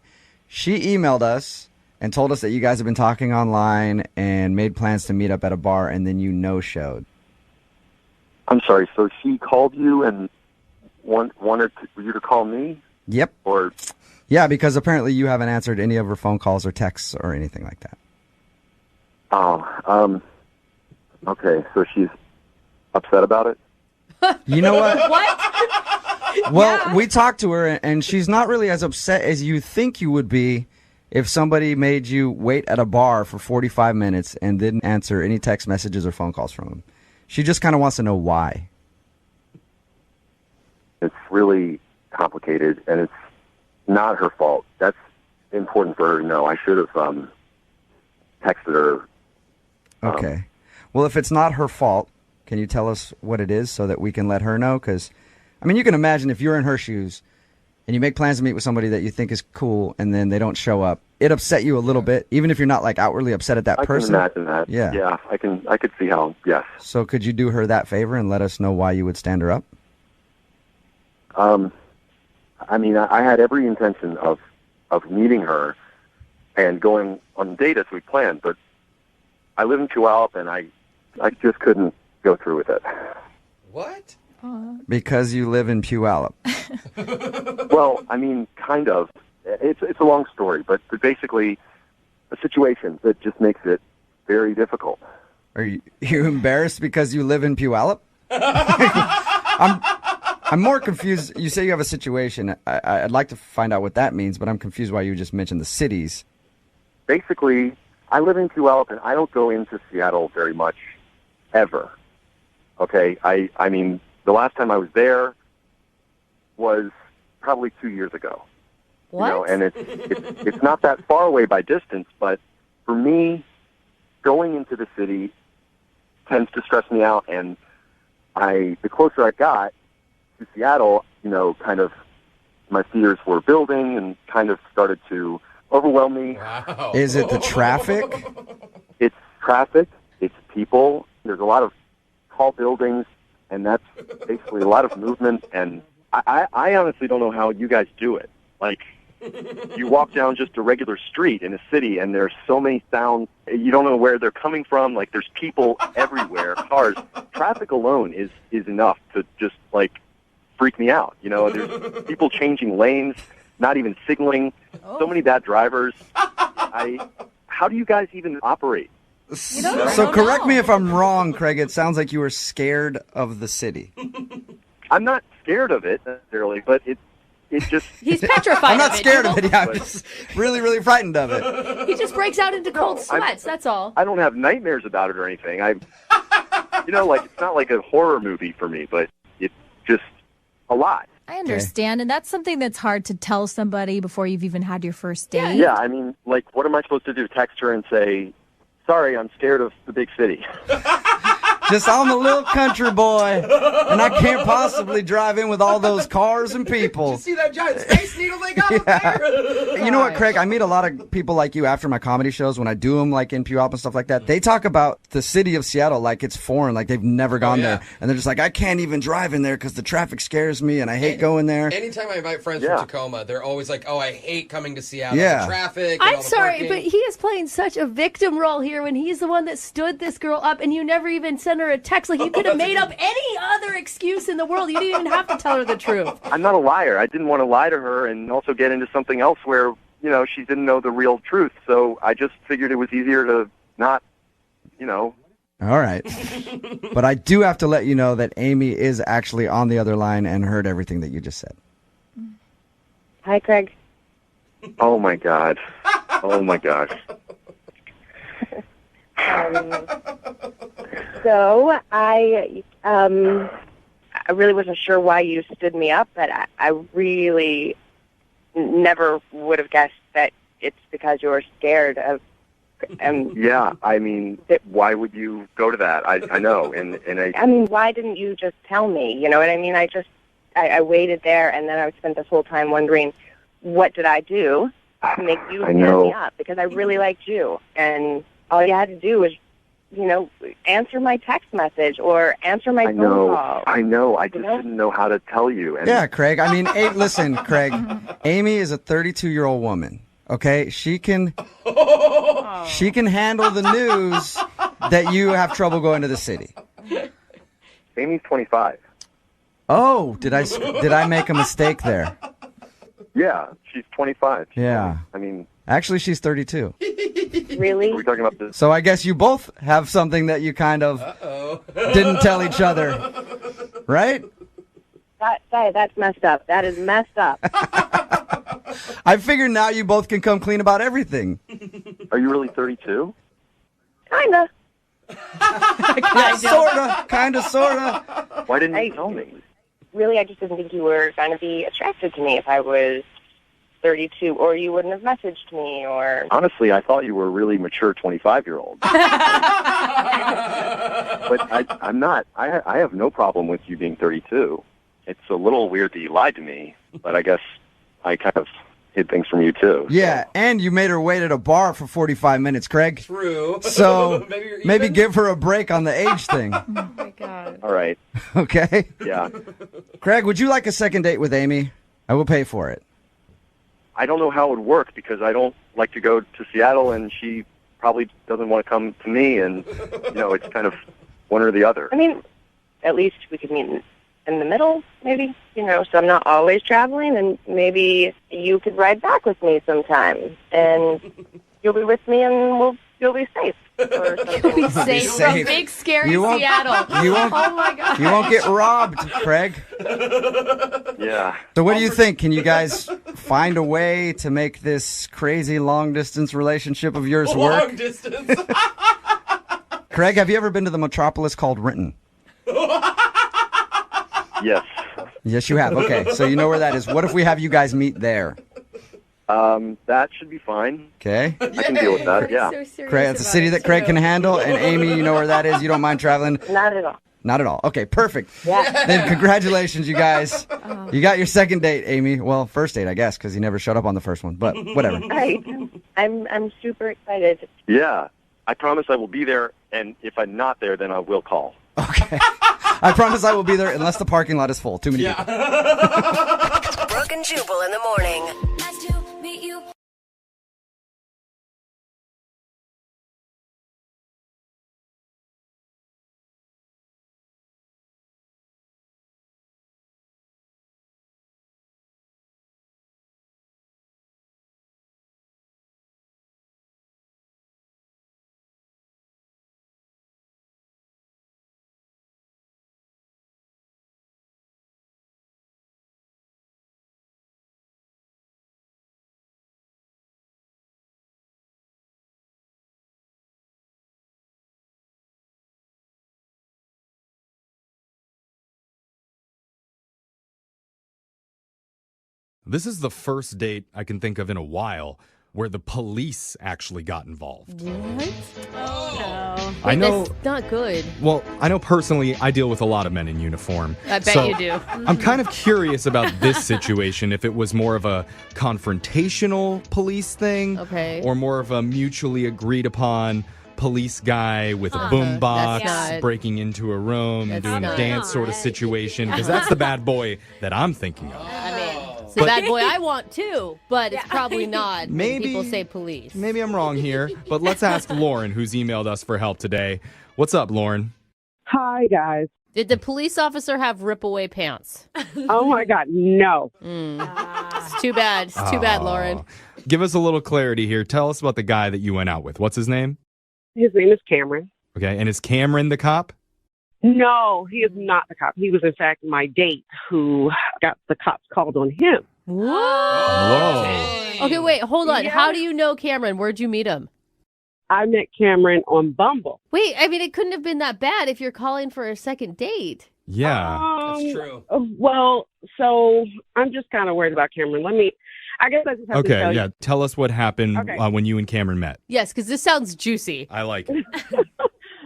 She emailed us and told us that you guys have been talking online and made plans to meet up at a bar, and then you no-showed. I'm sorry, so she called you and wanted you to call me? Yep. Or... Yeah, because apparently you haven't answered any of her phone calls or texts or anything like that. Oh, okay, so she's upset about it? You know what? What? Well, we talked to her, and she's not really as upset as you think you would be if somebody made you wait at a bar for 45 minutes and didn't answer any text messages or phone calls from them. She just kind of wants to know why. It's really complicated, and it's not her fault. That's important for her to know. I should have texted her. Okay. Well, if it's not her fault, can you tell us what it is so that we can let her know? Because, I mean, you can imagine if you're in her shoes and you make plans to meet with somebody that you think is cool and then they don't show up, it upset you a little bit, even if you're not like outwardly upset at that person. I can imagine that. Yeah. Yeah, I could see how, yes. So could you do her that favor and let us know why you would stand her up? I mean, I had every intention of meeting her and going on a date as we planned, but I live in Puyallup, and I just couldn't go through with it. What? Because you live in Puyallup. Well, I mean, kind of. It's a long story, but basically a situation that just makes it very difficult. Are you embarrassed because you live in Puyallup? I'm more confused. You say you have a situation. I'd like to find out what that means, but I'm confused why you just mentioned the cities. Basically, I live in Puyallup, and I don't go into Seattle very much, ever. Okay? I mean, the last time I was there was probably 2 years ago. What? You know, and it's not that far away by distance, but for me, going into the city tends to stress me out, and the closer I got to Seattle, you know, kind of my fears were building and kind of started to overwhelm me. Wow. Is it the traffic? It's traffic. It's people. There's a lot of tall buildings, and that's basically a lot of movement. And I honestly don't know how you guys do it. Like, you walk down just a regular street in a city, and there's so many sounds. You don't know where they're coming from. Like, there's people everywhere, cars. Traffic alone is enough to just, like, freak me out. You know, there's people changing lanes, not even signaling. So many bad drivers. How do you guys even operate? So correct me if I'm wrong, Craig. It sounds like you were scared of the city. I'm not scared of it necessarily, but it just... He's petrified I'm not of it, scared of Jubal. it. Yeah, I'm just really, really frightened of it. He just breaks out into cold sweats, that's all. I don't have nightmares about it or anything. like it's not like a horror movie for me, but it's just a lot. I understand, and that's something that's hard to tell somebody before you've even had your first date. Yeah, I mean, like, what am I supposed to do? Text her and say, sorry, I'm scared of the big city. Just I'm a little country boy, and I can't possibly drive in with all those cars and people. Did you see that giant space needle they got up there? You know what, Craig? I meet a lot of people like you after my comedy shows when I do them, like in Puyallup and stuff like that. They talk about the city of Seattle like it's foreign, like they've never gone there. And they're just like, I can't even drive in there because the traffic scares me and I hate going there. Anytime I invite friends from Tacoma, they're always like, oh, I hate coming to Seattle. Yeah. The traffic. And I'm all the sorry, parking. but he is playing such a victim role here when he's the one that stood this girl up and you never even sent her a text. Like, you could have made up any other excuse in the world. You didn't even have to tell her the truth. I'm not a liar. I didn't want to lie to her and also get into something else where, she didn't know the real truth. So I just figured it was easier to not, All right. But I do have to let you know that Amy is actually on the other line and heard everything that you just said. Hi, Craig. Oh, my God. Oh, my gosh. So I really wasn't sure why you stood me up, but I really never would have guessed that it's because you were scared of. Yeah, I mean, why would you go to that? I know, and I mean, why didn't you just tell me? You know what I mean? I waited there, and then I spent this whole time wondering, what did I do to make you stand me up? Because I really liked you, and all you had to do was, answer my text message or answer my phone call. I know. I just didn't know how to tell you. And Yeah, Craig. I mean, listen, Craig. Amy is a 32-year-old woman. Okay, she can handle the news that you have trouble going to the city. Amy's 25. Oh, did I make a mistake there? Yeah, she's 25. Yeah. I mean, actually, she's 32. Really? Are we talking about this? So I guess you both have something that you kind of didn't tell each other, right? That's messed up. That is messed up. I figure now you both can come clean about everything. Are you really 32? Kinda. Yeah, sorta. Kinda, sorta. Why didn't you tell me? Really, I just didn't think you were going to be attracted to me if I was 32, or you wouldn't have messaged me, or... Honestly, I thought you were a really mature 25-year-old. But I'm not. I have no problem with you being 32. It's a little weird that you lied to me, but I guess I kind of hid things from you, too. Yeah, and you made her wait at a bar for 45 minutes, Craig. True. So maybe give her a break on the age thing. Oh, my God. All right. Okay? Yeah. Craig, would you like a second date with Amy? I will pay for it. I don't know how it would work because I don't like to go to Seattle, and she probably doesn't want to come to me, and, it's kind of one or the other. I mean, at least we could meet in the middle, maybe, so I'm not always traveling, and maybe you could ride back with me sometime, and you'll be with me, and you'll be safe. You'll be safe from big, scary Seattle. You won't, oh, my God. You won't get robbed, Craig. Yeah. So what do you think? Can you guys find a way to make this crazy long-distance relationship of yours work? Long distance. Craig, have you ever been to the metropolis called Renton? Yes. Yes, you have. Okay, so you know where that is. What if we have you guys meet there? That should be fine. Okay. I can deal with that, yeah. Craig, it's a city that Craig can handle, and Amy, you know where that is. You don't mind traveling? Not at all. Not at all. Okay, perfect. Yeah. Then congratulations, you guys. You got your second date, Amy. Well, first date, I guess, because you never showed up on the first one, but whatever. Right. I'm super excited. Yeah. I promise I will be there, and if I'm not there, then I will call. Okay. I promise I will be there unless the parking lot is full. Too many people. Brooke and Jubal in the morning. This is the first date I can think of in a while where the police actually got involved. What? Oh, no. I know. That's not good. Well, I know personally I deal with a lot of men in uniform. I bet so you do. I'm kind of curious about this situation, if it was more of a confrontational police thing or more of a mutually agreed upon police guy with a boombox breaking into a room and doing a dance sort of situation, because that's the bad boy that I'm thinking of. I mean, it's the bad boy I want too, but it's probably not when Maybe- people say police. Maybe I'm wrong here, but let's ask Lauren, who's emailed us for help today. What's up, Lauren? Hi, guys. Did the police officer have rip-away pants? Oh, my God, no. It's too bad. It's too bad, Lauren. Give us a little clarity here. Tell us about the guy that you went out with. What's his name? His name is Cameron. Okay, and is Cameron the cop? No, he is not the cop. He was, in fact, my date who got the cops called on him. Whoa. Okay, wait, hold on. Yeah. How do you know Cameron? Where'd you meet him? I met Cameron on Bumble. Wait, I mean, it couldn't have been that bad if you're calling for a second date. Yeah. That's true. Well, so I'm just kind of worried about Cameron. I guess I just have to Okay, tell yeah. you. Tell us what happened Okay. when you and Cameron met. Yes, because this sounds juicy. I like it.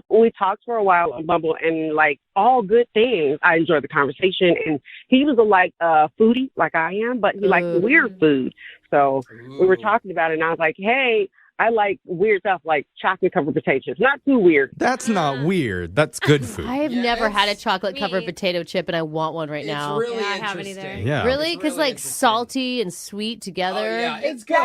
We talked for a while on Bumble, and like all good things. I enjoyed the conversation, and he was a foodie like I am, but he liked weird food. So we were talking about it, and I was like, hey, I like weird stuff like chocolate covered potatoes. Not too weird. That's not weird. That's good food. I have never had a chocolate-covered potato chip, and I want one right now. It's really I haven't either. interesting. Yeah. Really? Because, salty and sweet together. Oh, yeah, it's good.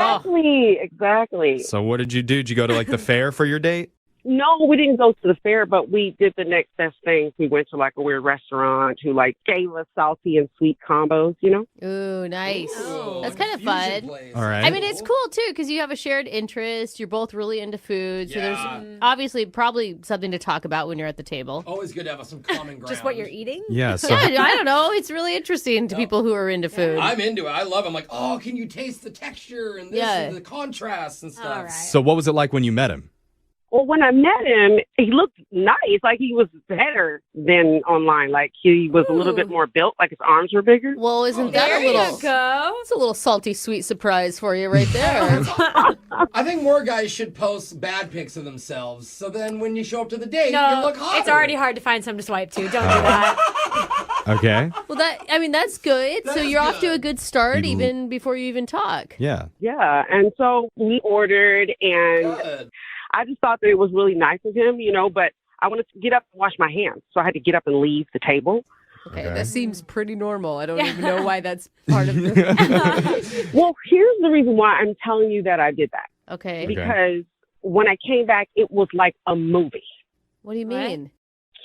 Exactly. So what did you do? Did you go to the fair for your date? No, we didn't go to the fair, but we did the next best thing. We went to a weird restaurant who gave us salty and sweet combos, Ooh, nice. That's kind of fun. All right. I mean, it's cool, too, because you have a shared interest. You're both really into food. So there's obviously probably something to talk about when you're at the table. Always good to have some common ground. Just what you're eating? Yeah. So Yeah, I don't know. It's really interesting to people who are into food. I'm into it. I love it. I'm like, oh, can you taste the texture and this and the contrast and stuff? All right. So what was it like when you met him? Well, when I met him, he looked nice. He was better than online. He was a little bit more built. His arms were bigger. Well, isn't that a little... go. It's a little salty, sweet surprise for you right there. I think more guys should post bad pics of themselves, so then when you show up to the date, you No, look hotter. it's already hard to find some to swipe to. Don't do that. Okay. Well, that's good. That So is you're off to good. a good start even before you even talk. Yeah. Yeah, and so we ordered, and Good. I just thought that it was really nice of him, but I wanted to get up and wash my hands. So I had to get up and leave the table. Okay, Okay. that seems pretty normal. I don't even know why that's part of the... Well, here's the reason why I'm telling you that I did that. Okay. Because when I came back, it was like a movie. What do you mean?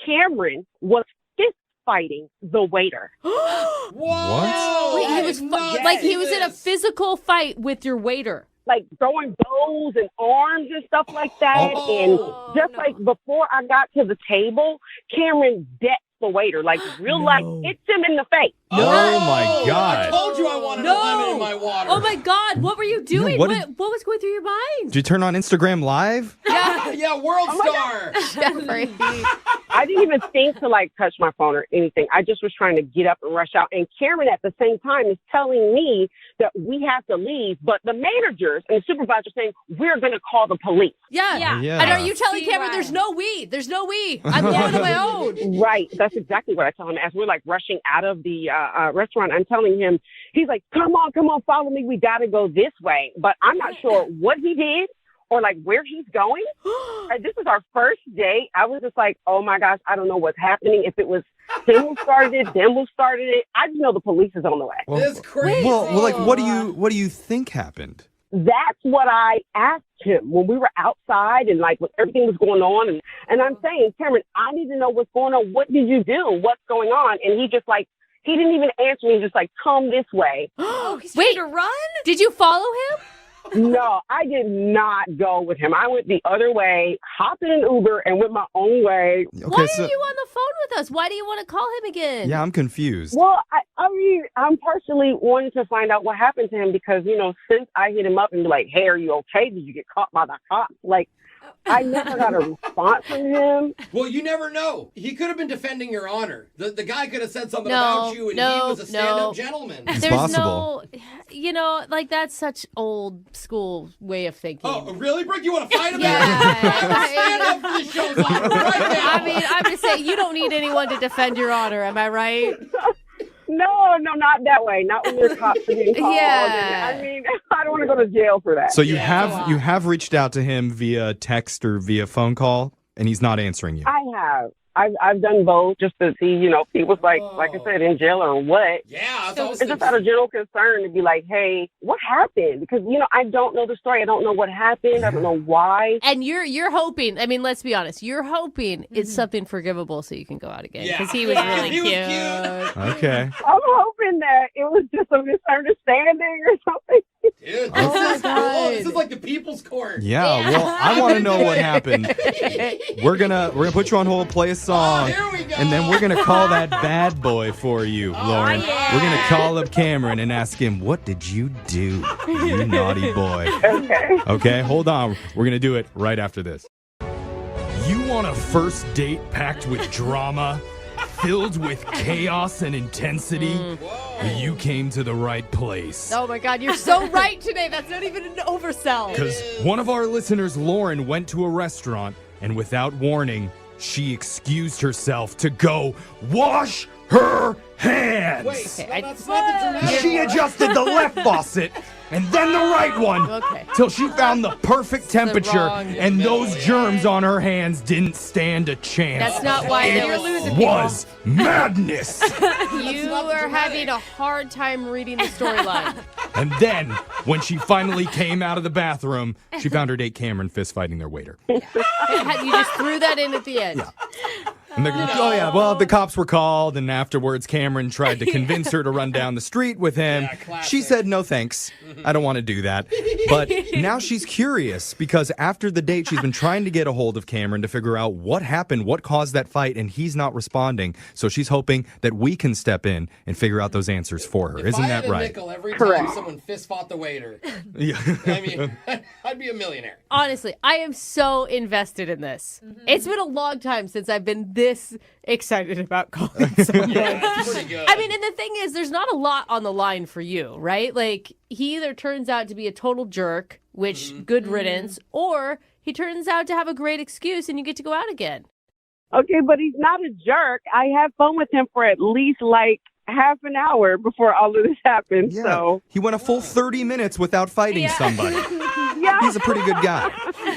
Cameron was fist fighting the waiter. Whoa! What? Wait, he was he was in a physical fight with your waiter. Throwing bows and arms and stuff like that. And just before I got to the table, Cameron decked the waiter, real life, hits him in the face. Oh my I God. told you I wanted a lemon in my water. Oh my God, what were you doing? what What, did- what was going through your mind? Did you turn on Instagram Live? Yeah, World Star. Jeffrey. I didn't even think to touch my phone or anything. I just was trying to get up and rush out. And Cameron at the same time is telling me that we have to leave, but the managers and the supervisor saying we're going to call the police. Yeah. Yeah. And are you telling See Cameron why. there's no we? There's no we. I'm going on my own. Right. That's exactly what I tell him. As we're rushing out of the restaurant, I'm telling him, he's like, come on, follow me. We got to go this way. But I'm not sure what he did or where he's going. And this is our first date. I was just like, oh my gosh, I don't know what's happening. If it was him who started it, them who started it. I just know the police is on the way. Well, That's crazy. well, what do you think happened? That's what I asked him when we were outside and when everything was going on. And I'm saying, Cameron, I need to know what's going on. What did you do? What's going on? And he just he didn't even answer me. Just come this way. Oh, he's Wait. trying to run? Did you follow him? No, I did not go with him. I went the other way, hopped in an Uber, and went my own way. Okay, Why so are you on the phone with us? Why do you want to call him again? yeah, I'm confused. Well, I mean, I'm partially wanting to find out what happened to him because, since I hit him up and be like, hey, are you okay? Did you get caught by the cops? I never got a response from him. Well, you never know. He could have been defending your honor. The guy could have said something about you, and he was a stand-up gentleman. There's possible. no, like that's such old school way of thinking. Oh, really, Brooke? You want to fight him? Yeah. Stand up for the show's honor right now. I mean, I'm just saying, you don't need anyone to defend your honor. Am I right? No, not that way. Not when your cops are being called. Yeah. I mean, I don't want to go to jail for that. So you have reached out to him via text or via phone call, and he's not answering you. I have. I've done both just to see, he was like I said, in jail or what. Yeah. It's just out of general concern to be like, hey, what happened? Because, I don't know the story. I don't know what happened. I don't know why. And you're hoping, I mean, let's be honest, you're hoping it's something forgivable so you can go out again. Because he was really cute. Okay. I'm hoping that it was just a misunderstanding or something. Dude, Oh my this is cool. God. This is like the people's court. Yeah, well, I want to know what happened. We're gonna put you on hold, play a song, and then we're gonna call that bad boy for you, Lauren. yeah. We're gonna call up Cameron and ask him, "What did you do, you naughty boy?" Okay. Okay, hold on. We're gonna do it right after this. You want a first date packed with drama, filled with chaos and intensity? You came to the right place. Oh my God, you're so right today. That's not even an oversell. Because one of our listeners, Lauren, went to a restaurant, and without warning, she excused herself to go wash her hands. Wait, that's not the dramatic She part. adjusted the left faucet and then the right one till she found the perfect temperature, wrong- and those germs on her hands didn't stand a chance. That's not why it they're losing was madness. You are having a hard time reading the storyline. And then, when she finally came out of the bathroom, she found her date Cameron fist fighting their waiter. You just threw that in at the end. And the cops were called, and afterwards Cameron tried to convince her to run down the street with him. She said, no thanks, I don't want to do that. But now she's curious, because after the date, she's been trying to get a hold of Cameron to figure out what happened, what caused that fight, and he's not responding. So she's hoping that we can step in and figure out those answers for her. Isn't that If I right? had a nickel every time someone fist fought the waiter, Yeah. I mean, I'd be a millionaire. Honestly, I am so invested in this. It's been a long time since I've been this excited about calling someone. It's pretty good. I mean, and the thing is, there's not a lot on the line for you, right? Like, he either turns out to be a total jerk, which good riddance, or he turns out to have a great excuse and you get to go out again. Okay, but he's not a jerk. I had fun with him for at least half an hour before all of this happened. Yeah. So He went a full 30 minutes without fighting somebody. yeah, He's a pretty good guy.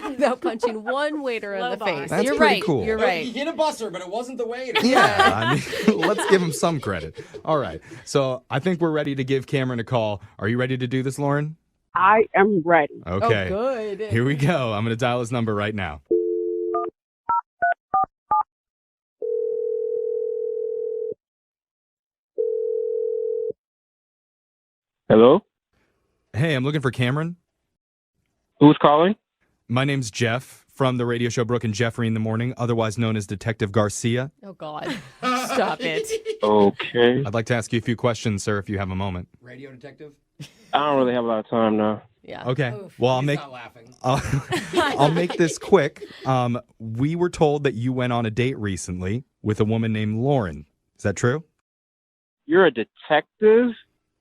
Without punching one waiter in the face. That's You're pretty right. cool. You're He right. hit a busser, but it wasn't the waiter. Yeah, I mean, let's give him some credit. All right, so I think we're ready to give Cameron a call. Are you ready to do this, Lauren? I am ready. Okay. Oh, good. Here we go. I'm going to dial his number right now. Hello? Hey, I'm looking for Cameron. Who's calling? My name's Jeff from the radio show Brooke and Jeffrey in the Morning, otherwise known as Detective Garcia. Oh, God. Stop it. Okay. I'd like to ask you a few questions, sir, if you have a moment. Radio detective? I don't really have a lot of time now. Yeah. Okay. Well, He's not laughing. I'll make this quick. We were told that you went on a date recently with a woman named Lauren. Is that true? You're a detective?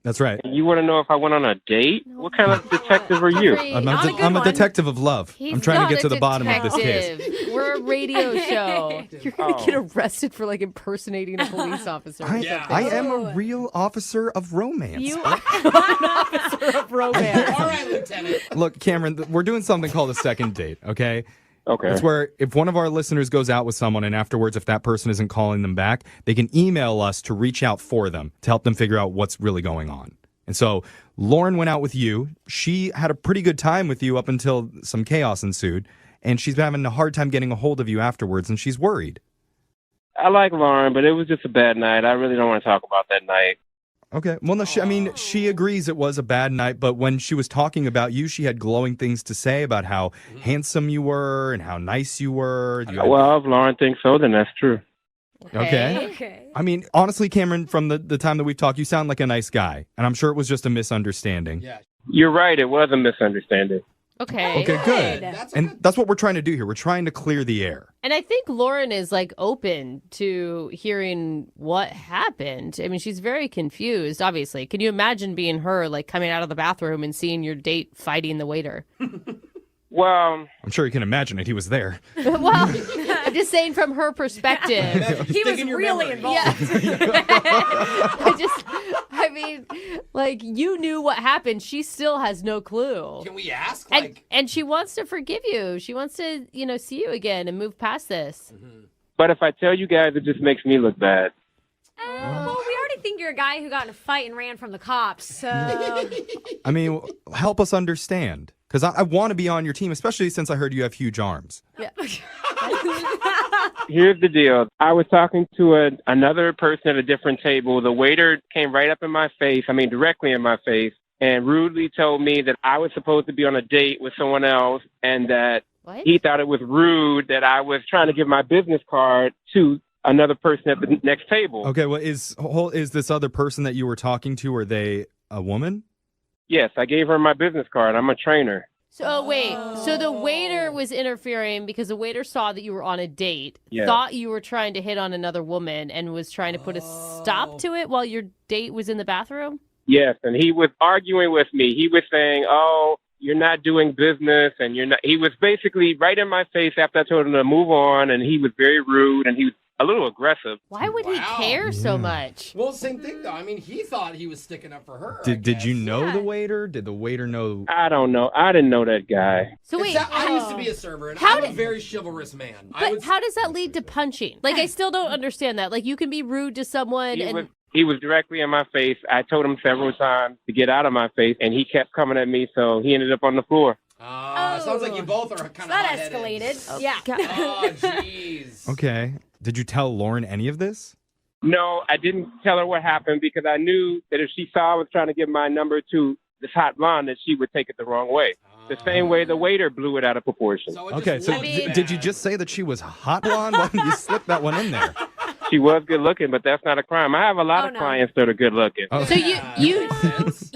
That's right. You want to know if I went on a date? What kind of detective are you? I'm a detective of love. I'm trying to get to the bottom of this case. detective. We're a radio show. You're going to get arrested for impersonating a police officer. I am a real officer of romance. You are an officer of romance. All right, Lieutenant. Look, Cameron, we're doing something called a second date, okay? Okay. It's where if one of our listeners goes out with someone and afterwards, if that person isn't calling them back, they can email us to reach out for them to help them figure out what's really going on. And so Lauren went out with you. She had a pretty good time with you up until some chaos ensued. And she's been having a hard time getting a hold of you afterwards, and she's worried. I like Lauren, but it was just a bad night. I really don't want to talk about that night. Okay. Well, no, she agrees it was a bad night, but when she was talking about you, she had glowing things to say about how handsome you were and how nice you were. Well, if Lauren thinks so, then that's true. Okay. I mean, honestly, Cameron, from the time that we've talked, you sound like a nice guy, and I'm sure it was just a misunderstanding. Yeah. You're right. It was a misunderstanding. Okay. Okay, good. And that's what we're trying to do here. We're trying to clear the air. And I think Lauren is like open to hearing what happened. I mean, she's very confused, obviously. Can you imagine being her, like coming out of the bathroom and seeing your date fighting the waiter? Well, I'm sure you can imagine it. He was there. Well, I'm just saying from her perspective. He was really involved. I mean, like, you knew what happened. She still has no clue. Can we ask? And she wants to forgive you. She wants to, see you again and move past this. but if I tell you guys, it just makes me look bad. Well, we already think you're a guy who got in a fight and ran from the cops, so... I mean, help us understand. Because I want to be on your team, especially since I heard you have huge arms. Yeah. Here's the deal. I was talking to another person at a different table. The waiter came right up in my face, directly in my face, and rudely told me that I was supposed to be on a date with someone else and that he thought it was rude that I was trying to give my business card to another person at the next table. Okay, well, is this other person that you were talking to, are they a woman? Yes, I gave her my business card. I'm a trainer. So wait, so the waiter was interfering because the waiter saw that you were on a date, Yes. thought you were trying to hit on another woman, and was trying to put a stop to it while your date was in the bathroom? Yes, and he was arguing with me. He was saying, "Oh, you're not doing business," and you're not. He was basically right in my face after I told him to move on, and he was very rude, and he was a little aggressive. Why would he care so much? Well, same thing, though. I mean, he thought he was sticking up for her. Did you know the waiter? Did the waiter know? I don't know. I didn't know that guy. So wait, I used to be a server, and I'm a very chivalrous man. But how does that lead to punching? Like, I still don't understand that. Like, you can be rude to someone He was directly in my face. I told him several times to get out of my face, and he kept coming at me, so he ended up on the floor. Sounds like you both are kind of that escalated. Yeah. Oh, jeez. Okay. Did you tell Lauren any of this? No, I didn't tell her what happened because I knew that if she saw I was trying to give my number to this hot blonde, that she would take it the wrong way. The same way the waiter blew it out of proportion. Okay, so did you just say that she was hot blonde? Why didn't you slip that one in there? She was good looking, but that's not a crime. I have a lot of clients that are good looking. So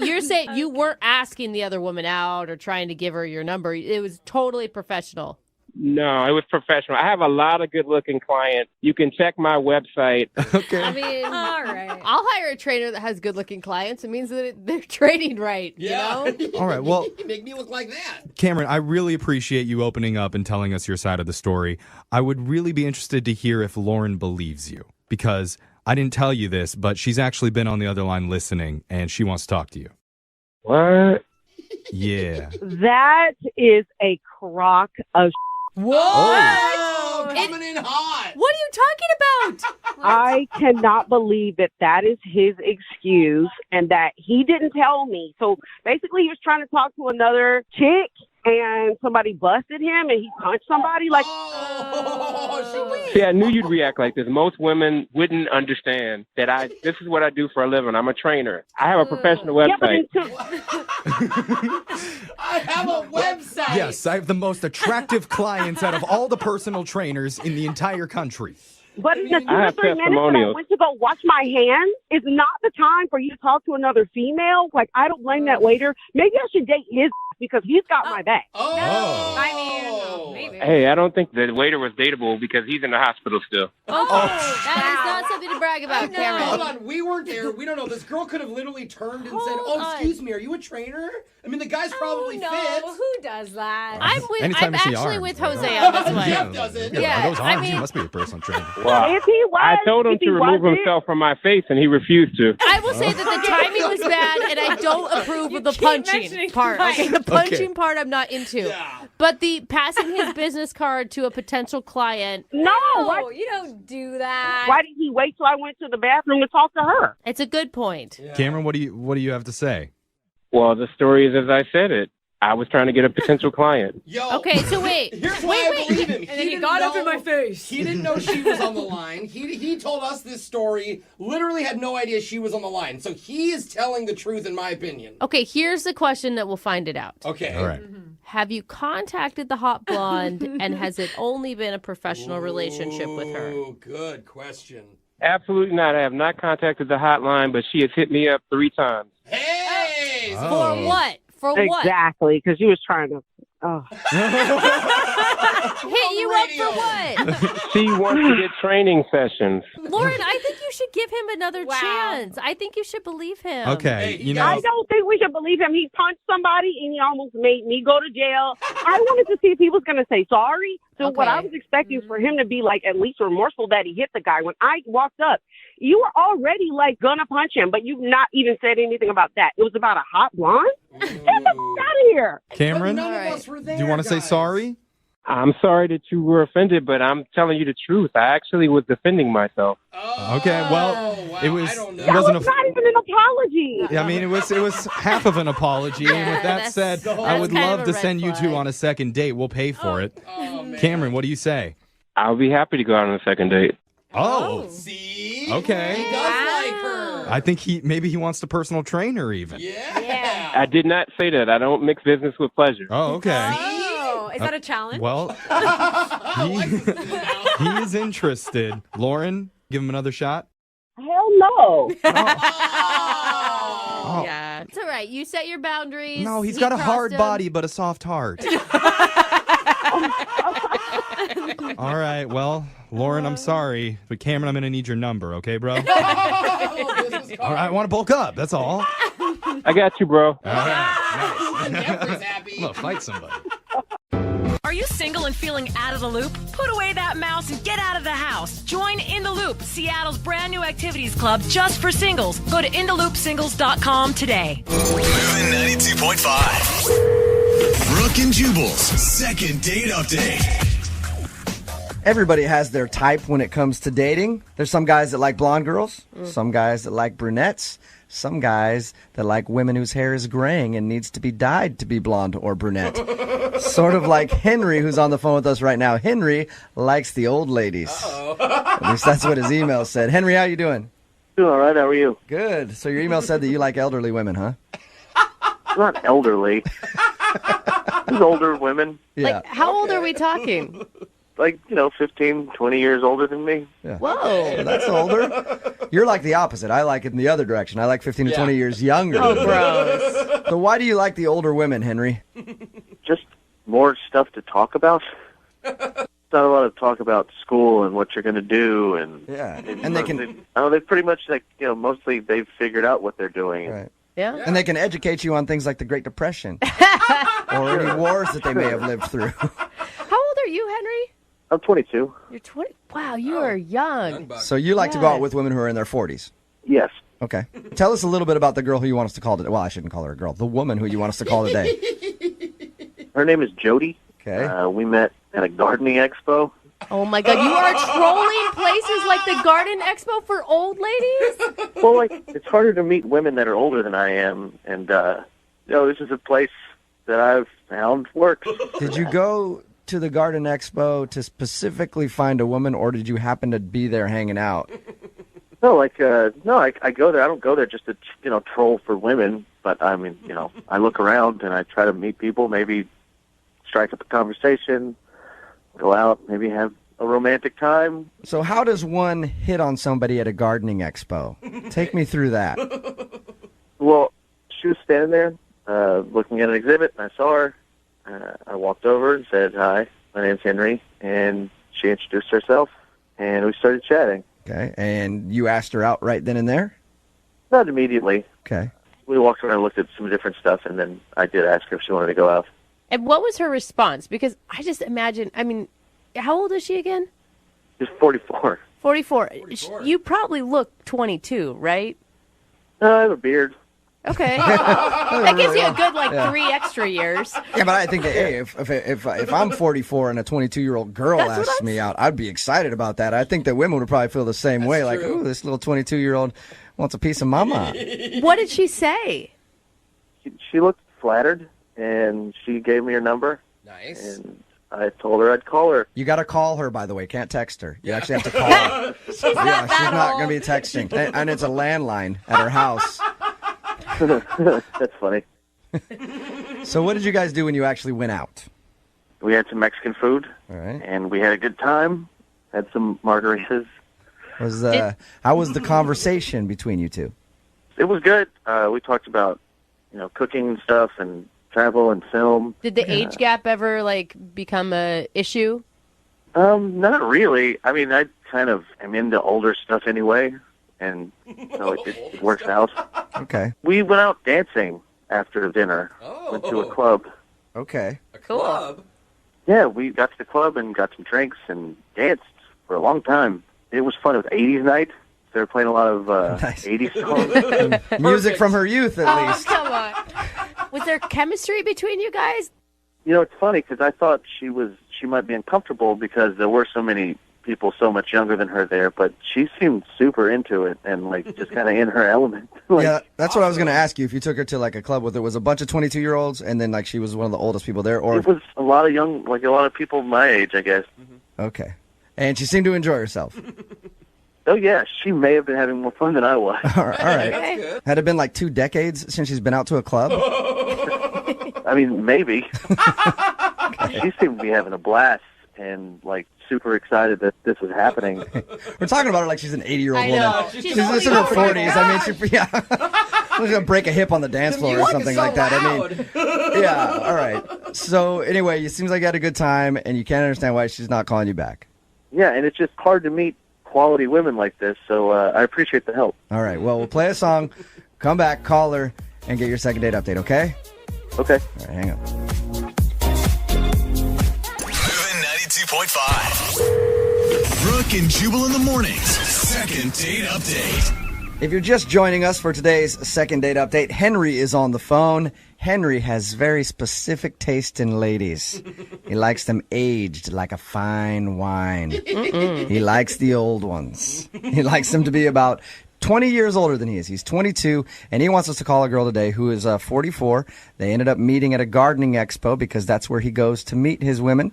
you're saying you weren't asking the other woman out or trying to give her your number. It was totally professional. No, it was professional. I have a lot of good-looking clients. You can check my website. Okay. I mean, all right. I'll hire a trainer that has good-looking clients. It means that they're training right, you know? All right, well, You make me look like that. Cameron, I really appreciate you opening up and telling us your side of the story. I would really be interested to hear if Lauren believes you, because I didn't tell you this, but she's actually been on the other line listening, and she wants to talk to you. What? Yeah. That is a crock of Whoa! Oh, coming in hot. What are you talking about? I cannot believe that is his excuse and that he didn't tell me. So basically he was trying to talk to another chick and somebody busted him and he punched somebody like See, I knew you'd react like this. Most women wouldn't understand that this is what I do for a living. I'm a trainer. I have a professional website. I have a website. Yes, I have the most attractive clients out of all the personal trainers in the entire country. But in the 2 I or have 3 minutes that I testimonials. went to go wash my hands is not the time for you to talk to another female. Like, I don't blame that waiter. Maybe I should date his because he's got my back. Maybe. Hey, I don't think the waiter was dateable because he's in the hospital still. That is not something to brag about, Cameron. Hold on, we weren't there. We don't know. This girl could have literally turned and said, excuse me, are you a trainer? I mean, the guy's probably No, fit. who does that? I'm Anytime you see actually arms, with you know. Jose on this one. Jeff does it. Yeah, those arms, you must be a personal trainer. Wow. If he was, I told him if he to remove wasn't- himself from my face, and he refused to. I will say that the timing was bad, and I don't approve of the punching mentioning part. fight. Okay, the punching part I'm not into. But the passing his business card to a potential client, No, Oh, you don't do that. why did he wait till I went to the bathroom to talk to her? it's a good point. Cameron, what do you have to say? Well, the story is as I said it. I was trying to get a potential client. Yo, Okay, so wait. here's why I believe him. And then he didn't got up know- in my face. He didn't know she was on the line. He told us this story, literally had no idea she was on the line. So he is telling the truth, in my opinion. Okay, here's the question that will find it out. Okay. All right. Have you contacted the hot blonde, and has it only been a professional relationship with her? Ooh, good question. Absolutely not. I have not contacted the hotline, but she has hit me up 3 times. Hey! For what? For what? Exactly, because she was trying to. Oh. Hit you up for what? She wants to get training sessions. Lauren, I think you should give him another chance. I think you should believe him. Okay, I don't think we should believe him. He punched somebody and he almost made me go to jail. I wanted to see if he was going to say sorry. So what I was expecting for him to be like at least remorseful that he hit the guy. When I walked up, you were already like gonna punch him, but you've not even said anything about that. It was about a hot blonde. Get the fuck out of here, Cameron. None of us were there, Do you want to say sorry? I'm sorry that you were offended, but I'm telling you the truth. I actually was defending myself. Okay, well, it was. That It wasn't was not even an apology. Yeah, I mean, it was half of an apology. And with that said, I would love to send you two on a second date. We'll pay for it. Cameron, what do you say? I'll be happy to go out on a second date. Oh. See? Okay. He does like her. I think maybe he wants the personal trainer even. Yeah. I did not say that. I don't mix business with pleasure. Oh, okay. Oh, is that a challenge? Well, he is interested. Lauren, give him another shot. Hell no. Oh. Yeah. It's all right. You set your boundaries. No, he's He got a crossed hard them. body but a soft heart. All right, well, Lauren, I'm sorry, but Cameron, I'm going to need your number, okay, bro? All right, I want to bulk up, that's all. I got you, bro. All right, nice. Jeffrey's happy. I'm going to fight somebody. Are you single and feeling out of the loop? Put away that mouse and get out of the house. Join In the Loop, Seattle's brand new activities club just for singles. Go to intheloopsingles.com today. Moving 92.5. Brooke and Jubal's second date update. Everybody has their type when it comes to dating. There's some guys that like blonde girls, some guys that like brunettes, some guys that like women whose hair is graying and needs to be dyed to be blonde or brunette. Sort of like Henry, who's on the phone with us right now. Henry likes the old ladies. At least that's what his email said. Henry, how you doing? Doing all right. How are you? Good. So your email said that you like elderly women, huh? Not elderly. Just older women. Yeah. Like, how old are we talking? Like, 15, 20 years older than me. Yeah. Whoa. That's older. You're like the opposite. I like it in the other direction. I like 15 to 20 years younger. Oh, gross. So why do you like the older women, Henry? Just more stuff to talk about. Not a lot of talk about school and what you're going to do. And and they can... they pretty much, mostly they've figured out what they're doing. Right. Yeah. And they can educate you on things like the Great Depression or any wars that they may have lived through. How old are you, Henry? I'm 22. You're 20. Wow, you are young. So you like to go out with women who are in their 40s? Yes. Okay. Tell us a little bit about the girl who you want us to call today. Well, I shouldn't call her a girl. The woman who you want us to call today. Her name is Jody. Okay. We met at a gardening expo. Oh, my God. You are trolling places like the Garden Expo for old ladies? Well, it's harder to meet women that are older than I am. And, this is a place that I've found works. Did you go to the Garden Expo to specifically find a woman, or did you happen to be there hanging out? No, I go there. I don't go there just to, troll for women. But, I mean, I look around and I try to meet people, maybe strike up a conversation, go out, maybe have a romantic time. So how does one hit on somebody at a gardening expo? Take me through that. Well, she was standing there looking at an exhibit, and I saw her. I walked over and said, "Hi, my name's Henry," and she introduced herself, and we started chatting. Okay, and you asked her out right then and there? Not immediately. Okay. We walked around and looked at some different stuff, and then I did ask her if she wanted to go out. And what was her response? Because I just imagine, how old is she again? She's 44. 44. You probably look 22, right? I have a beard. Okay. That gives you a good, 3 extra years. Yeah, but I think that, hey, if I'm 44 and a 22-year-old girl asks me out, I'd be excited about that. I think that women would probably feel the same way. Like, ooh, this little 22-year-old wants a piece of mama. What did she say? She looked flattered, and she gave me her number. Nice. And I told her I'd call her. You got to call her, by the way. Can't text her. You actually have to call her. She's not going to be texting. And it's a landline at her house. That's funny. So what did you guys do when you actually went out? We had some Mexican food. All right. And we had a good time. Had some margaritas. How was the conversation between you two? It was good. We talked about, cooking and stuff, and travel and film. Did the age gap ever like become a issue? Not really. I mean, I kind of am into older stuff anyway, and so it works out. Okay. We went out dancing after dinner. Went to a club. Okay. A club? Yeah, we got to the club and got some drinks and danced for a long time. It was fun. It was 80s night. They were playing a lot of 80s songs. Music from her youth, at least. Come on. Was there chemistry between you guys? You know, it's funny because I thought she might be uncomfortable because there were so many people so much younger than her there, but she seemed super into it and like just kind of in her element. Yeah, that's what I was going to ask you. If you took her to like a club with it was a bunch of 22-year-olds and then like she was one of the oldest people there, or It was a lot of young, like a lot of people my age, I guess. okay, and she seemed to enjoy herself. Oh yeah, she may have been having more fun than I was. All right. Had it been like 2 decades since she's been out to a club? I mean, maybe. She seemed to be having a blast and like super excited that this was happening. We're talking about her like she's an 80-year-old I woman. know. She's She's in her 40. 40s. I mean, she's gonna break a hip on the dance floor or something like that. I mean, yeah. All right. So anyway, it seems like you had a good time, and you can't understand why she's not calling you back. Yeah, and it's just hard to meet quality women like this, so I appreciate the help. All right. Well, we'll play a song, come back, call her, and get your second date update. Okay? Okay. All right. Hang on. Moving 92.5. Brooke and Jubal in the mornings. Second date update. If you're just joining us for today's second date update, Henry is on the phone. Henry has very specific taste in ladies. He likes them aged like a fine wine. He likes the old ones. He likes them to be about 20 years older than he is. He's 22, and he wants us to call a girl today who is 44. They ended up meeting at a gardening expo because that's where he goes to meet his women.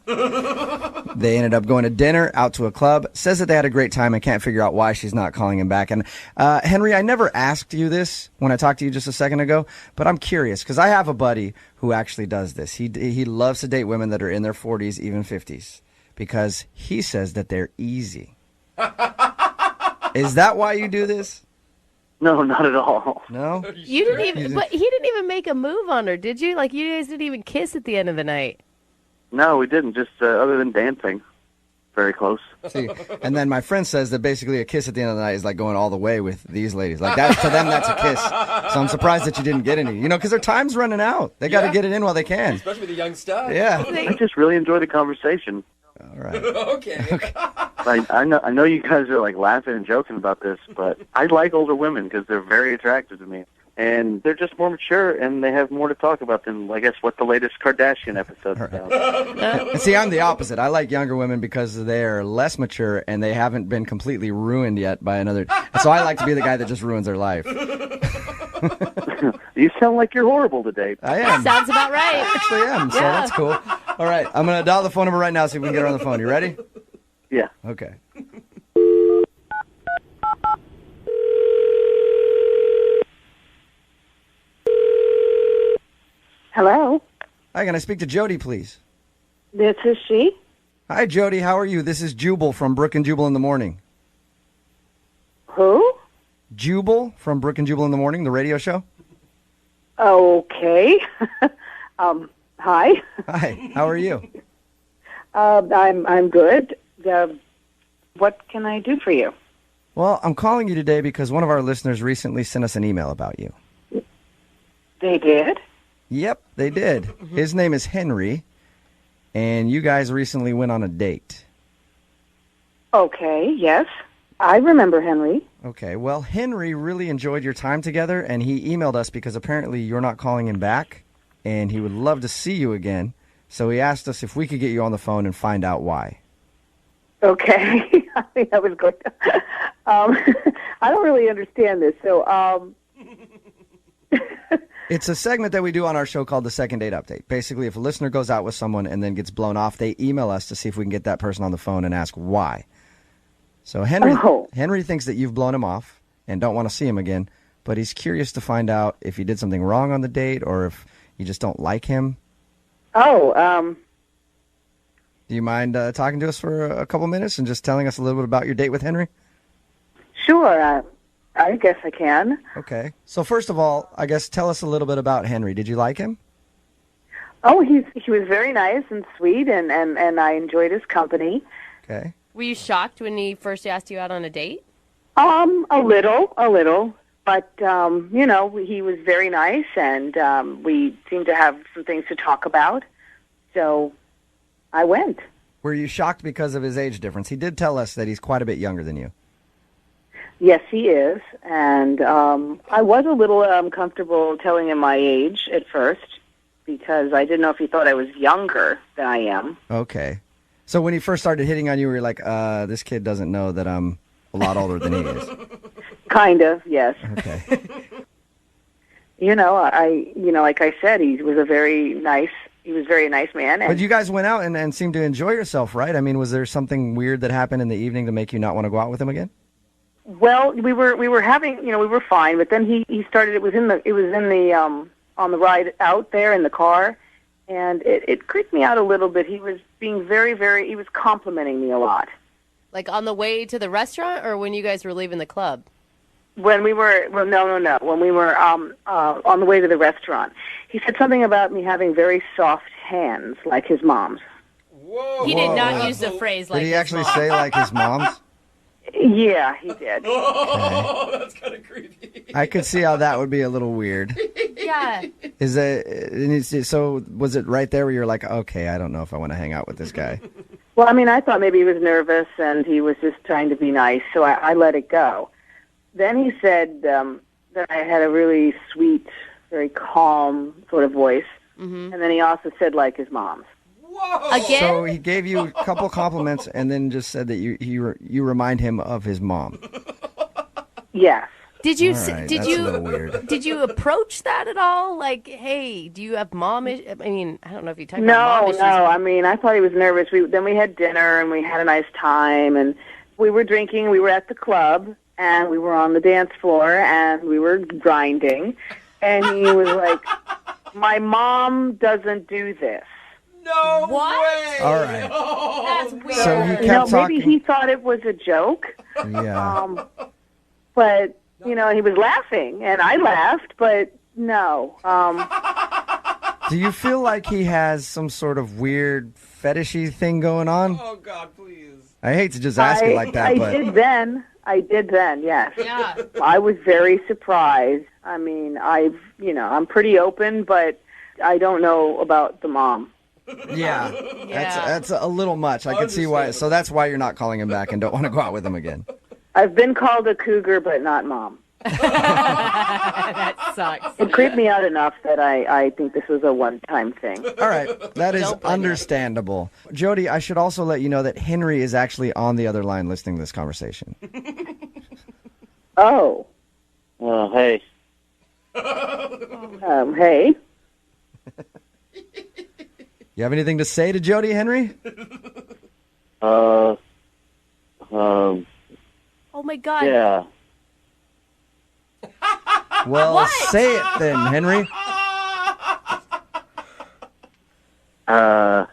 They ended up going to dinner, out to a club, says that they had a great time and can't figure out why she's not calling him back. And Henry, I never asked you this when I talked to you just a second ago, but I'm curious because I have a buddy who actually does this. He loves to date women that are in their 40s, even 50s, because he says that they're easy. Is that why you do this? No, not at all. No? You didn't even, but he didn't even make a move on her, did you? Like, you guys didn't even kiss at the end of the night. No, we didn't, just other than dancing. Very close. See, and then my friend says that basically a kiss at the end of the night is like going all the way with these ladies. Like that, to them, that's a kiss. So I'm surprised that you didn't get any. You know, because their time's running out. They got to get it in while they can. Especially with the young stuff. Yeah. I just really enjoy the conversation. All right. Okay. I know you guys are like laughing and joking about this, but I like older women because they're very attractive to me. And they're just more mature, and they have more to talk about than, I guess, what the latest Kardashian episode's about. See, I'm the opposite. I like younger women because they're less mature and they haven't been completely ruined yet by another. So I like to be the guy that just ruins their life. You sound like you're horrible to date. I am. Sounds about right. I actually am, so that's cool. All right, I'm going to dial the phone number right now, see if we can get her on the phone. You ready? Yeah. Okay. Hello, Hi, can I speak to Jody, please? this is she. Hi, Jody. How are you? This is Jubal from Brooke and Jubal in the Morning. Who? Jubal from Brooke and Jubal in the Morning, the radio show. Okay. Hi. Hi. How are you? I'm good. What can I do for you? Well, I'm calling you today because one of our listeners recently sent us an email about you. They did? Yep, they did. His name is Henry, and you guys recently went on a date. Okay, yes. I remember Henry. Okay, well, Henry really enjoyed your time together, and he emailed us because apparently you're not calling him back, and he would love to see you again. So he asked us if we could get you on the phone and find out why. Okay. I think I was going to... I don't really understand this, so... It's a segment that we do on our show called the Second Date Update. Basically, if a listener goes out with someone and then gets blown off, they email us to see if we can get that person on the phone and ask why. So Henry thinks that you've blown him off and don't want to see him again, but he's curious to find out if you did something wrong on the date or if you just don't like him. Oh, Do you mind talking to us for a couple minutes and just telling us a little bit about your date with Henry? sure. I guess I can. Okay. So first of all, I guess tell us a little bit about Henry. Did you like him? Oh, he was very nice and sweet, and I enjoyed his company. Okay. Were you shocked when he first asked you out on a date? A little. But, he was very nice, and we seemed to have some things to talk about. So I went. Were you shocked because of his age difference? He did tell us that he's quite a bit younger than you. Yes, he is. And I was a little uncomfortable telling him my age at first because I didn't know if he thought I was younger than I am. Okay. So when he first started hitting on you, we were like, this kid doesn't know that I'm a lot older than he is. Kind of, yes. Okay. Like I said, he was a very nice man. And But you guys went out and seemed to enjoy yourself, right? I mean, was there something weird that happened in the evening to make you not want to go out with him again? Well, we were having, we were fine, but then he started. It was in the on the ride out there in the car, and it creeped me out a little bit. He was being he was complimenting me a lot. Like on the way to the restaurant, or when you guys were leaving the club? When we were, no. When we were on the way to the restaurant, he said something about me having very soft hands, like his mom's. Whoa! He did not use the phrase like. Did he actually say like his mom's? Yeah, he did. Oh, that's kind of creepy. I could see how that would be a little weird. Yeah. So was it right there where you're like, okay, I don't know if I want to hang out with this guy? Well, I mean, I thought maybe he was nervous and he was just trying to be nice, so I let it go. Then he said that I had a really sweet, very calm sort of voice, and then he also said like his mom's. Whoa! Again? So he gave you a couple compliments and then just said that you remind him of his mom. Yes. Did you All right, did that's you a little weird. did you approach that at all? Like, hey, do you have mom issues? I mean, I don't know if you talked about mom issues. No. I mean, I thought he was nervous. Then we had dinner and we had a nice time and we were drinking. We were at the club and we were on the dance floor and we were grinding. And he was like, "My mom doesn't do this." No way! All right. That's weird. So he kept talking. Maybe he thought it was a joke. Yeah. But, he was laughing, and I laughed, but no. Do you feel like he has some sort of weird fetishy thing going on? Oh, God, please. I hate to just ask it like that, I but... did then, yes. Yeah. I was very surprised. I mean, I'm pretty open, but I don't know about the mom. Yeah. That's a little much. I could see why. So that's why you're not calling him back and don't want to go out with him again. I've been called a cougar, but not mom. That sucks. It creeped me out enough that I think this was a one-time thing. All right. That is understandable. Jody, I should also let you know that Henry is actually on the other line listening to this conversation. Oh. Hey. Hey. You have anything to say to Jody, Henry? Oh my God. Yeah. Well, say it then, Henry. Wow,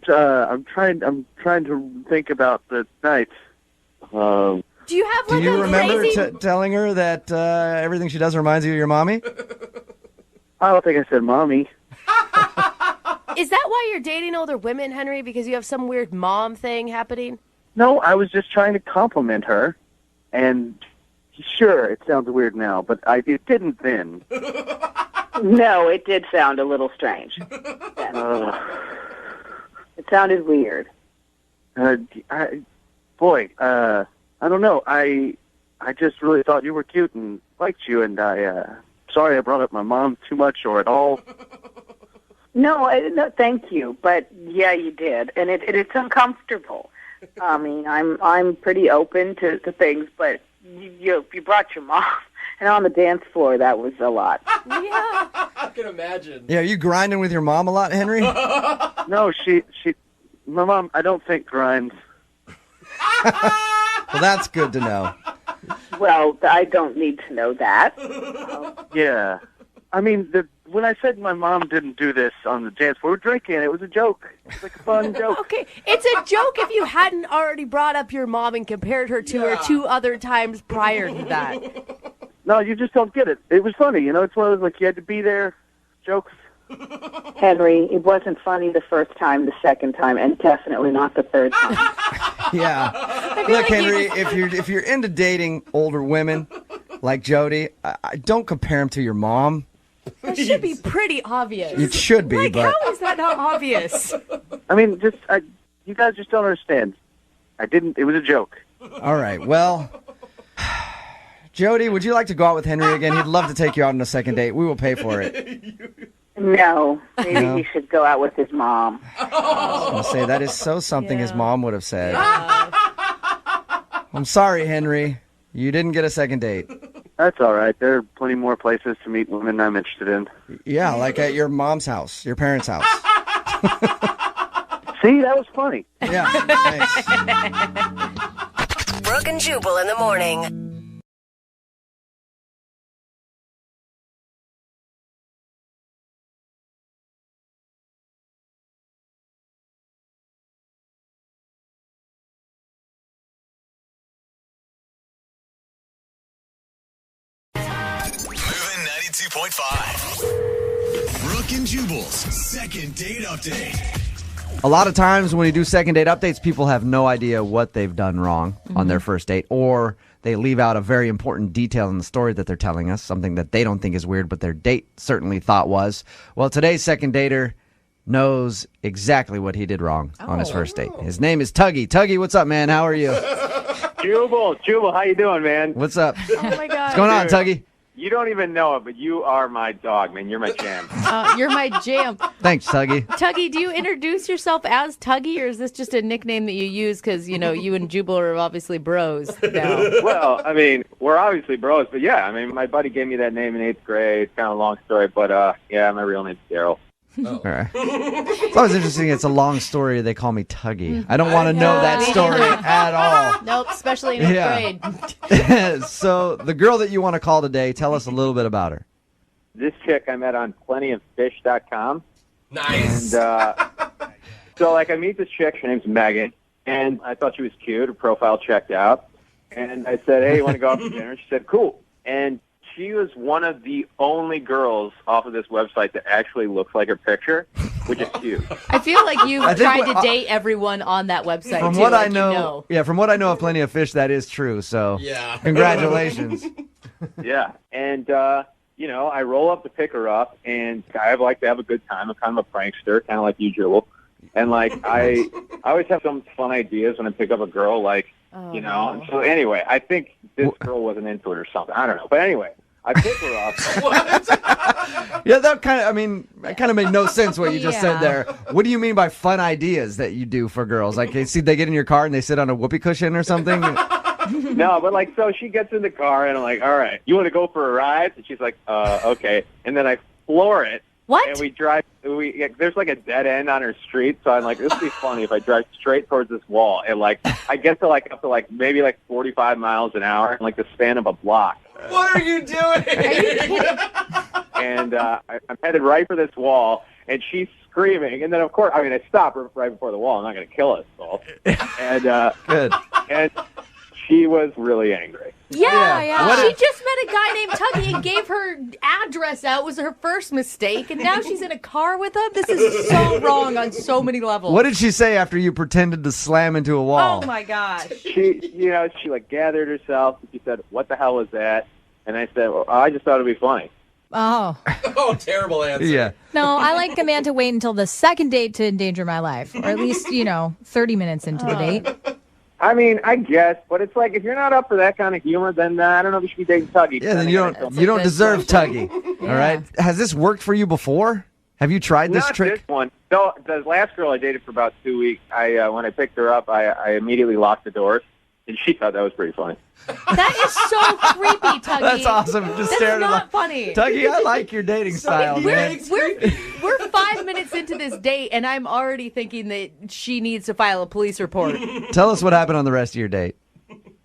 I'm trying to think about the night. Do you have like Do you remember crazy... telling her that everything she does reminds you of your mommy? I don't think I said mommy. Is that why you're dating older women, Henry? Because you have some weird mom thing happening? No, I was just trying to compliment her, and sure, it sounds weird now, but it didn't then. No, it did sound a little strange. It sounded weird. I don't know. I just really thought you were cute and liked you, and sorry I brought up my mom too much or at all. No, thank you. But yeah, you did, and it's uncomfortable. I mean, I'm pretty open to things, but you brought your mom, and on the dance floor, that was a lot. Yeah, I can imagine. Yeah, are you grinding with your mom a lot, Henry? No, my mom, I don't think grinds. Well, that's good to know. Well, I don't need to know that. Yeah. I mean, when I said my mom didn't do this on the dance floor, we were drinking. It was a joke. It was like a fun joke. Okay, it's a joke if you hadn't already brought up your mom and compared her to her 2 other times prior to that. No, you just don't get it. It was funny. It's one of those, like, you had to be there. jokes? Henry, it wasn't funny the first time, the second time, and definitely not the third time. Yeah. Look, Henry, if you're into dating older women like Jody, I don't compare them to your mom. That should be pretty obvious. It should be, like, but how is that not obvious? I mean, you guys just don't understand. It was a joke. all right. Well, Jody, would you like to go out with Henry again? He'd love to take you out on a second date. We will pay for it. No, maybe No? he should go out with his mom. I was going to say, that is so something his mom would have said. I'm sorry, Henry. You didn't get a second date. That's all right. There are plenty more places to meet women I'm interested in. Yeah, like at your mom's house, your parents' house. See, that was funny. Yeah, thanks. Brooke and Jubal in the morning. Moving 92.5. Brooke and Jubal's second date update. A lot of times when you do second date updates, people have no idea what they've done wrong on their first date, or they leave out a very important detail in the story that they're telling us, something that they don't think is weird, but their date certainly thought was. Well, today's second dater knows exactly what he did wrong on his first date. His name is Tuggy. Tuggy, what's up, man? How are you? Jubal, how you doing, man? What's up? Oh, my God. What's going on, Tuggy? You don't even know it, but you are my dog, man. You're my jam. You're my jam. Thanks, Tuggy. Tuggy, do you introduce yourself as Tuggy, or is this just a nickname that you use because, you know, you and Jubal are obviously bros now? Well, I mean, we're obviously bros, but yeah, I mean, my buddy gave me that name in 8th grade. It's kind of a long story, but yeah, my real name's Daryl. All right. It's always interesting. It's a long story. They call me Tuggy. I don't want to know that story at all. Nope, especially in 8th grade. So the girl that you want to call today, tell us a little bit about her. This chick I met on plentyoffish.com. Nice. And so, like, I meet this chick. Her name's Megan, and I thought she was cute. Her profile checked out. And I said, hey, you want to go out for dinner? She said, cool. And she was one of the only girls off of this website that actually looks like her picture, which is cute. I feel like you've tried to date everyone on that website. From too, what like I know, from what I know of Plenty of Fish, that is true. So, yeah, congratulations. Yeah, and you know, I roll up to pick her up, and I like to have a good time. I'm kind of a prankster, kind of like you, Jubal. And like I always have some fun ideas when I pick up a girl, like you know. And so anyway, I think this girl wasn't into it or something. I don't know, but anyway. I pick her up. Yeah, that kind of, I mean, that kind of made no sense what you just said there. What do you mean by fun ideas that you do for girls? Like, they get in your car and they sit on a whoopee cushion or something? No, but like, so she gets in the car and I'm like, all right, you want to go for a ride? And she's like, okay. And then I floor it. What? And we drive, there's like a dead end on her street. So I'm like, this would be funny if I drive straight towards this wall. And like, I get to like, up to like, maybe like 45 miles an hour, like the span of a block. What are you doing? And I'm headed right for this wall, and she's screaming. And then, of course, I mean, I stop right before the wall. I'm not going to kill us all. And good. And she was really angry. Yeah. She just met a guy named Tuggy and gave her address out. It was her first mistake, and now she's in a car with him. This is so wrong on so many levels. What did she say after you pretended to slam into a wall? Oh my gosh. She like gathered herself, and she said, "What the hell was that?" And I said, well, I just thought it'd be funny. Oh. Oh, terrible answer. Yeah. No, I like a man to wait until the second date to endanger my life, or at least, 30 minutes into the date. I mean, I guess, but it's like, if you're not up for that kind of humor, then I don't know if you should be dating Tuggy. Yeah, then you don't deserve Tuggy. All right? Has this worked for you before? Have you tried this Not trick? this one. No, the last girl I dated for about 2 weeks, when I picked her up, I immediately locked the doors, and she thought that was pretty funny. That is so creepy, Tuggy. That's awesome. Just staring at not funny. Tuggy, I like your dating style, man. We're 5 minutes into this date, and I'm already thinking that she needs to file a police report. Tell us what happened on the rest of your date.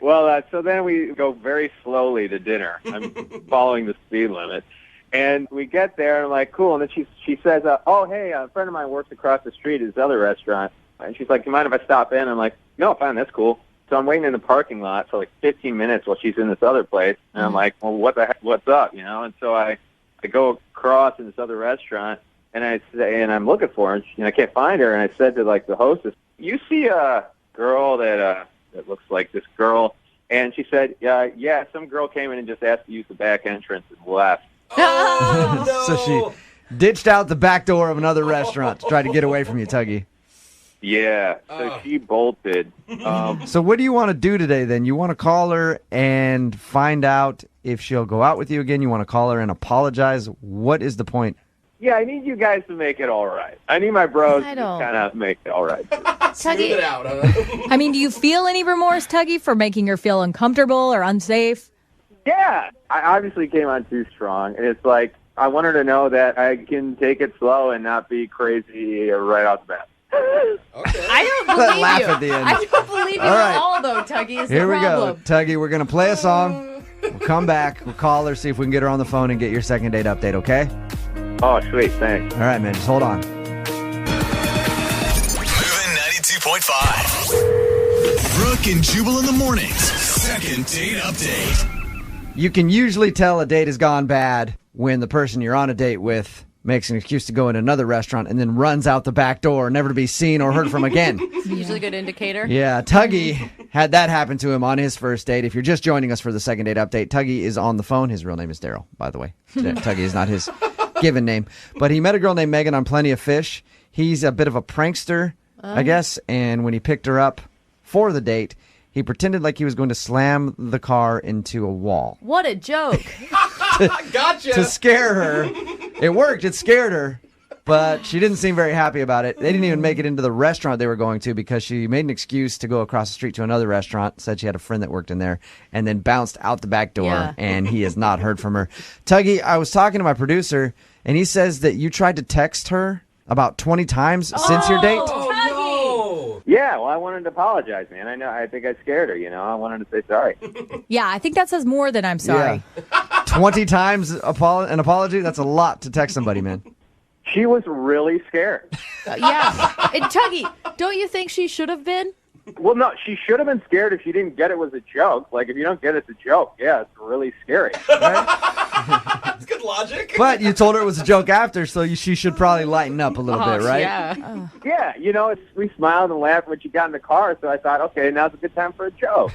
Well, so then we go very slowly to dinner. I'm following the speed limit. And we get there, and I'm like, cool. And then she says, oh, hey, a friend of mine works across the street at this other restaurant. And she's like, you mind if I stop in? I'm like, no, fine, that's cool. So I'm waiting in the parking lot for like 15 minutes while she's in this other place. And I'm like, well, what the heck, what's up, And so I I go across in this other restaurant, and I say, and I'm looking for her, and I can't find her. And I said to like the hostess, "You see a girl that looks like this girl?" And she said, "Yeah, some girl came in and just asked to use the back entrance and left." Oh, no. So she ditched out the back door of another restaurant to try to get away from you, Tuggy. Yeah, so she bolted. So what do you want to do today then? You want to call her and find out if she'll go out with you again? You want to call her and apologize? What is the point? Yeah, I need you guys to make it all right. I need my bros to don't. kind of make it all right. Smooth it out, huh? I mean, do you feel any remorse, Tuggy, for making her feel uncomfortable or unsafe? Yeah, I obviously came on too strong, and it's like I want her to know that I can take it slow and not be crazy right off the bat. I don't believe Laugh you. at the end. I don't believe you All right. at all, though, Tuggy, is Here the we problem. go. Tuggy, we're going to play a song. We'll come back. We'll call her, see if we can get her on the phone and get your second date update, okay? Oh, sweet. Thanks. All right, man. Just hold on. Moving 92.5. Brooke and Jubal in the mornings. Second date update. You can usually tell a date has gone bad when the person you're on a date with makes an excuse to go in another restaurant and then runs out the back door, never to be seen or heard from again. It's usually a good indicator. Yeah, Tuggy had that happen to him on his first date. If you're just joining us for the second date update, Tuggy is on the phone. His real name is Daryl, by the way. Tuggy is not his given name. But he met a girl named Megan on Plenty of Fish. He's a bit of a prankster, I guess, and when he picked her up for the date, he pretended like he was going to slam the car into a wall. What a joke. Gotcha. To scare her. It worked. It scared her. But she didn't seem very happy about it. They didn't even make it into the restaurant they were going to because she made an excuse to go across the street to another restaurant, said she had a friend that worked in there, and then bounced out the back door, Yeah. and he has not heard from her. Tuggy, I was talking to my producer, and he says that you tried to text her about 20 times since your date. Oh, Yeah, well, I wanted to apologize, man. I think I scared her, you know. I wanted to say sorry. Yeah, I think that says more than I'm sorry. Yeah. 20 times an apology? That's a lot to text somebody, man. She was really scared. Yeah. And Tuggy, don't you think she should have been? Well, no, she should have been scared if she didn't get it was a joke. Like, if you don't get it's a joke, yeah, it's really scary. That's good logic. But you told her it was a joke after, so she should probably lighten up a little bit, right? Yeah. Yeah, you know, we smiled and laughed when she got in the car, so I thought, okay, now's a good time for a joke.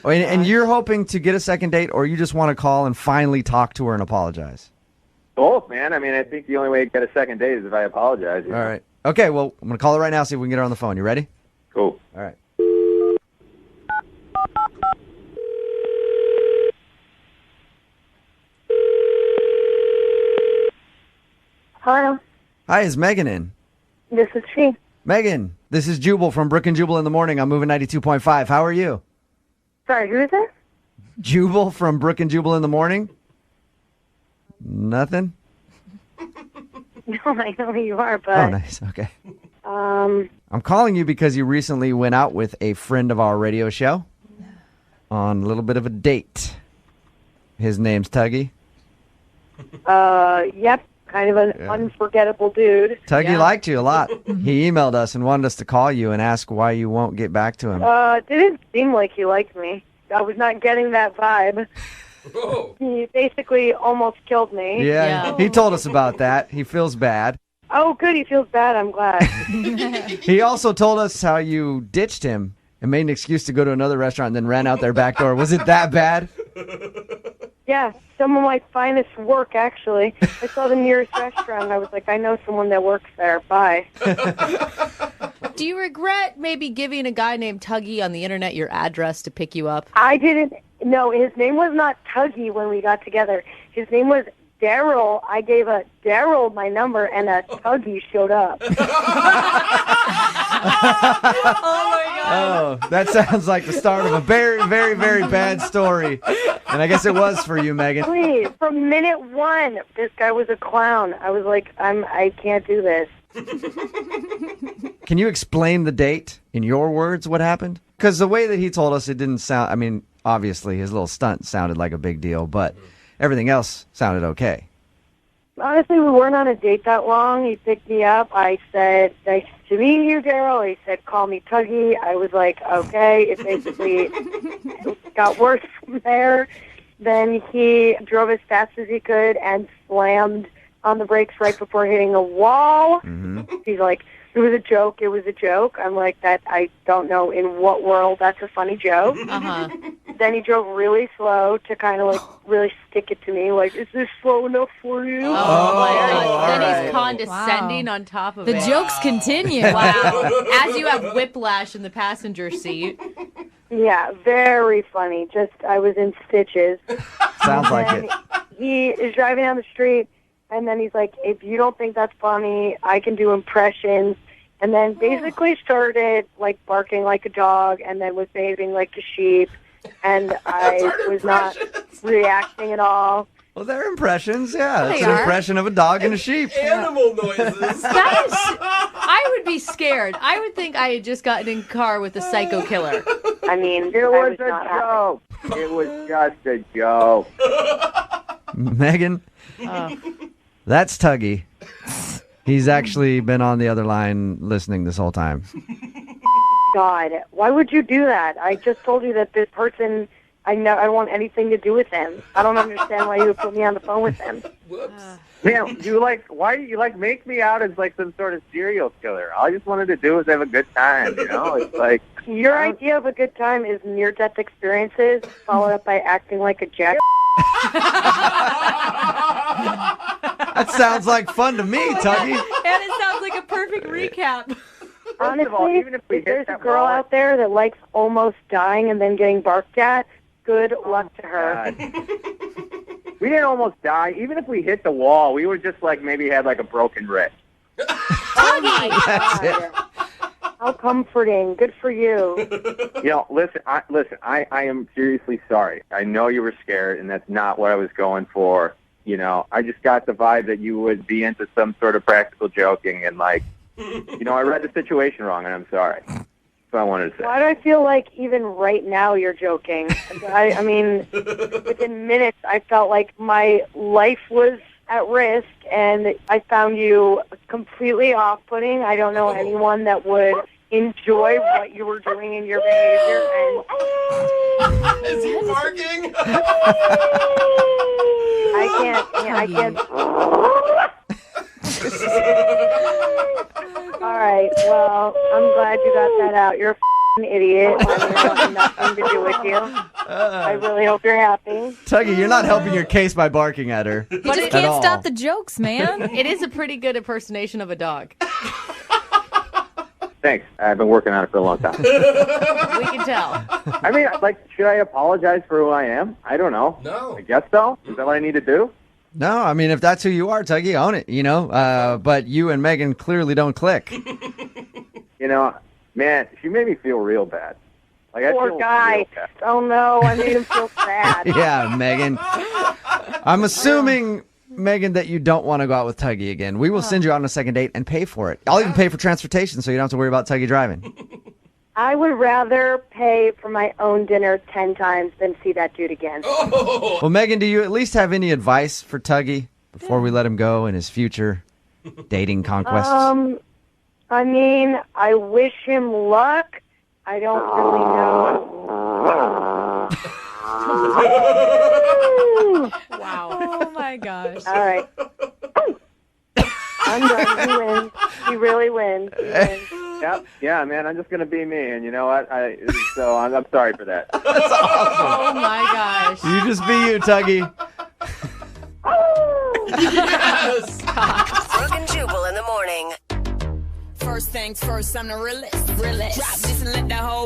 And you're hoping to get a second date, or you just want to call and finally talk to her and apologize? Both, man. I mean, I think the only way to get a second date is if I apologize. All right. Okay, well, I'm going to call her right now, see if we can get her on the phone. You ready? Cool. All right. Hello, Hi, is Megan in? this is she. Megan, this is Jubal from Brooke and Jubal in the morning. I'm moving 92.5. How are you? Sorry, who is this? Jubal from Brooke and Jubal in the morning? Nothing? No, I know who you are, but Oh, nice. Okay. um, I'm calling you because you recently went out with a friend of our radio show on a little bit of a date. His name's Tuggy. yep, kind of an unforgettable dude. Tuggy liked you a lot. He emailed us and wanted us to call you and ask why you won't get back to him. Didn't seem like he liked me. I was not getting that vibe. Oh. He basically almost killed me. Yeah, he told us about that. He feels bad. Oh, good. He feels bad. I'm glad. He also told us how you ditched him and made an excuse to go to another restaurant and then ran out their back door. Was it that bad? Yeah, some of my finest work, actually. I saw the nearest restaurant. I was like, I know someone that works there. Bye. Do you regret maybe giving a guy named Tuggy on the internet your address to pick you up? I didn't. No, his name was not Tuggy when we got together. His name was Daryl. I gave a Daryl my number, and a Tuggy showed up. Oh, that sounds like the start of a very, very, very bad story. And I guess it was for you, Megan. Please, from minute one, this guy was a clown. I was like, I can't do this. Can you explain the date in your words what happened? Because the way that he told us, it didn't sound, I mean, obviously his little stunt sounded like a big deal, but everything else sounded okay. Honestly, we weren't on a date that long. He picked me up. I said, nice to meet you, Daryl. He said, call me Tuggy. I was like, okay. It basically got worse from there. then he drove as fast as he could and slammed on the brakes right before hitting a wall. He's like, it was a joke. It was a joke. I'm like, that. I don't know in what world that's a funny joke. Then he drove really slow to kind of like really stick it to me. Like, is this slow enough for you? Oh, my God. Then he's condescending on top of it. The jokes continue. Wow. As you have whiplash in the passenger seat. Yeah, very funny. Just, I was in stitches. Sounds like it. He is driving down the street, and then he's like, if you don't think that's funny, I can do impressions. And then basically started, like, barking like a dog and then was behaving like a sheep. And I was not reacting at all. Well, they're impressions, yeah. It's They an are. impression of a dog and a sheep. Animal noises. That is, I would be scared. I would think I had just gotten in a car with a psycho killer. I mean, It was a joke. It was just a joke. Megan, that's Tuggy. He's actually been on the other line listening this whole time. God, why would you do that? I just told you that this person, I don't want anything to do with him. I don't understand why you would put me on the phone with him. Man, why do you make me out as like some sort of serial killer? All I just wanted to do was have a good time, you know? It's like Your idea of a good time is near-death experiences followed up by acting like a jack. That sounds like fun to me, Tuggy. And it sounds like a perfect recap. Honestly, even if we if hit there's a that girl wall- out there that likes almost dying and then getting barked at, good luck to her. God. We didn't almost die. Even if we hit the wall, we were just like maybe had like a broken wrist. Oh my God. How comforting. Good for you. You know, listen, I am seriously sorry. I know you were scared, and that's not what I was going for. You know, I just got the vibe that you would be into some sort of practical joking, and like, you know, I read the situation wrong, and I'm sorry. That's what I wanted to say. Why do I feel like even right now you're joking? I mean, within minutes, I felt like my life was at risk, and I found you completely off-putting. I don't know anyone that would enjoy what you were doing in your behavior. And Is he barking? I can't. All right. Well, I'm glad you got that out. You're a f***ing idiot. I want nothing to do with you. I really hope you're happy. Tuggy, you're not helping your case by barking at her. You just can't stop the jokes, man. It is a pretty good impersonation of a dog. Thanks. I've been working on it for a long time. We can tell. I mean, like, should I apologize for who I am? I don't know. No. I guess so. Is that what I need to do? No, I mean, if that's who you are, Tuggy, own it, you know? But you and Megan clearly don't click. You know, man, she made me feel real bad. Like, I Poor feel guy. real bad. Oh, no. I made him feel sad. Yeah, Megan. I'm assuming, Megan, that you don't want to go out with Tuggy again. We will send you out on a second date and pay for it. I'll even pay for transportation so you don't have to worry about Tuggy driving. I would rather pay for my own dinner 10 times than see that dude again. Well, Megan, do you at least have any advice for Tuggy before we let him go in his future dating conquests? I mean, I wish him luck. I don't really know. Wow. Oh, my gosh. All right. I'm done. You win. You really win. You win. Yep. Yeah, man, I'm just going to be me. And you know what? So I'm sorry for that. That's awesome. Oh, my gosh. You just be you, Tuggy. Yes! Brooke and Jubal in the morning. First things first, I'm the realest. Drop this and let the whole